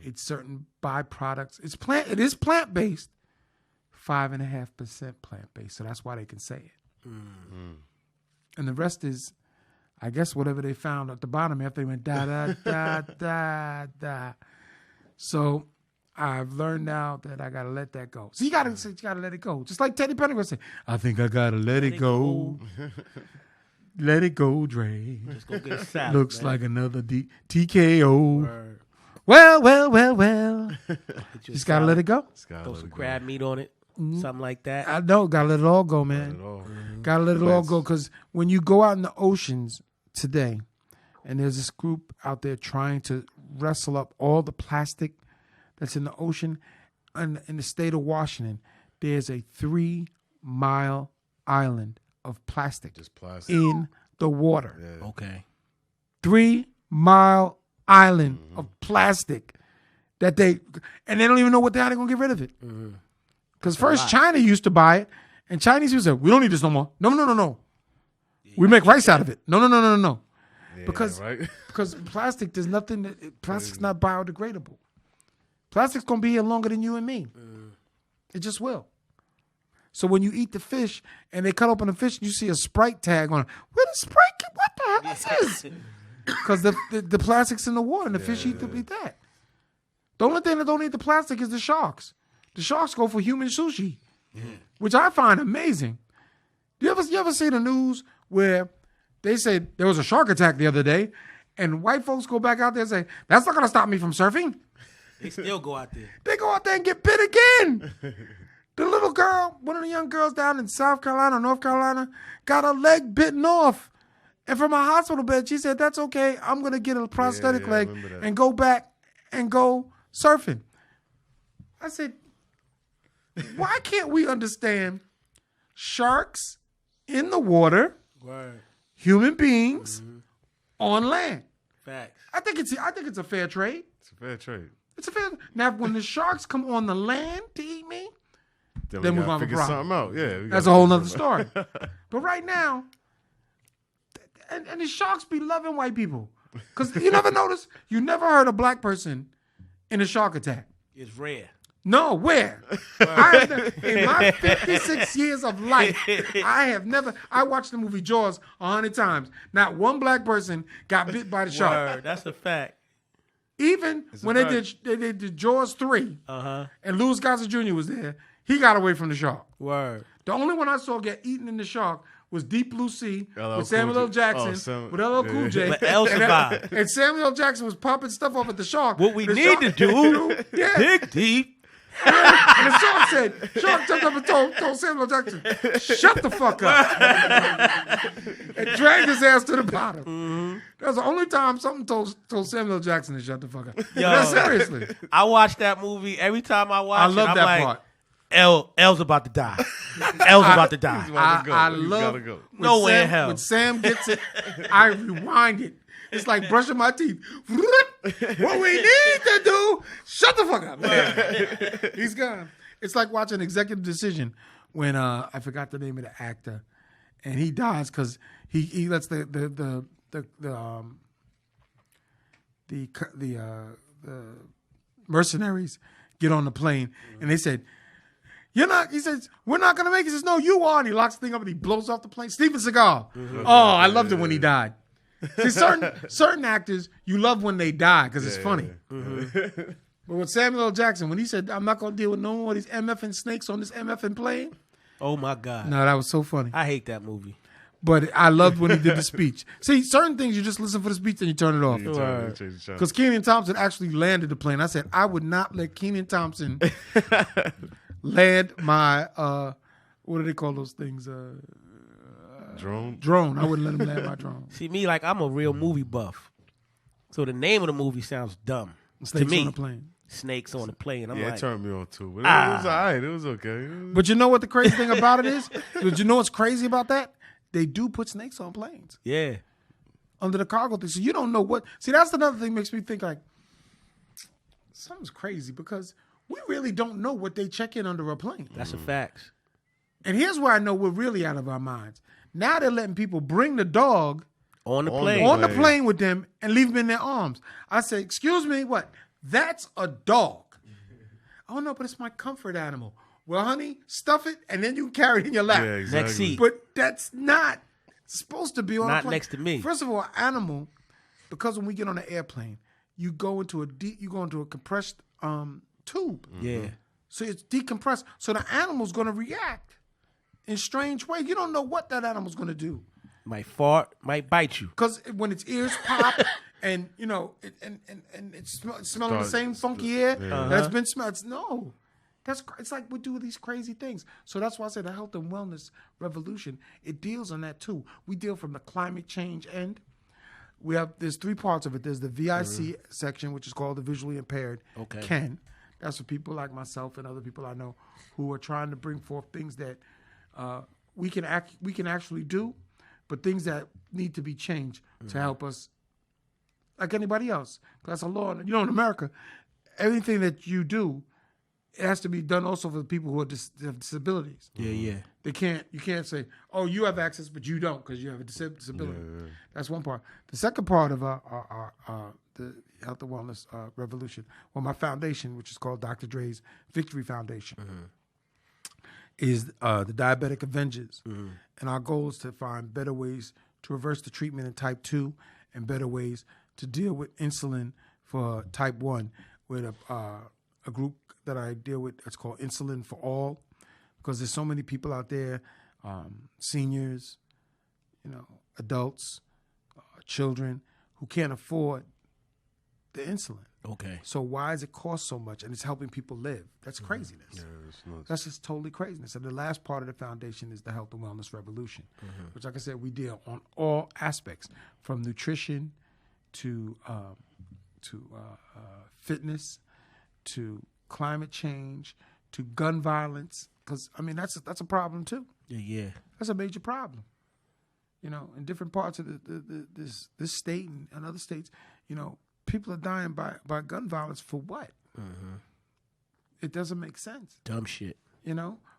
It's certain byproducts. It is plant-based. 5.5% plant-based. So that's why they can say it. And the rest is, I guess, whatever they found at the bottom after they went da da da da da. So I've learned now that I gotta let that go. So you gotta let it go. Just like Teddy Pendergrass said, I think I gotta let it go. Let it go, Dre. Just go get a salad. Looks like another TKO. Word. Well. Just gotta let it go. Throw some crab meat on it. Something like that. I know, gotta let it all go, man. Gotta let it all go, because when you go out in the oceans today, and there's this group out there trying to wrestle up all the plastic that's in the ocean, in the state of Washington, there's a 3-mile island of plastic, just plastic in the water. Yeah. Okay. 3-mile island of plastic and they don't even know what the hell they're gonna get rid of it. Because first China used to buy it, and Chinese people said, we don't need this no more. No. We make rice out of it. No. Yeah, because right? because plastic, there's nothing, plastic's not biodegradable. Plastic's going to be here longer than you and me. It just will. So when you eat the fish, and they cut open the fish, and you see a Sprite tag on it, where the Sprite, what the hell is this? Because the plastic's in the water, and the fish eat that. The only thing that don't eat the plastic is the sharks. The sharks go for human sushi, which I find amazing. You ever see the news where they say there was a shark attack the other day, and white folks go back out there and say, that's not going to stop me from surfing? They still go out there. They go out there and get bit again. The little girl, one of the young girls down in South Carolina, North Carolina, got her leg bitten off. And from a hospital bed, she said, that's okay. I'm going to get a prosthetic leg and go back and go surfing. I said, why can't we understand sharks in the water, human beings on land? Facts. I think it's a fair trade. It's a fair trade. It's a fair. Now, when the sharks come on the land to eat me, then we're gonna figure something out. Yeah, that's a whole nother story. But right now, and the sharks be loving white people, because you never notice, you never heard a black person in a shark attack. It's rare. No, where? In my 56 years of life, I watched the movie Jaws 100 times. Not one black person got bit by the shark. Word, that's a fact. Even when they did Jaws 3, and Louis Gossett Jr. was there, he got away from the shark. Word. The only one I saw get eaten in the shark was Deep Blue Sea LL with Samuel L. Jackson, with LL Cool J. But L survived. And Samuel L. Jackson was popping stuff off at the shark. What we need to do, dig deep. And the shark jumped up and told Samuel L. Jackson, shut the fuck up. And dragged his ass to the bottom. That was the only time something told Samuel L. Jackson to shut the fuck up. No, seriously. I watched that movie. Every time I watch it, I love that part. L's about to die. L's about to die. I love go. Nowhere in hell. When Sam gets it, I rewind it. It's like brushing my teeth. What we need to do, shut the fuck up. He's gone. It's like watching Executive Decision when I forgot the name of the actor, and he dies because he lets the mercenaries get on the plane, and they said, "You're not." He says, "We're not gonna make it." He says, "No, you are." And he locks the thing up and he blows off the plane. Steven Seagal. Oh, I loved it when he died. See, certain actors you love when they die because it's funny. But with Samuel L. Jackson, when he said, "I'm not gonna deal with no more of these MFing snakes on this MFing plane," oh my God, no, that was so funny. I hate that movie. But I loved when he did the speech. See, certain things you just listen for the speech and you turn it off. Because Kenan Thompson actually landed the plane. I said, I would not let Kenan Thompson land my, what do they call those things? Drone. I wouldn't let him land my drone. See, me, like, I'm a real movie buff. So the name of the movie sounds dumb. Snakes to me. on the plane. Snakes on the plane. I'm like, it turned me on too. But it was all right. It was okay. But you know what the crazy thing about it is? But you know what's crazy about that? They do put snakes on planes. Yeah. Under the cargo thing. So you don't know what. See, that's another thing that makes me think like, something's crazy because we really don't know what they check in under a plane. That's a fact. And here's where I know we're really out of our minds. Now they're letting people bring the dog on the plane with them and leave them in their arms. I say, excuse me, what? That's a dog. Oh, no, but it's my comfort animal. Well, honey, stuff it, and then you can carry it in your lap. Yeah, exactly. Next seat. But that's not supposed to be on a plane. Not next to me. First of all, animal, because when we get on an airplane, you go into a compressed tube. Yeah. So it's decompressed. So the animal's going to react in strange ways. You don't know what that animal's going to do. Might fart, might bite you. Because when its ears pop and, you know, it's smelling the same funky air that's been smelled. No. It's like we do these crazy things. So that's why I say the health and wellness revolution, it deals on that too. We deal from the climate change end. There's three parts of it. There's the VIC section, which is called the visually impaired. Okay. Ken. That's for people like myself and other people I know who are trying to bring forth things that we can actually do, but things that need to be changed to help us like anybody else. That's a law. You know, in America, everything that you do, it has to be done also for the people who have disabilities. Yeah. You can't say, oh, you have access, but you don't because you have a disability. Yeah. That's one part. The second part of the health and wellness revolution, my foundation, which is called Dr. Dre's Victory Foundation, is the Diabetic Avengers. And our goal is to find better ways to reverse the treatment in type 2 and better ways to deal with insulin for type 1 with a group that I deal with that's called Insulin for All, because there's so many people out there, seniors, adults, children who can't afford the insulin. Okay. So why does it cost so much? And it's helping people live. That's craziness. Yeah, that's nuts. That's just totally craziness. And the last part of the foundation is the health and wellness revolution, which, like I said, we deal on all aspects, from nutrition to fitness, to climate change, to gun violence. Because that's a problem too. Yeah. That's a major problem. In different parts of this state and other states, people are dying by gun violence for what? It doesn't make sense. Dumb shit.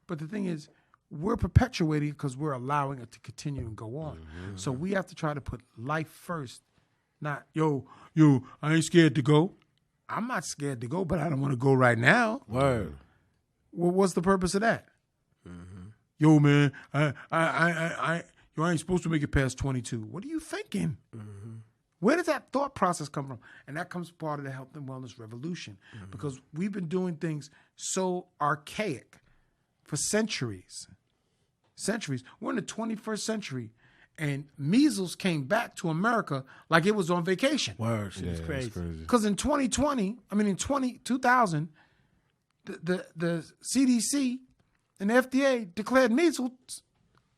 But the thing is, we're perpetuating it because we're allowing it to continue and go on. So we have to try to put life first. Not, yo, I ain't scared to go. I'm not scared to go, but I don't want to go right now. Word. Well, what's the purpose of that? Yo, man, I ain't supposed to make it past 22. What are you thinking? Where does that thought process come from? And that comes part of the health and wellness revolution, because we've been doing things so archaic for centuries. We're in the 21st century, and measles came back to America like it was on vacation. Word, shit is crazy. Because in 2000, the CDC and the FDA declared measles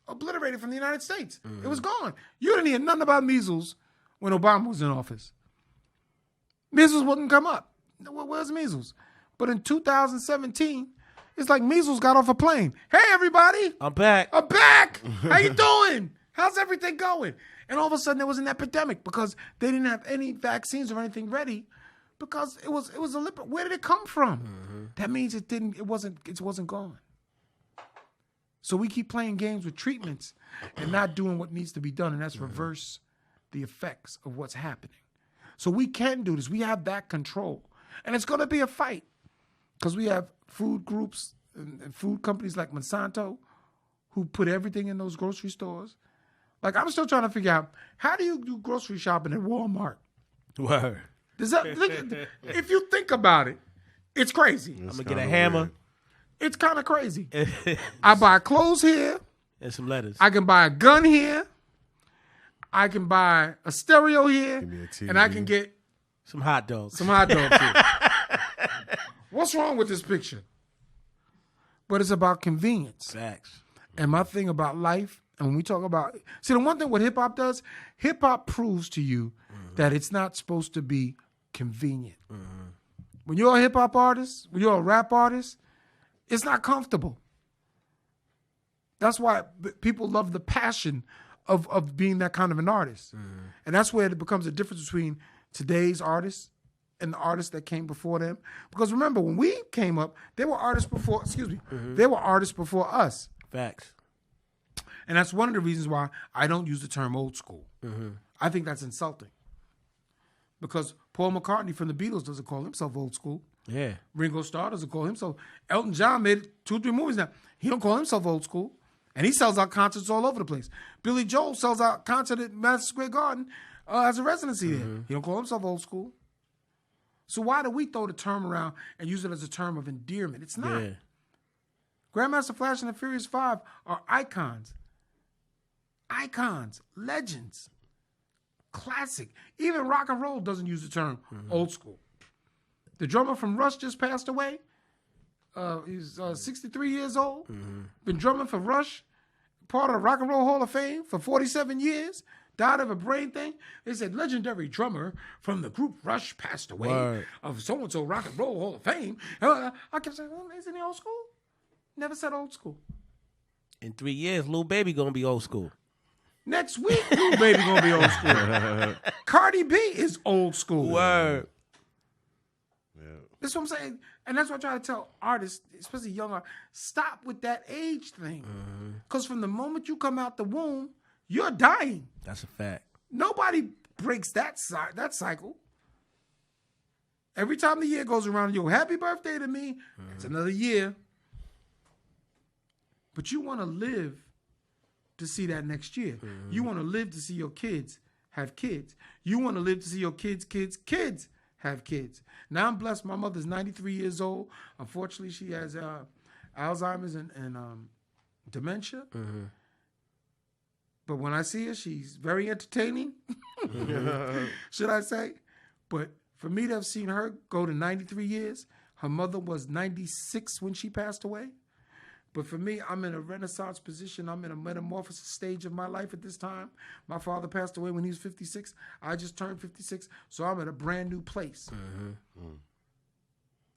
obliterated from the United States. It was gone. You didn't hear nothing about measles when Obama was in office. Measles wouldn't come up. Where's measles? But in 2017, it's like measles got off a plane. Hey, everybody. I'm back. How you doing? How's everything going? And all of a sudden there was an epidemic because they didn't have any vaccines or anything ready because it was a where did it come from? That means it wasn't gone. So we keep playing games with treatments and not doing what needs to be done, and that's reverse the effects of what's happening. So we can do this. We have that control. And it's going to be a fight because we have food groups and food companies like Monsanto who put everything in those grocery stores. Like, I'm still trying to figure out, how do you do grocery shopping at Walmart? Word. If you think about it, it's crazy. I'm going to get a hammer. Weird. It's kind of crazy. I buy clothes here. And some lettuce. I can buy a gun here. I can buy a stereo here. Give me a TV. And I can get some hot dogs. some hot dogs here. What's wrong with this picture? But it's about convenience. Facts. And my thing about life, and when we talk about, see, the one thing what hip-hop does, hip-hop proves to you that it's not supposed to be convenient. When you're a hip-hop artist, when you're a rap artist, it's not comfortable. That's why people love the passion of being that kind of an artist. And that's where it becomes a difference between today's artists and the artists that came before them. Because remember, when we came up, there were artists before, there were artists before us. Facts. And that's one of the reasons why I don't use the term old school. I think that's insulting. Because Paul McCartney from the Beatles doesn't call himself old school. Yeah. Ringo Starr doesn't call himself. Elton John made 2 or 3 movies now. He don't call himself old school. And he sells out concerts all over the place. Billy Joel sells out concert at Madison Square Garden as a residency there. He don't call himself old school. So why do we throw the term around and use it as a term of endearment? It's not. Yeah. Grandmaster Flash and the Furious 5 are icons. Icons. Legends. Classic. Even rock and roll doesn't use the term old school. The drummer from Rush just passed away. He's 63 years old. Been drumming for Rush, part of the Rock and Roll Hall of Fame for 47 years. Died of a brain thing. They said legendary drummer from the group Rush passed away. Word. Of so-and-so Rock and Roll Hall of Fame. I kept saying, isn't he old school? Never said old school. In 3 years, Lil Baby gonna be old school. Next week, Lil Baby gonna be old school. Cardi B is old school. Word. That's what I'm saying. And that's what I try to tell artists, especially young artists, stop with that age thing. Because from the moment you come out the womb, you're dying. That's a fact. Nobody breaks that cycle. Every time the year goes around, yo, happy birthday to me. It's another year. But you want to live to see that next year. You want to live to see your kids have kids. You want to live to see your kids' have kids. Now I'm blessed. My mother's 93 years old. Unfortunately, she has Alzheimer's and dementia. But when I see her, she's very entertaining, should I say. But for me to have seen her go to 93 years, her mother was 96 when she passed away. But for me, I'm in a renaissance position. I'm in a metamorphosis stage of my life at this time. My father passed away when he was 56. I just turned 56, so I'm at a brand new place.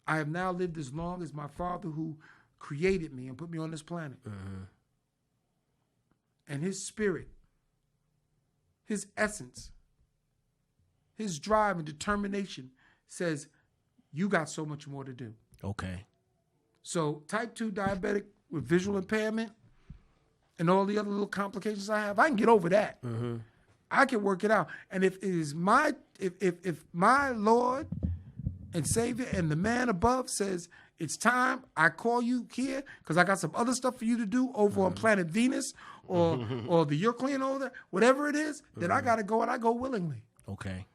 I have now lived as long as my father who created me and put me on this planet. And his spirit, his essence, his drive and determination says, you got so much more to do. Okay. So type 2 diabetic with visual impairment and all the other little complications I have, I can get over that. I can work it out. And if it is if my Lord and Savior and the man above says, it's time, I call you here because I got some other stuff for you to do over on planet Venus or the Euclidean over there, whatever it is, then I got to go and I go willingly. Okay.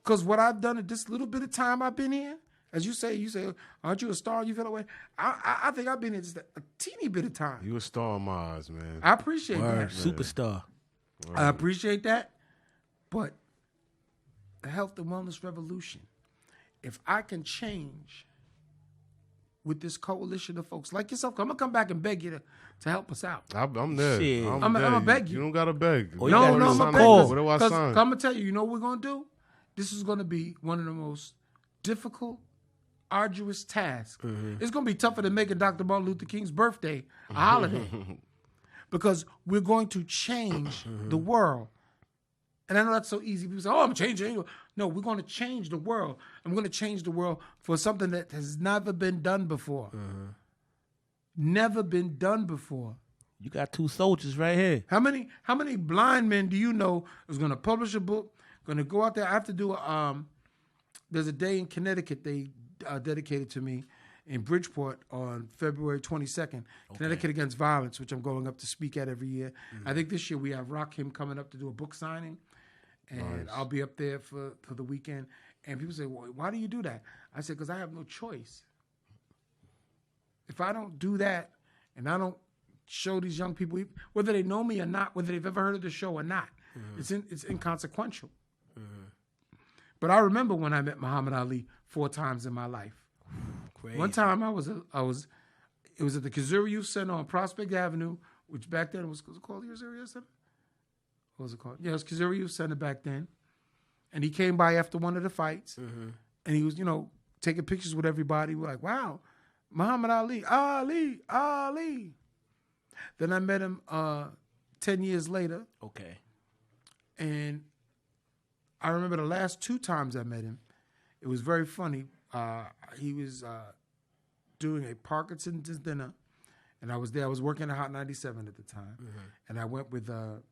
Because what I've done at this little bit of time I've been here, as you say, aren't you a star? You feel that way? I think I've been here just a teeny bit of time. You a star in my eyes, man. I appreciate Word. that. Superstar. I appreciate that. But the health and wellness revolution, if I can change with this coalition of folks like yourself, I'm going to come back and beg you to help us out. I'm there. Shit. I'm going to beg you. You don't got to beg. Oh, you No, gotta I'm sign going a to call. beg you. What do I Because sign? I'm going to tell you, you know what we're going to do? This is going to be one of the most difficult, arduous tasks. It's going to be tougher than making Dr. Martin Luther King's birthday a holiday. because we're going to change the world. And I know that's so easy. People say, oh, I'm changing. No, we're going to change the world. I'm going to change the world for something that has never been done before. Never been done before. You got 2 soldiers right here. How many blind men do you know is going to publish a book, going to go out there? I have to do there's a day in Connecticut they dedicated to me in Bridgeport on February 22nd, Connecticut Against Violence, which I'm going up to speak at every year. I think this year we have Rakim coming up to do a book signing, and I'll be up there for the weekend. And people say, well, why do you do that? I said, because I have no choice. If I don't do that and I don't show these young people, whether they know me or not, whether they've ever heard of the show or not, it's inconsequential. But I remember when I met Muhammad Ali 4 times in my life. Crazy. One time it was at the Kazuri Youth Center on Prospect Avenue, which back then was it called the Kazuri Youth Center? What was it called? Yeah, it was Kazuri Youth Center back then. And he came by after one of the fights, and he was, taking pictures with everybody. We're like, wow, Muhammad Ali, Ali. Then I met him 10 years later. Okay. And I remember the last 2 times I met him, it was very funny. He was doing a Parkinson's dinner, and I was there. I was working at Hot 97 at the time, and I went with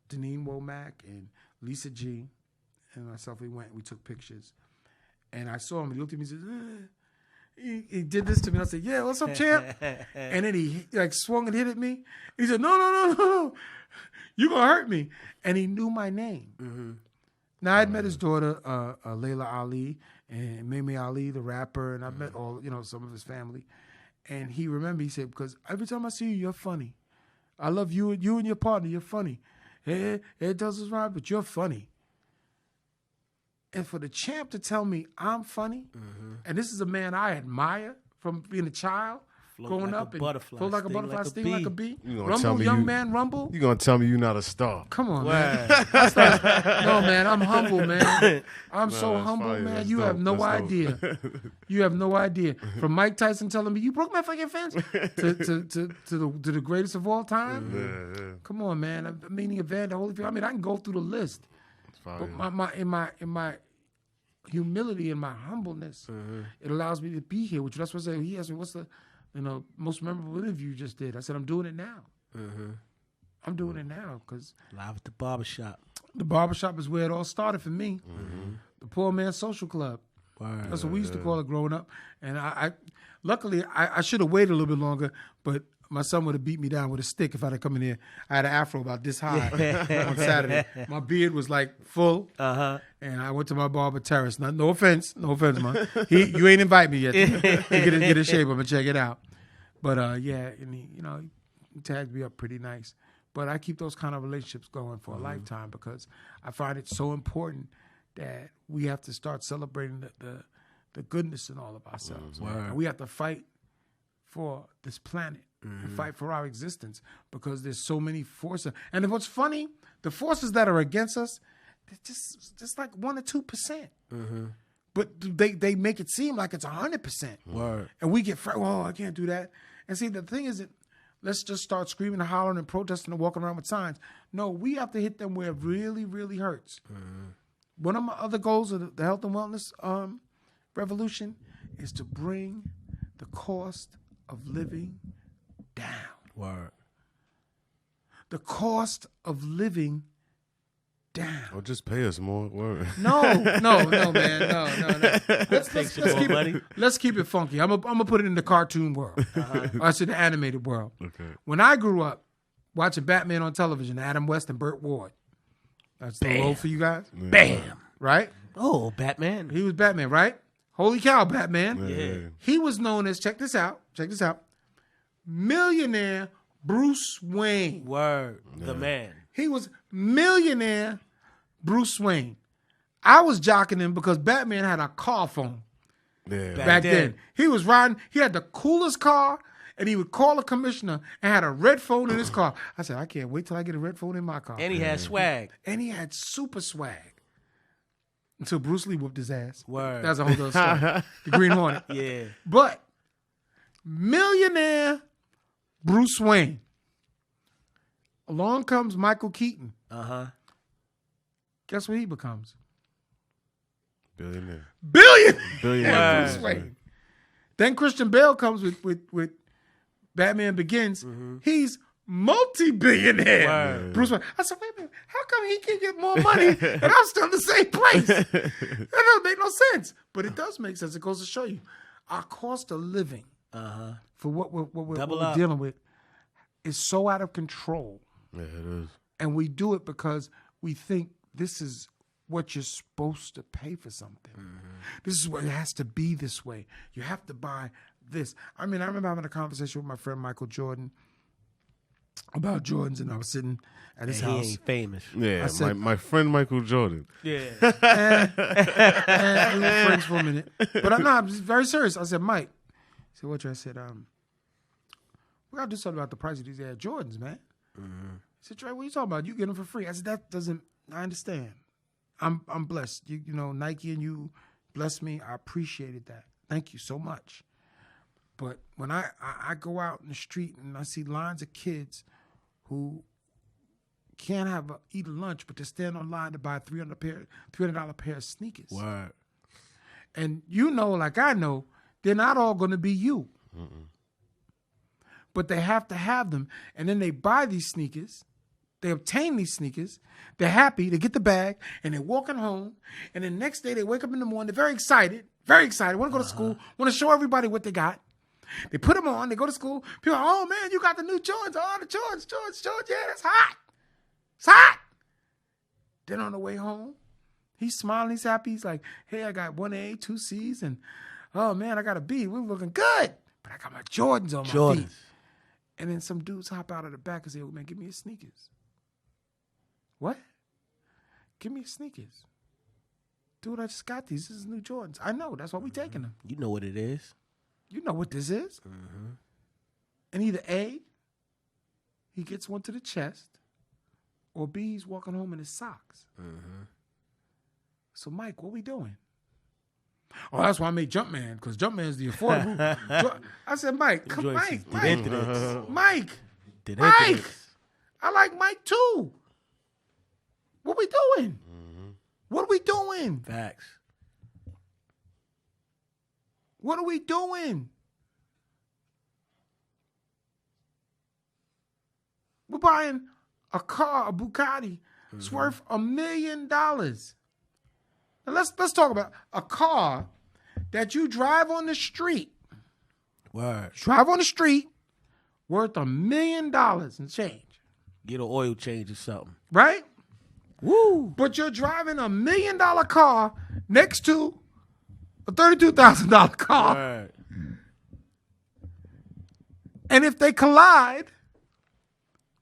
Deneen Womack and Lisa G, and myself. We took pictures, and I saw him. He looked at me and said, he did this to me. I said, yeah, what's up, champ? And then he swung and hit at me. He said, no, you gonna hurt me. And he knew my name. Now, I'd met his daughter, Layla Ali, and Mimi Ali, the rapper, and I met all, some of his family. And he remembered, he said, because every time I see you, you're funny. I love you and your partner, you're funny. It does us right, but you're funny. And for the champ to tell me I'm funny, and this is a man I admire from being a child, growing up, and float like a butterfly, sting like a bee. Rumble, young man, rumble. You gonna tell me you're not a star? Come on, man. No, man, I'm humble, man. I'm so humble, man. You have no idea. You have no idea. From Mike Tyson telling me you broke my fucking fence to the greatest of all time. Yeah. Come on, man. I'm meaning Evander Holyfield. I mean, I can go through the list. But in my humility and my humbleness, it allows me to be here. Which that's what I say. He asked me, "What's the most memorable interview you just did?" I said, "I'm doing it now. I'm doing it now because live at the barbershop. The barbershop is where it all started for me. The Poor Man's Social Club. That's what we used to call it growing up. And I luckily I should have waited a little bit longer, but my son would have beat me down with a stick if I'd have come in here. I had an afro about this high on Saturday. My beard was full, and I went to my barber Terrace. No offense, man. You ain't invite me yet. Get a shape up and check it out. But and he tagged me up pretty nice. But I keep those kind of relationships going for a lifetime because I find it so important that we have to start celebrating the goodness in all of ourselves. And we have to fight for this planet. And fight for our existence because there's so many forces. And what's funny, the forces that are against us, they're just like 1 or 2%. But they make it seem like it's 100%. And we get I can't do that. And see, the thing is that let's just start screaming and hollering and protesting and walking around with signs. No, we have to hit them where it really, really hurts. One of my other goals of the health and wellness revolution is to bring the cost of living down. The cost of living down. Or just pay us more. No, man. No. Let's keep it funky. I'm gonna put it in the cartoon world. I said the animated world. Okay. When I grew up watching Batman on television, Adam West and Burt Ward. That's the role for you guys? Yeah. Bam. Right? Oh, Batman. He was Batman, right? Holy cow, Batman. Yeah. He was known as, check this out. Millionaire Bruce Wayne. The man. He was millionaire Bruce Wayne. I was jocking him because Batman had a car phone. Yeah. Back then. He was riding, he had the coolest car, and he would call a commissioner and had a red phone in his car. I said, I can't wait till I get a red phone in my car. And he had swag. And he had super swag. Until Bruce Lee whooped his ass. That's a whole other story. The Green Hornet. Yeah. But millionaire Bruce Wayne. Along comes Michael Keaton. Uh-huh. Guess what he becomes? Billionaire. Billionaire. Bruce Wayne. Then Christian Bale comes with Batman Begins. He's multi-billionaire. Wow. Bruce Wayne. I said, wait a minute, how come he can get more money and I'm still in the same place? That doesn't make no sense. But it does make sense. It goes to show you our cost of living for what we're dealing with is so out of control. Yeah, it is. And we do it because we think this is what you're supposed to pay for something. This is what it has to be this way. You have to buy this. I mean, I remember having a conversation with my friend Michael Jordan about Jordans, and I was sitting at his house. He ain't famous. Yeah, said, my friend Michael Jordan. Yeah. And we were friends for a minute. But I'm very serious. I said, Mike, he said, what? I said, we got to do something about the price of these Air Jordans, man. He said, Trey, what are you talking about? You get them for free. I said, I understand. I'm blessed. You know, Nike and you blessed me. I appreciated that. Thank you so much. But when I go out in the street and I see lines of kids who can't eat a lunch, but they're standing on line to buy a $300 pair of sneakers. Word. And you know, like I know, they're not all going to be you. But they have to have them. And then they buy these sneakers. They obtain these sneakers. They're happy. They get the bag. And they're walking home. And then next day they wake up in the morning. They're very excited. Very excited. Want to go to school. Want to show everybody what they got. They put them on. They go to school. People are, oh, man, you got the new Jordans. Oh, the Jordans. Yeah, that's hot. It's hot. Then on the way home, he's smiling. He's happy. He's like, hey, I got 1 A, 2 C's. And, oh, man, I got a B. We're looking good. But I got my Jordans on my feet. And then some dudes hop out of the back and say, oh, man, give me your sneakers. What? Give me your sneakers. Dude, I just got these. This is new Jordans. I know. That's why we taking them. You know what it is. You know what this is. And either A, he gets one to the chest, or B, he's walking home in his socks. So, Mike, what we doing? Oh, that's why I made Jumpman, because Jumpman's the affordable. I said, Mike, Mike. I like Mike too. What we doing? What are we doing? Facts. What are we doing? We're buying a car, a Bugatti. It's worth $1 million. Now let's talk about a car that you drive on the street. Word. Drive on the street, worth $1 million and change. Get an oil change or something. Right? Woo. But you're driving $1 million car next to a $32,000 car. Word. And if they collide,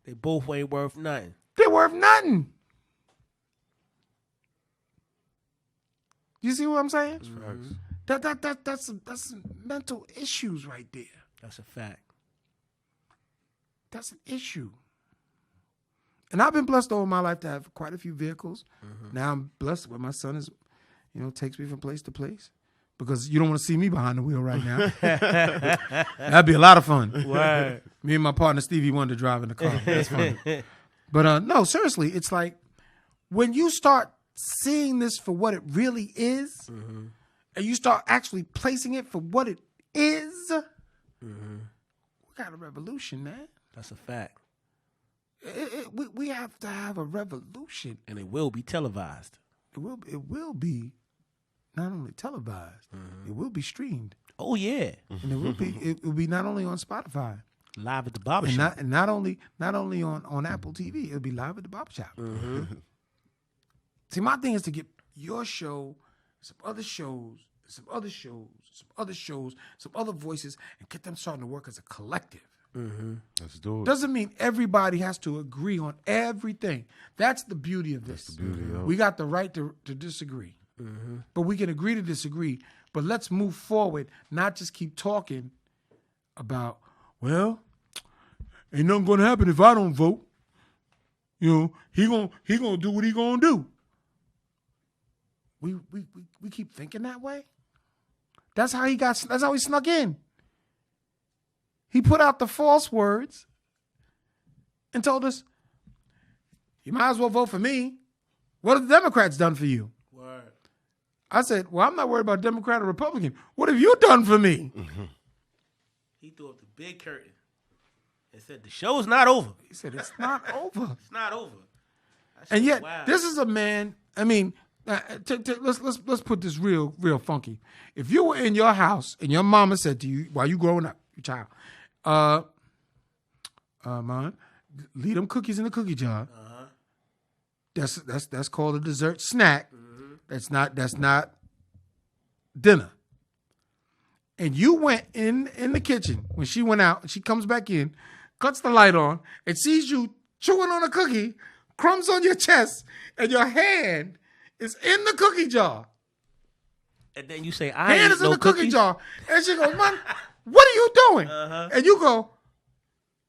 they both ain't worth nothing. They're worth nothing. You see what I'm saying? That's mental issues right there. That's a fact. That's an issue. And I've been blessed over my life to have quite a few vehicles. Now I'm blessed where my son is, takes me from place to place. Because you don't want to see me behind the wheel right now. That'd be a lot of fun. Word. Me and my partner Stevie Wonder driving the car. That's fun. But no, seriously, it's like when you start seeing this for what it really is, and you start actually placing it for what it is, we got a revolution, man. That's a fact. We have to have a revolution. And it will be televised. It will be not only televised, it will be streamed. Oh yeah. And it will be not only on Spotify. Live at the barbershop. And not only on Apple TV, it'll be live at the barbershop. See, my thing is to get your show, some other shows, some other shows, some other shows, some other voices, and get them starting to work as a collective. Let's do it. Doesn't mean everybody has to agree on everything. That's the beauty of this. That's the beauty of it. We got the right to disagree. But we can agree to disagree. But let's move forward, not just keep talking about, well, ain't nothing gonna happen if I don't vote. He gonna do what he gonna do. We keep thinking that way. That's how he snuck in. He put out the false words and told us, you might as well vote for me. What have the Democrats done for you? Word. I said, well, I'm not worried about Democrat or Republican. What have you done for me? He threw up the big curtain and said, the show's not over. He said, it's not over. It's not over. And yet, this is a man, I mean, let's put this real funky. If you were in your house and your mama said to you, while you growing up, your child, man, leave them cookies in the cookie jar. That's called a dessert snack. That's not dinner. And you went in the kitchen when she went out, and she comes back in, cuts the light on, and sees you chewing on a cookie, crumbs on your chest, and your hand is in the cookie jar. And then you say, I hand ain't is no in the cookie cookie jar. And she goes, man, what are you doing? And you go,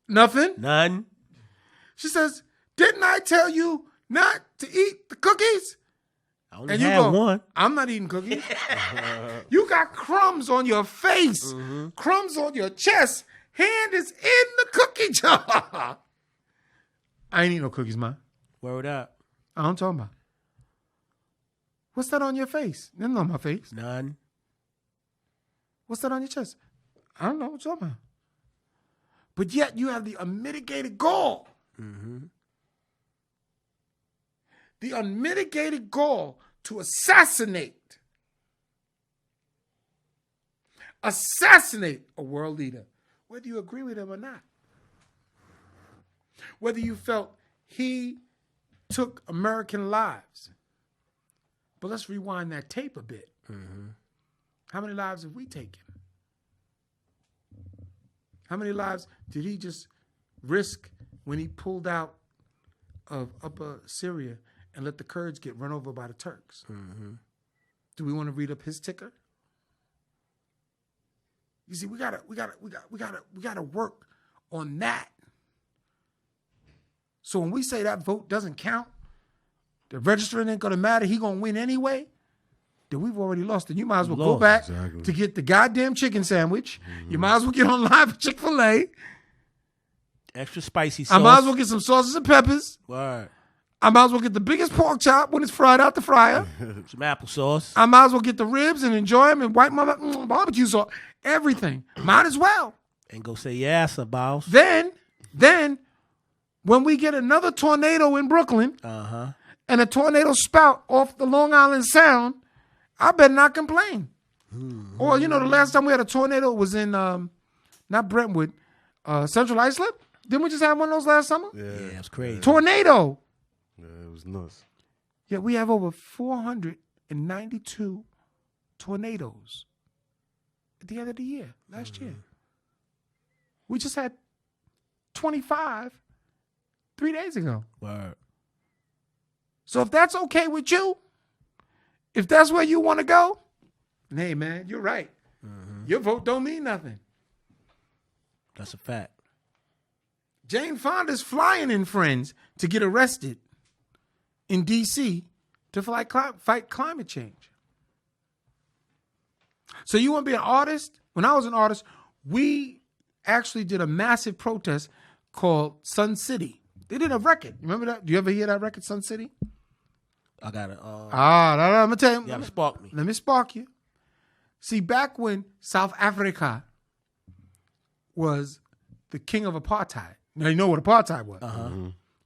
nothing. None. She says, didn't I tell you not to eat the cookies? I only And you had go, one. I'm not eating cookies. You got crumbs on your face, crumbs on your chest. Hand is in the cookie jar. I ain't eating no cookies, man. Word up. I'm talking about. What's that on your face? Nothing on my face. None. What's that on your chest? I don't know what you're talking about. But yet you have the unmitigated gall. The unmitigated gall to assassinate a world leader, whether you agree with him or not. Whether you felt he took American lives. But let's rewind that tape a bit. How many lives have we taken? How many lives did he just risk when he pulled out of Upper Syria and let the Kurds get run over by the Turks? Do we want to read up his ticker? You see, we gotta work on that. So when we say that vote doesn't count, the registering ain't gonna matter, he gonna win anyway, then we've already lost. And you might as well go back to get the goddamn chicken sandwich. You might as well get on live at Chick-fil-A. Extra spicy sauce. I might as well get some sauces and peppers. Word. I might as well get the biggest pork chop when it's fried out the fryer. Some applesauce. I might as well get the ribs and enjoy them and wipe my barbecue sauce. Everything. Might as well. And go say yes, boss. Then, when we get another tornado in Brooklyn and a tornado spout off the Long Island Sound, I better not complain. Or, the last time we had a tornado was in, not Brentwood, Central Islip. Didn't we just have one of those last summer? Yeah, it was crazy. Tornado. Yeah, it was nuts. Yeah, we have over 492 tornadoes at the end of the year, last year. We just had 25 3 days ago. Word. So if that's okay with you, if that's where you want to go, hey, man, you're right. Your vote don't mean nothing. That's a fact. Jane Fonda's flying in friends to get arrested in D.C. to fight climate change. So you want to be an artist? When I was an artist, we actually did a massive protest called Sun City. They did a record. Remember that? Do you ever hear that record, Sun City? I got it. I'm going to tell you. You got to spark me. Let me spark you. See, back when South Africa was the king of apartheid. Now, you know what apartheid was,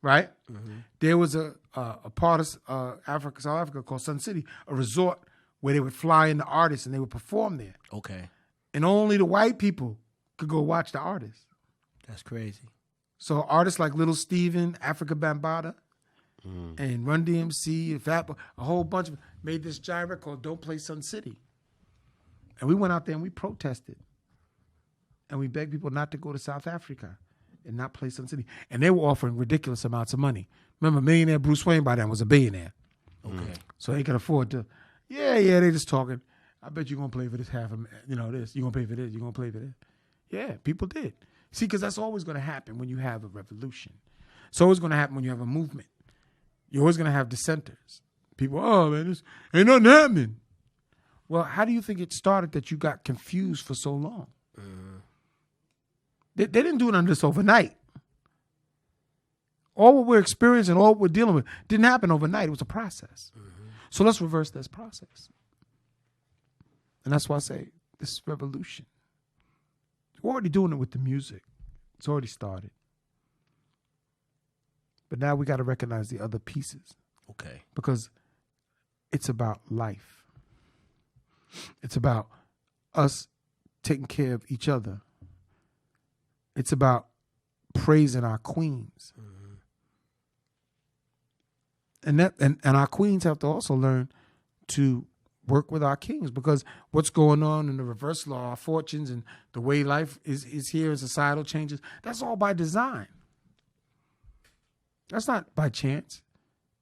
right? There was a part of South Africa called Sun City, a resort where they would fly in the artists and they would perform there. Okay. And only the white people could go watch the artists. That's crazy. So artists like Little Steven, Africa Bambaataa, and Run DMC, a whole bunch of made this giant record called Don't Play Sun City. And we went out there and we protested. And we begged people not to go to South Africa and not play Sun City. And they were offering ridiculous amounts of money. Remember, millionaire Bruce Wayne by then was a billionaire. Okay. So they could afford to, they just talking. I bet you're going to play for this this. You're going to pay for this. You're going to play for this. Yeah, people did. See, because that's always going to happen when you have a revolution. It's always going to happen when you have a movement. You're always going to have dissenters. People, oh, man, this ain't nothing happening. Well, how do you think it started that you got confused for so long? They didn't do it on this overnight. All what we're experiencing, all what we're dealing with, didn't happen overnight. It was a process. So let's reverse this process. And that's why I say this revolution. We're already doing it with the music. It's already started. But now we got to recognize the other pieces. Okay. Because it's about life. It's about us taking care of each other. It's about praising our queens. And our queens have to also learn to work with our kings, because what's going on in the reversal of our fortunes and the way life is here and societal changes, that's all by design. That's not by chance.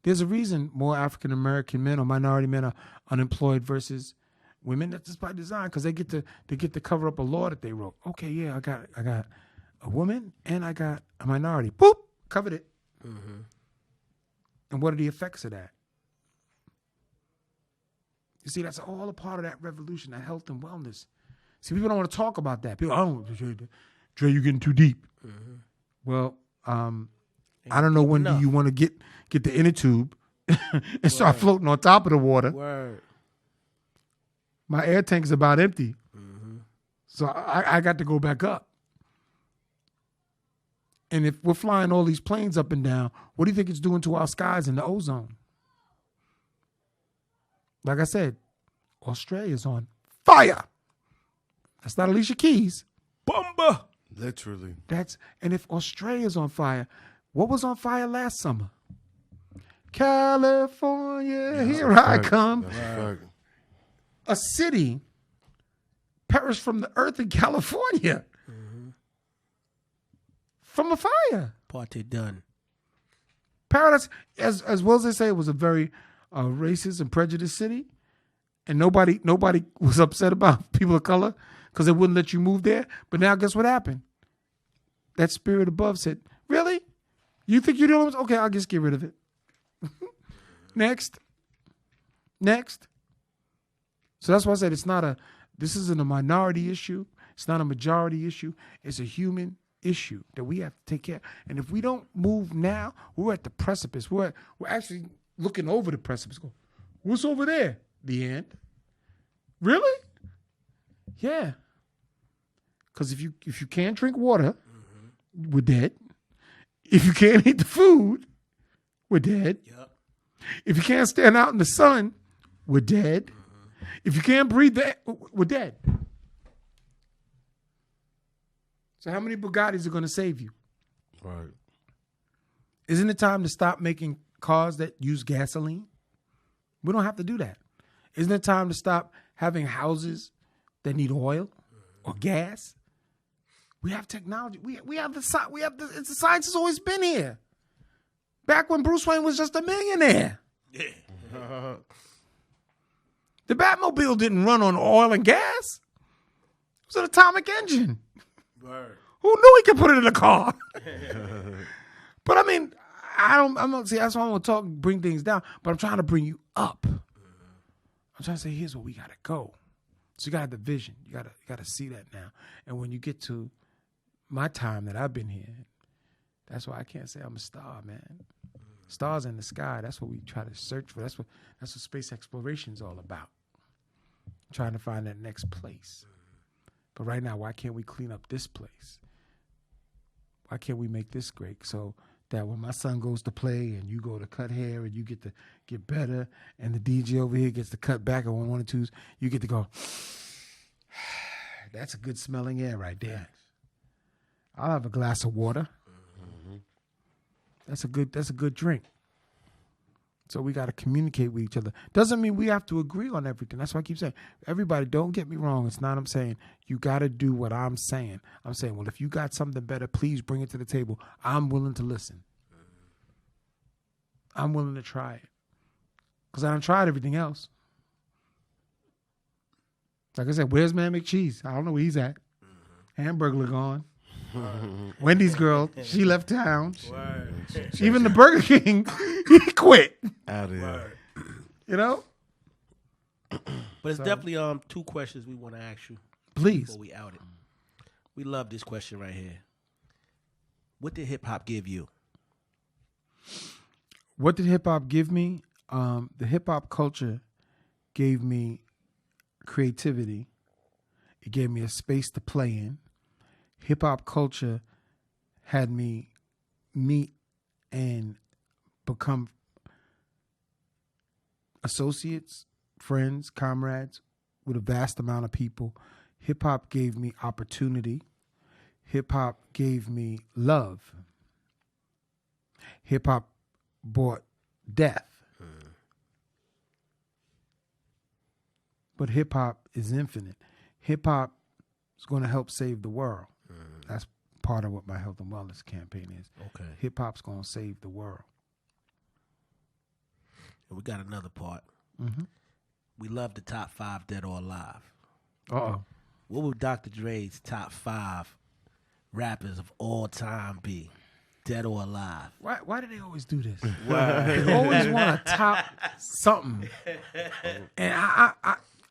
There's a reason more African American men or minority men are unemployed versus women. That's just by design, because they get to cover up a law that they wrote. Okay, yeah, I got a woman and I got a minority. Boop, covered it. And what are the effects of that? You see, that's all a part of that revolution, that health and wellness. See, people don't want to talk about that. People, oh, Dre, you're getting too deep. Well, I don't know when do you want to get the inner tube and start floating on top of the water. Word. My air tank's about empty. So I got to go back up. And if we're flying all these planes up and down, what do you think it's doing to our skies and the ozone? Like I said, Australia's on fire. That's not Alicia Keys. Bomba. Literally. And if Australia's on fire, what was on fire last summer? California, here I come. A city perished from the earth in California from a fire. Party done. Paradise, as well as they say, it was a very racist and prejudiced city, and nobody was upset about people of color because they wouldn't let you move there. But now, guess what happened? That spirit above said, "Really? You think you're doing? Okay, I'll just get rid of it." Next. So that's why I said this isn't a minority issue. It's not a majority issue. It's a human issue that we have to take care of. And if we don't move now, we're at the precipice. We're actually looking over the precipice. Go, what's over there? The end. Really? Yeah. Because if you can't drink water, we're dead. If you can't eat the food, we're dead. Yep. If you can't stand out in the sun, we're dead. If you can't breathe the air, we're dead. So how many Bugattis are going to save you? Right. Isn't it time to stop making cars that use gasoline? We don't have to do that. Isn't it time to stop having houses that need oil or gas? We have technology. We have the science has always been here. Back when Bruce Wayne was just a millionaire. Yeah. The Batmobile didn't run on oil and gas. It was an atomic engine. Word. Who knew he could put it in a car? But I mean, I'm not see. That's why I want to bring things down. But I'm trying to bring you up. I'm trying to say, here's where we gotta go. So you gotta have the vision. You gotta see that now. And when you get to my time that I've been here, that's why I can't say I'm a star, man. Stars in the sky. That's what we try to search for. That's what space exploration is all about. Trying to find that next place. But right now, why can't we clean up this place? Why can't we make this great so that when my son goes to play and you go to cut hair and you get to get better and the DJ over here gets to cut back on 1 and 2s, you get to go, that's a good smelling air right there. I'll have a glass of water. That's a good drink. So we got to communicate with each other. Doesn't mean we have to agree on everything. That's why I keep saying, everybody, don't get me wrong. It's not I'm saying you got to do what I'm saying. I'm saying, well, if you got something better, please bring it to the table. I'm willing to listen. I'm willing to try it. Because I done tried everything else. Like I said, where's Man McCheese? I don't know where he's at. Hamburger gone. Wendy's girl, she left town. Even the Burger King, he quit. Out of here. You know? But it's definitely 2 questions we want to ask you. Please. Before we out it. We love this question right here. What did hip hop give you? What did hip hop give me? The hip hop culture gave me creativity. It gave me a space to play in. Hip hop culture had me meet and become associates, friends, comrades with a vast amount of people. Hip hop gave me opportunity. Hip hop gave me love. Hip hop brought death. But hip hop is infinite. Hip hop is going to help save the world. That's part of what my health and wellness campaign is. Okay. Hip hop's going to save the world. And we got another part. Mm-hmm. We love the top 5 dead or alive. Uh-oh. What would Dr. Dre's top 5 rappers of all time be? Dead or alive? Why do they always do this? They always want to top something. And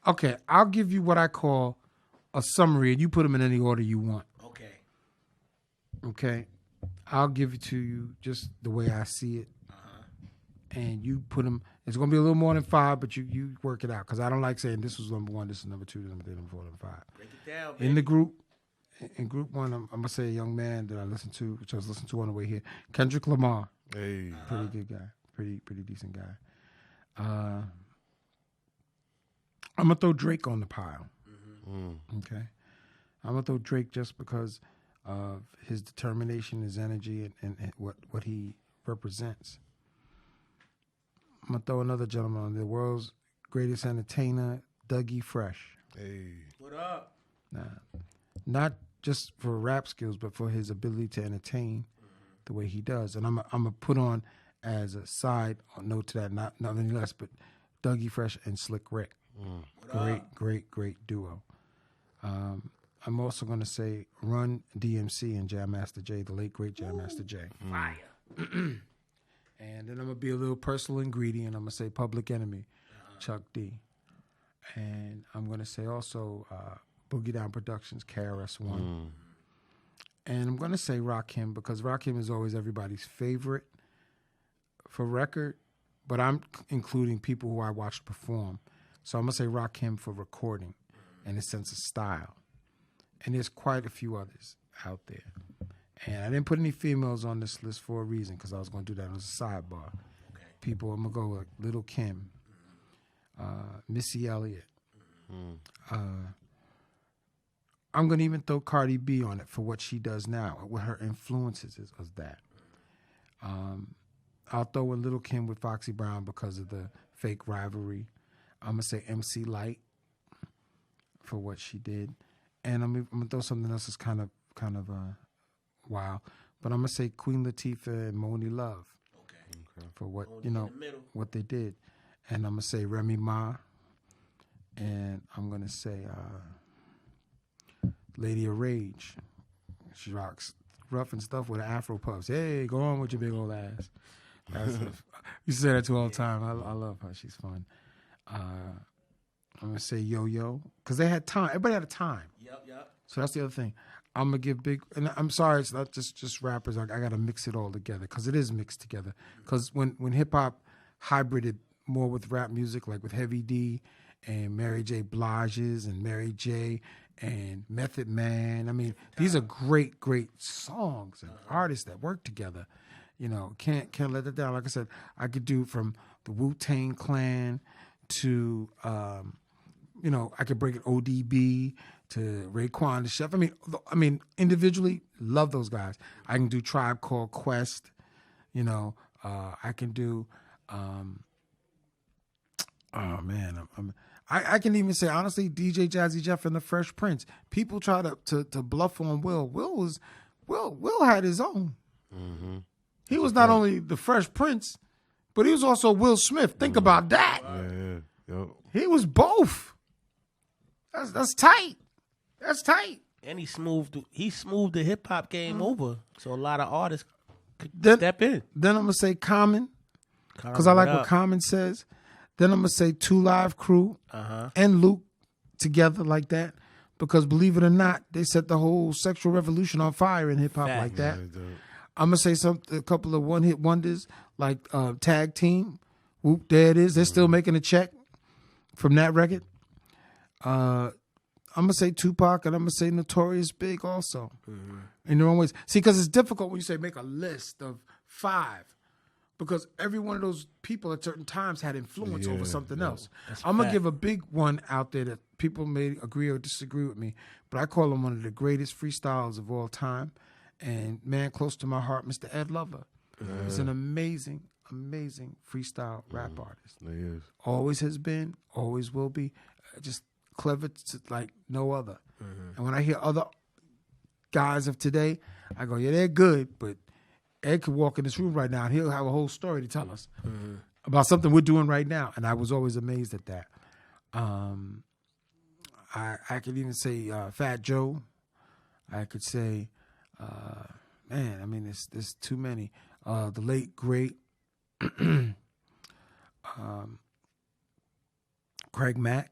okay, I'll give you what I call a summary, and you put them in any order you want. Okay? I'll give it to you just the way I see it. And you put them, it's going to be a little more than 5, but you work it out. Because I don't like saying this was number 1, this is number 2, this is number 3, number 4, number 5. Break it down, baby. In group 1, I'm going to say a young man that I listened to, which I was listening to on the way here. Kendrick Lamar. Hey. Pretty good guy. Pretty decent guy. I'm going to throw Drake on the pile. Okay? I'm going to throw Drake just because of his determination, his energy, and what he represents. I'm going to throw another gentleman on the world's greatest entertainer, Dougie Fresh. Hey. What up? Not just for rap skills, but for his ability to entertain the way he does. And I'm going to put on as a note to that, not any less, but Dougie Fresh and Slick Rick. Great duo. I'm also going to say Run DMC and Jam Master Jay, the late, great Jam Master Jay. Fire. And then I'm going to be a little personal and greedy, and I'm going to say Public Enemy, Chuck D. And I'm going to say also Boogie Down Productions, KRS-One. And I'm going to say Rakim, because Rakim is always everybody's favorite for record, but I'm including people who I watched perform. So I'm going to say Rakim for recording and his sense of style. And there's quite a few others out there. And I didn't put any females on this list for a reason, because I was going to do that as a sidebar. Okay. People, I'm going to go with Little Kim, Missy Elliott. I'm going to even throw Cardi B on it for what she does now, what her influences is that. I'll throw in Little Kim with Foxy Brown because of the fake rivalry. I'm going to say MC Lyte for what she did. And I'm going to throw something else that's kind of wild. But I'm going to say Queen Latifah and Moni Love for what, what they did. And I'm going to say Remy Ma. And I'm going to say Lady of Rage. She rocks rough and stuff with an Afro puffs. Hey, go on with your big old ass. You say that to her all the time. I love her. She's fun. I'm going to say Yo-Yo. Because they had time. Everybody had a time. Yep. So that's the other thing. I'm going to give big... And I'm sorry, it's not just rappers. I got to mix it all together. Because it is mixed together. Because when hip-hop hybrided more with rap music, like with Heavy D and Mary J. Blige's and Mary J. and Method Man. I mean, these are great songs and artists that work together. Can't let that down. Like I said, I could do from the Wu-Tang Clan to, I could break it ODB to Raekwon the Chef. I mean, individually, love those guys. I can do Tribe Called Quest. I can do, I can even say, honestly, DJ Jazzy Jeff and the Fresh Prince. People try to bluff on Will. Will had his own. Mm-hmm. He was not only the Fresh Prince, but he was also Will Smith. Think about that. Yeah. Yep. He was both. That's tight. That's tight. And he smoothed the hip hop game over, so a lot of artists could step in. Then I'm gonna say Common, because I like what Common says. Then I'm gonna say 2 Live Crew and Luke together like that, because believe it or not, they set the whole sexual revolution on fire in hip hop like that. I'm gonna say a couple of one hit wonders like Tag Team. Whoop, there it is. They're still making a check from that record. I'm gonna say Tupac, and I'm gonna say Notorious Big also. In their own ways. See, because it's difficult when you say make a list of 5. Because every one of those people at certain times had influence over something else. I'm going to give a big one out there that people may agree or disagree with me, but I call him one of the greatest freestylers of all time. And man, close to my heart, Mr. Ed Lover. He's an amazing, amazing freestyle rap artist. He is. Always has been, always will be. Just clever like no other. And when I hear other guys of today, I go, yeah, they're good, but Ed could walk in this room right now and he'll have a whole story to tell us about something we're doing right now. And I was always amazed at that. I could even say Fat Joe. I could say, man, I mean, there's too many. The late, great Craig Mack.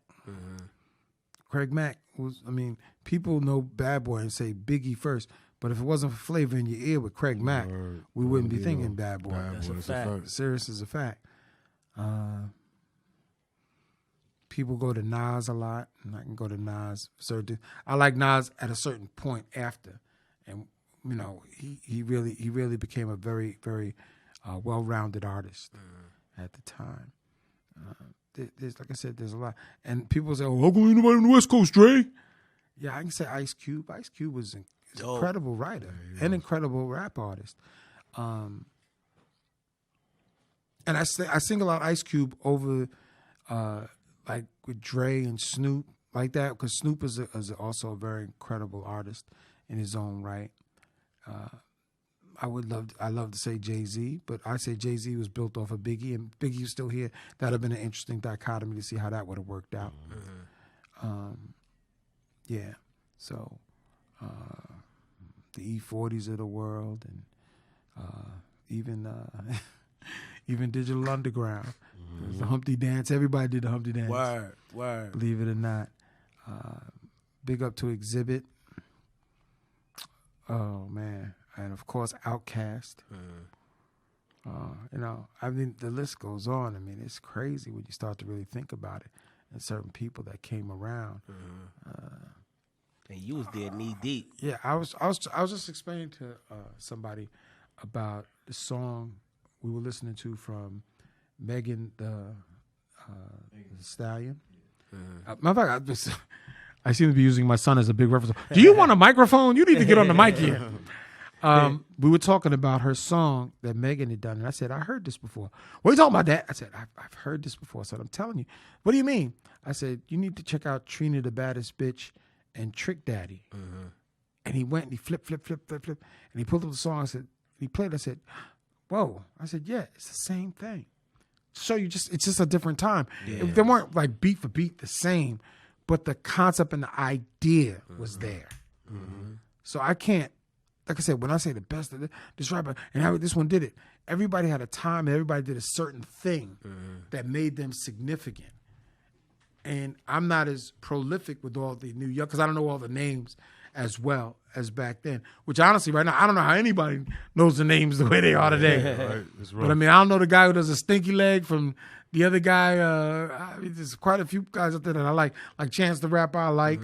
Craig Mack was, I mean, people know Bad Boy and say Biggie first. But if it wasn't for Flavor in Your Ear with Craig Mack, we wouldn't be thinking Bad Boy. That's a fact. Serious as a fact. People go to Nas a lot, and I can go to Nas. I like Nas at a certain point after, and you know he really became a very very well-rounded artist at the time. There's like I said, there's a lot, and people say, "Oh, how come ain't nobody on the West Coast, Dre?" Yeah, I can say Ice Cube. Ice Cube was an incredible writer, an incredible rap artist. And I single out Ice Cube over like with Dre and Snoop like that, because Snoop is also a very incredible artist in his own right. I love to say Jay-Z, but I say Jay-Z was built off of Biggie, and Biggie was still here. That'd have been an interesting dichotomy to see how that would have worked out. Yeah, so the E40s of the world, and even Digital Underground, the Humpty Dance. Everybody did the Humpty Dance. Word. Believe it or not. Big up to Exhibit. Oh man, and of course Outkast. You know, I mean, the list goes on. I mean, it's crazy when you start to really think about it, and certain people that came around. And you was there knee deep. Yeah, I was just explaining to somebody about the song we were listening to from Megan the Stallion. Matter of fact, I seem to be using my son as a big reference. Do you want a microphone? You need to get on the mic here. We were talking about her song that Megan had done, and I said, I heard this before. What are you talking about, Dad? I said, I've heard this before. I said, I'm telling you. What do you mean? I said, you need to check out Trina the Baddest Bitch and Trick Daddy. And he went and he flipped, and he pulled up the song. I said, he played. I said, whoa. I said, yeah, it's the same thing. So it's just a different time. Yeah. They weren't like beat for beat the same, but the concept and the idea was there. So I can't, like I said, when I say the best of this rapper and how this one did it, everybody had a time and everybody did a certain thing that made them significant. And I'm not as prolific with all the New York, because I don't know all the names as well as back then. Which honestly, right now, I don't know how anybody knows the names the way they are today. Right, But I mean, I don't know the guy who does a stinky leg from the other guy. I mean, there's quite a few guys out there that I like Chance the Rapper. I like,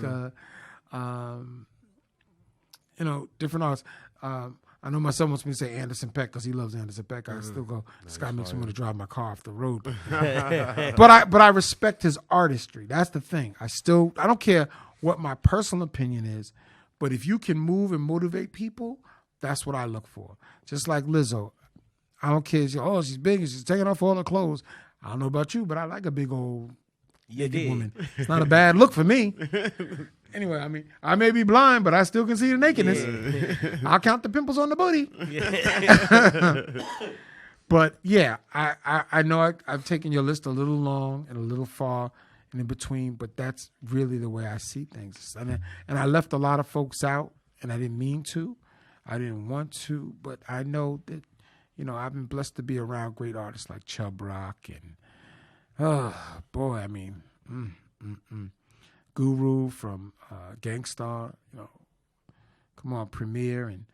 you know, different artists. I know my son wants me to say Anderson .Paak because he loves Anderson .Paak. I still go, this guy makes me want to drive my car off the road. But I respect his artistry. That's the thing. I don't care what my personal opinion is, but if you can move and motivate people, that's what I look for. Just like Lizzo. I don't care. She's big and she's taking off all her clothes. I don't know about you, but I like a big old naked woman. It's not a bad look for me. Anyway, I mean, I may be blind, but I still can see the nakedness. Yeah. I'll count the pimples on the booty. Yeah. But yeah, I know I've taken your list a little long and a little far and in between, but that's really the way I see things. And I left a lot of folks out, and I didn't mean to. I didn't want to, but I know that, you know, I've been blessed to be around great artists like Chubb Rock and, oh, boy, I mean, Guru from Gangstar, you know, come on, Premier, and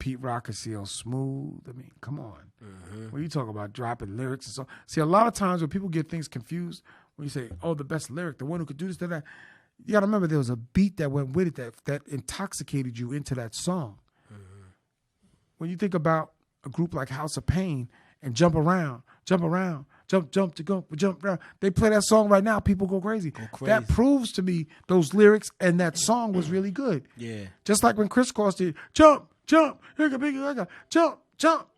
Pete Rock and CL Smooth. I mean, come on. When you talk about dropping lyrics and so, see, a lot of times when people get things confused, when you say, "Oh, the best lyric, the one who could do this, that," you got to remember there was a beat that went with it that intoxicated you into that song. When you think about a group like House of Pain and Jump Around, jump around, jump to go, jump around. They play that song right now, people go crazy. That proves to me those lyrics and that song was really good. Yeah. Just like when Chris Cross did, jump, jump, jump, jump.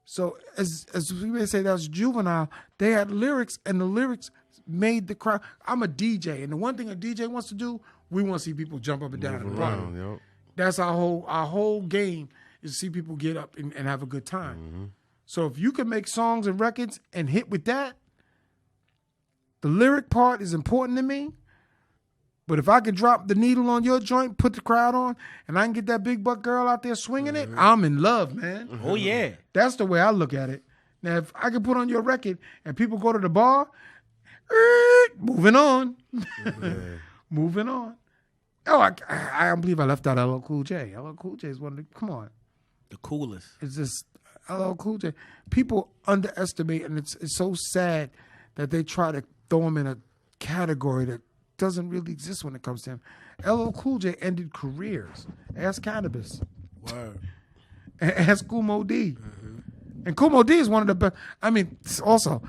So as we may say, that was Juvenile. They had lyrics, and the lyrics made the crowd. I'm a DJ, and the one thing a DJ wants to do, we want to see people jump up and down and party. Yep. That's our whole game is to see people get up and have a good time. So if you can make songs and records and hit with that, the lyric part is important to me. But if I can drop the needle on your joint, put the crowd on, and I can get that big butt girl out there swinging it, I'm in love, man. Oh, yeah. That's the way I look at it. Now, if I can put on your record and people go to the bar, moving on. Moving on. Oh, I don't believe I left out LL Cool J. LL Cool J is one of the, come on. The coolest. It's just LL Cool J. People underestimate, and it's so sad that they try to throw him in a category that doesn't really exist when it comes to him. LL Cool J ended careers. Ask Cannabis. Word. Ask Kool Moe D. And Kool Moe D is one of the best. I mean, also,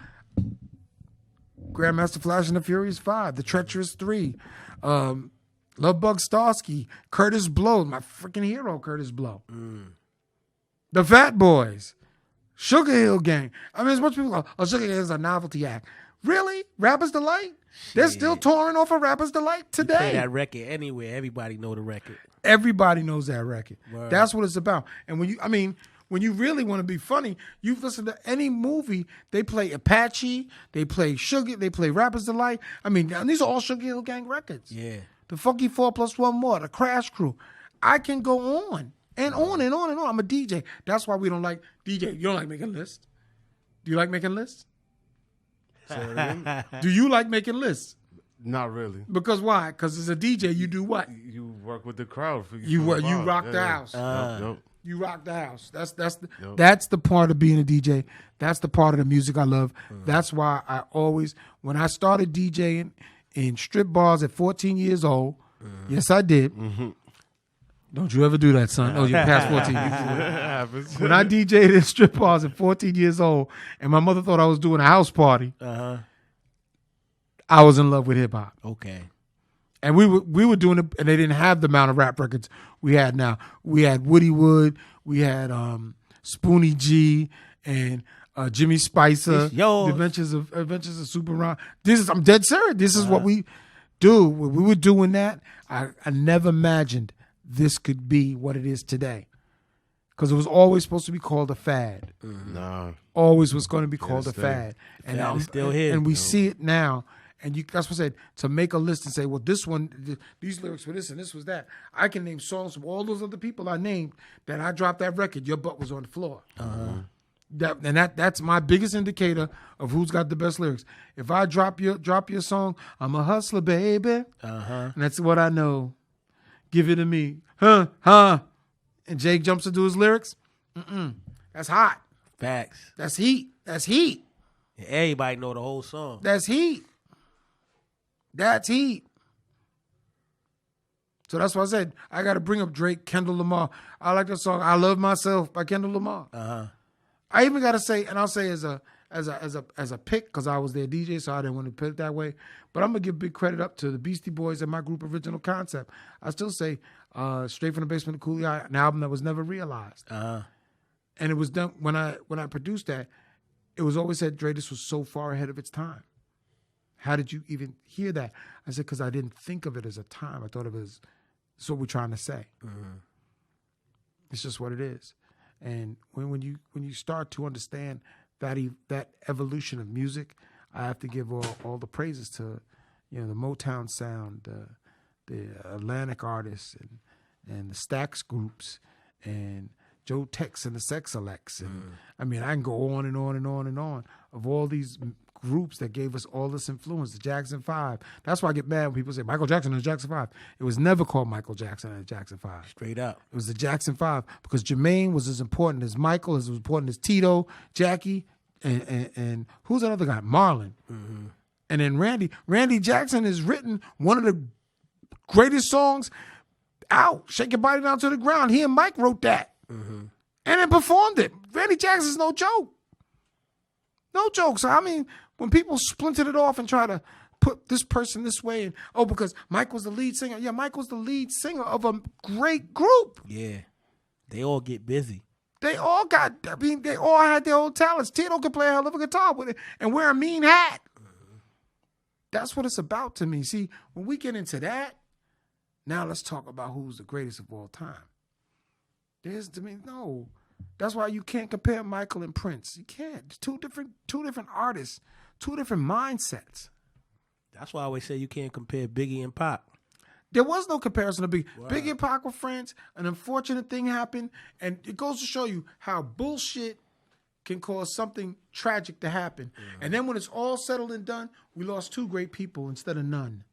Grandmaster Flash and the Furious 5, The Treacherous 3, Lovebug Starsky, Curtis Blow, my freaking hero, Curtis Blow. The Fat Boys, Sugar Hill Gang. I mean, as much people go, oh, Sugar Hill is a novelty act. Really? Rapper's Delight? They're still touring off of Rapper's Delight today. You play that record anywhere, everybody know the record. Everybody knows that record. Word. That's what it's about. And when you really want to be funny, you listen to any movie, they play Apache, they play Sugar, they play Rapper's Delight. I mean, these are all Sugar Hill Gang records. Yeah. The Funky 4 plus one more, the Crash Crew. I can go on and on and on and on. I'm a DJ. That's why we don't like DJ. You don't like making lists? Do you like making lists? Do you like making lists? Not really. Because why? Because as a DJ, you do what? You work with the crowd. You rock the house. Yep. You rock the house. That's the part of being a DJ. That's the part of the music I love. That's why I always, when I started DJing in strip bars at 14 years old, yes, I did. Don't you ever do that, son. Oh, you're past 14. When I DJed in strip bars at 14 years old, and my mother thought I was doing a house party, I was in love with hip hop. Okay. And we were doing it, and they didn't have the amount of rap records we had now. We had Woody Wood, we had Spoonie G, and Jimmy Spicer, The Adventures of Super Ron. I'm dead serious. This is what we do. When we were doing that, I never imagined this could be what it is today. Because it was always supposed to be called a fad. Nah. Always was going to be called a fad. And I'm still here. And we see it now. And that's what I said, to make a list and say, well, this one, these lyrics were this and this was that. I can name songs from all those other people I named that I dropped that record, your butt was on the floor. That's my biggest indicator of who's got the best lyrics. If I drop your song, I'm a hustler, baby. And that's what I know. Give it to me. Huh. And Jake jumps to do his lyrics. That's hot. Facts. That's heat. And everybody know the whole song. That's heat. So that's why I said I got to bring up Drake, Kendall Lamar. I like the song "I Love Myself" by Kendall Lamar. I even got to say, and I'll say as a pick because I was their DJ, so I didn't want to put it that way. But I'm gonna give big credit up to the Beastie Boys and my group Original Concept. I still say "Straight from the Basement of Cooley," an album that was never realized. And it was done when I produced that. It was always said, "Dre, this was so far ahead of its time." How did you even hear that? I said, because I didn't think of it as a time. I thought of it as, that's what we're trying to say. It's just what it is. And when you start to understand that evolution of music, I have to give all the praises to, the Motown sound, the Atlantic artists, and the Stax groups, and Joe Tex and the Sex Elects. And I mean, I can go on and on and on and on of all these groups that gave us all this influence, the Jackson 5. That's why I get mad when people say Michael Jackson and the Jackson 5. It was never called Michael Jackson and the Jackson 5. Straight up. It was the Jackson 5 because Jermaine was as important as Michael, as important as Tito, Jackie, and who's another guy? Marlon. Mm-hmm. And then Randy Jackson has written one of the greatest songs out, Shake Your Body Down to the Ground. He and Mike wrote that. Mm-hmm. And then performed it. Randy Jackson's no joke. No joke. So, I mean, when people splintered it off and try to put this person this way, and because Mike was the lead singer. Yeah, Mike was the lead singer of a great group. Yeah. They all get busy. They all had their own talents. Tito could play a hell of a guitar with it and wear a mean hat. Mm-hmm. That's what it's about to me. See, when we get into that, now let's talk about who's the greatest of all time. No. That's why you can't compare Michael and Prince. You can't. Two different artists, two different mindsets. That's why I always say you can't compare Biggie and Pac. There was no comparison to Biggie. Wow. Biggie and Pac were friends. An unfortunate thing happened, and it goes to show you how bullshit can cause something tragic to happen. Mm-hmm. And then when it's all settled and done, we lost two great people instead of none.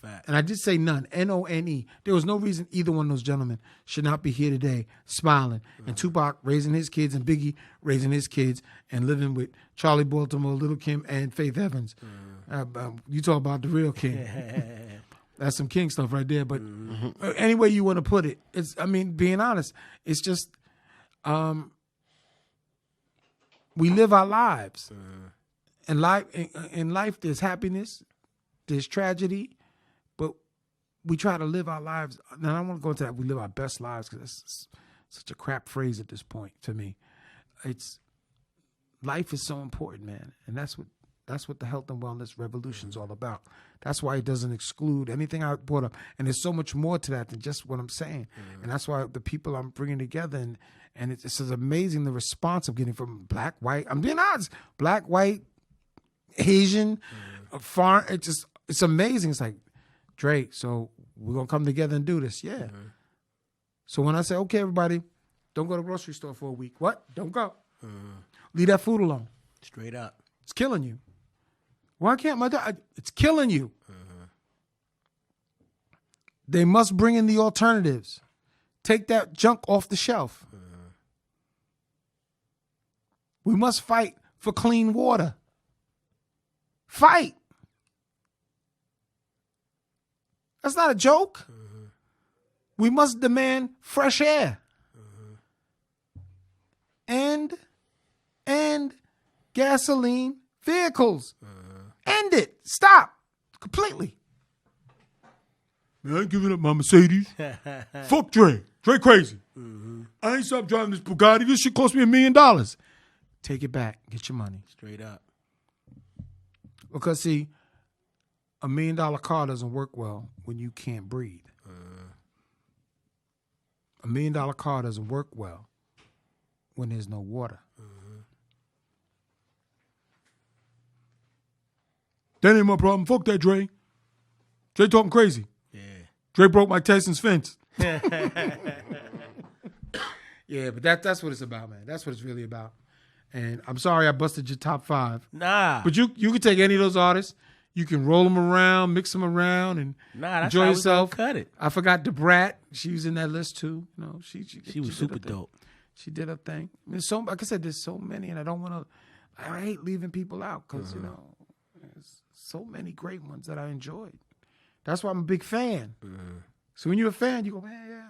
Fact. And I did say none, None. There was no reason either one of those gentlemen should not be here today smiling. Mm-hmm. And Tupac raising his kids and Biggie raising his kids and living with Charlie Baltimore, Little Kim, and Faith Evans. Mm-hmm. You talk about the real king. That's some king stuff right there. But any way you want to put it, being honest, it's just we live our lives. And in life, there's happiness, there's tragedy, but we try to live our lives. Now, I don't want to go into that. We live our best lives because it's such a crap phrase at this point to me. Life is so important, man, and that's what the health and wellness revolution is all about. That's why it doesn't exclude anything I brought up, and there's so much more to that than just what I'm saying. And that's why the people I'm bringing together, and it's just amazing the response I'm getting from black, white. I'm being honest, black, white, Asian, foreign. It's amazing. It's like, Dre, so we're gonna come together and do this, yeah. So when I say, okay, everybody, don't go to the grocery store for a week. What? Don't go. Leave that food alone. Straight up. It's killing you. Why can't my dad? It's killing you. They must bring in the alternatives. Take that junk off the shelf. We must fight for clean water. Fight. That's not a joke. We must demand fresh air. And gasoline vehicles. End it. Stop. Completely. Man, I ain't giving up my Mercedes. Fuck Dre. Dre crazy. I ain't stop driving this Bugatti. This shit cost me $1 million. Take it back. Get your money. Straight up. Because, see, $1 million car doesn't work well when you can't breathe. $1 million car doesn't work well when there's no water. That ain't my problem. Fuck that, Dre. Dre talking crazy. Yeah. Dre broke Mike Tyson's fence. Yeah, but that's what it's about, man. That's what it's really about. And I'm sorry I busted your top 5. Nah. But you can take any of those artists. You can roll them around, mix them around, and enjoy yourself. Cut it. I forgot the Brat. She was in that list too. You know, she was super dope. She did her thing. There's so, like I said, there's so many, and I don't want to. I hate leaving people out because you know, there's so many great ones that I enjoyed. That's why I'm a big fan. So when you're a fan, you go, man, yeah,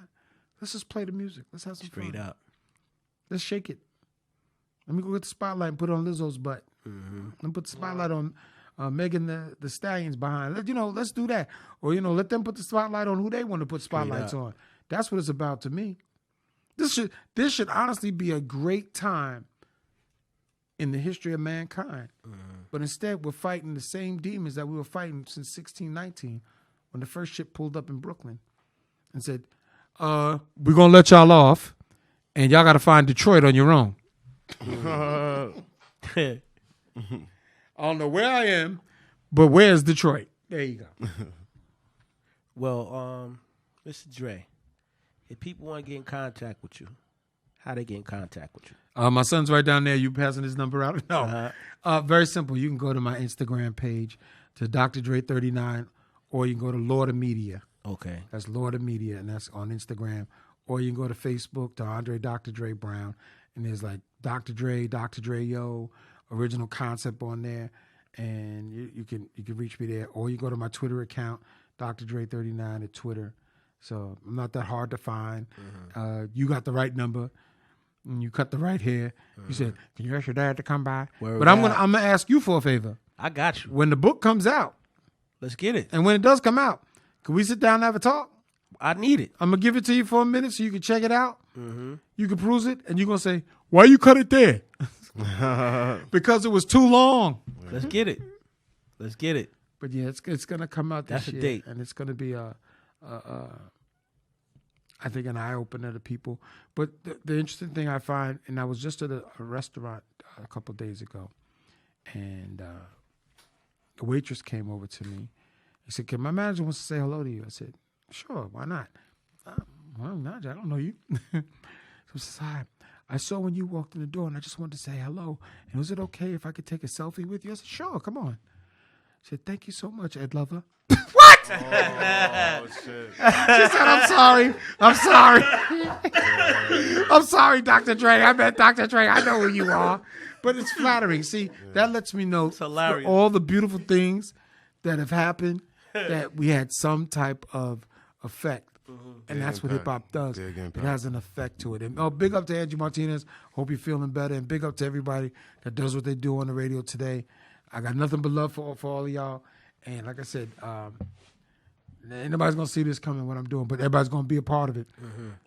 let's just play the music. Let's have some fun. Straight up. Let's shake it. Let me go get the spotlight and put it on Lizzo's butt. Let me put the spotlight on Megan the Stallion's behind. Let's do that. Or, let them put the spotlight on who they want to put spotlights on. That's what it's about to me. This should honestly be a great time in the history of mankind. But instead, we're fighting the same demons that we were fighting since 1619 when the first ship pulled up in Brooklyn and said, we're going to let y'all off, and y'all got to find Detroit on your own. I don't know where I am, but where's Detroit? There you go. Well, Mr. Dre, if people want to get in contact with you, How they get in contact with you? My son's right down there. You passing his number out? No. Very simple. You can go to my Instagram page, to Dr. Dre 39, or you can go to Lord of Media. Okay. That's Lord of Media, and that's on Instagram. Or you can go to Facebook to Andre Dr. Dre Brown, and there's like Dr. Dre Yo, original concept on there, and you can reach me there. Or you go to my Twitter account, Dr. Dre 39 at Twitter. So I'm not that hard to find. You got the right number. And you cut the right hair. You said, "Can you ask your dad to come by?" But I'm gonna ask you for a favor. I got you. When the book comes out, let's get it. And when it does come out, can we sit down and have a talk? I need it. I'm gonna give it to you for a minute so you can check it out. You can peruse it, and you're gonna say, "Why you cut it there?" Because it was too long. Let's get it. Let's get it. But yeah, it's gonna come out this year. That's a date, and it's gonna be I think an eye-opener to people. But the interesting thing I find, and I was just at a restaurant a couple of days ago, and the waitress came over to me. He said, "Can my manager wants to say hello to you?" I said, "Sure, why not?" "Well, manager, I don't know you." So he says, "Hi, I saw when you walked in the door, and I just wanted to say hello. And was it okay if I could take a selfie with you?" I said, "Sure, come on." She said, "Thank you so much, Ed Lover." What? Oh, shit. She said, "I'm sorry. I'm sorry. I'm sorry, Dr. Dre. I met Dr. Dre. I know who you are." But it's flattering. See, that lets me know for all the beautiful things that have happened, that we had some type of effect. And that's what hip-hop does. It has an effect to it. And big up to Angie Martinez. Hope you're feeling better. And big up to everybody that does what they do on the radio today. I got nothing but love for all of y'all. And like I said, ain't nobody's going to see this coming, what I'm doing, but everybody's going to be a part of it.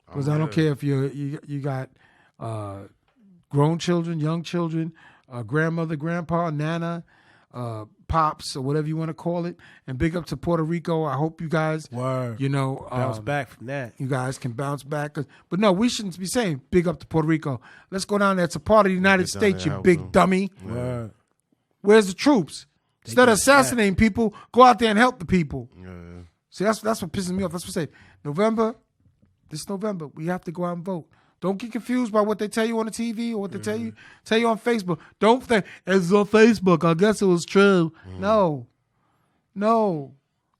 Because I don't care if you got grown children, young children, grandmother, grandpa, nana, pops, or whatever you want to call it. And big up to Puerto Rico. I hope you guys, bounce back from that. You guys can bounce back. But no, we shouldn't be saying big up to Puerto Rico. Let's go down there. It's a part of the United States, you big dummy. Yeah. Where's the troops? Instead of assassinating people, go out there and help the people. See, that's what pisses me off. That's what I say. This November, we have to go out and vote. Don't get confused by what they tell you on the TV or what they tell you on Facebook. Don't think it's on Facebook. I guess it was true. No.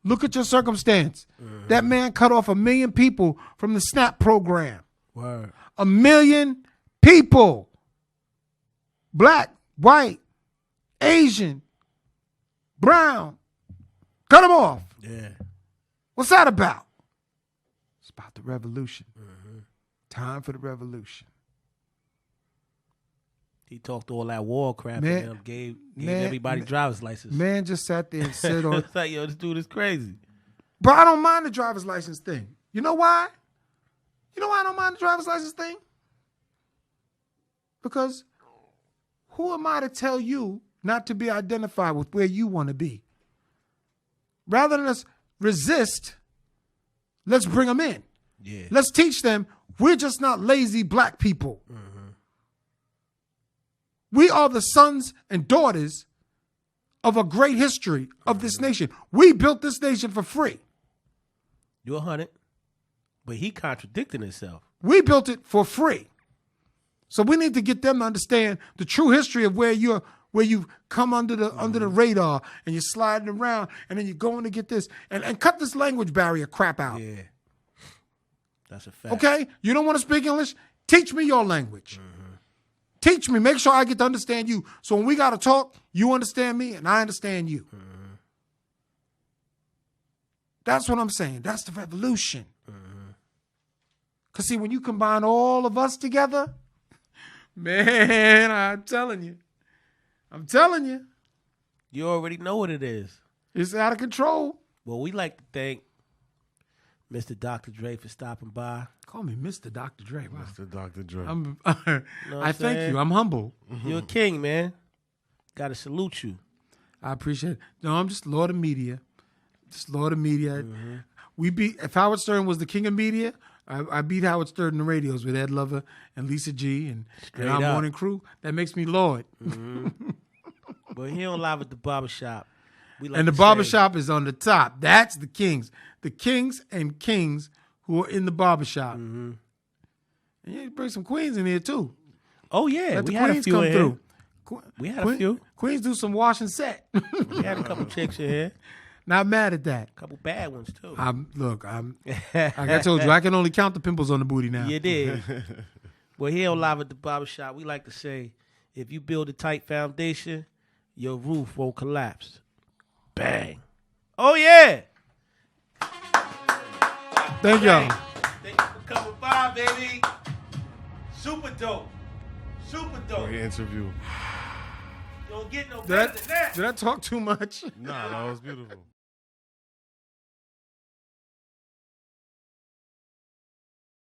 Look at your circumstance. That man cut off 1 million people from the SNAP program. 1 million people. Black, white, Asian, brown. Cut them off. Yeah. What's that about? It's about the revolution. Time for the revolution. He talked all that war crap and gave everybody driver's license. Man just sat there and said, it's like, yo, this dude is crazy. But I don't mind the driver's license thing. You know why? You know why I don't mind the driver's license thing? Because who am I to tell you not to be identified with where you want to be? Rather than us resist, let's bring them in. Yeah. Let's teach them we're just not lazy black people. We are the sons and daughters of a great history of this nation. We built this nation for free. You're 100, but he contradicting himself. We built it for free. So we need to get them to understand the true history of where you've come under the radar and you're sliding around and then you're going to get this and cut this language barrier crap out. Yeah. That's a fact. Okay? You don't want to speak English? Teach me your language. Teach me. Make sure I get to understand you. So when we got to talk, you understand me and I understand you. That's what I'm saying. That's the revolution. Because see, when you combine all of us together, man, I'm telling you. You already know what it is. It's out of control. Well, we like to thank Mr. Dr. Dre for stopping by. Call me Mr. Dr. Dre. Wow. Mr. Dr. Dre. I thank you. I'm humble. You're a king, man. Got to salute you. I appreciate it. No, I'm just Lord of Media. We beat, if Howard Stern was the king of media, I beat Howard Stern in the radios with Ed Lover and Lisa G and our morning crew. That makes me Lord. But he don't live at the barbershop. And the barbershop is on the top. That's the kings. The kings and kings who are in the barbershop. And you bring some queens in here too. Oh yeah, Let we the had a queens few come in through. here. We had a few. Queens do some wash and set. We had a couple chicks in here. Not mad at that. A couple bad ones too. Like I told you, I can only count the pimples on the booty now. You did. Well, here on Live at the Barbershop, we like to say, if you build a tight foundation, your roof won't collapse. Bang. Oh, yeah. Thank y'all. Thank you for coming by, baby. Super dope. Super dope. Great interview. Don't get no better than that. Did I talk too much? Nah, that was beautiful.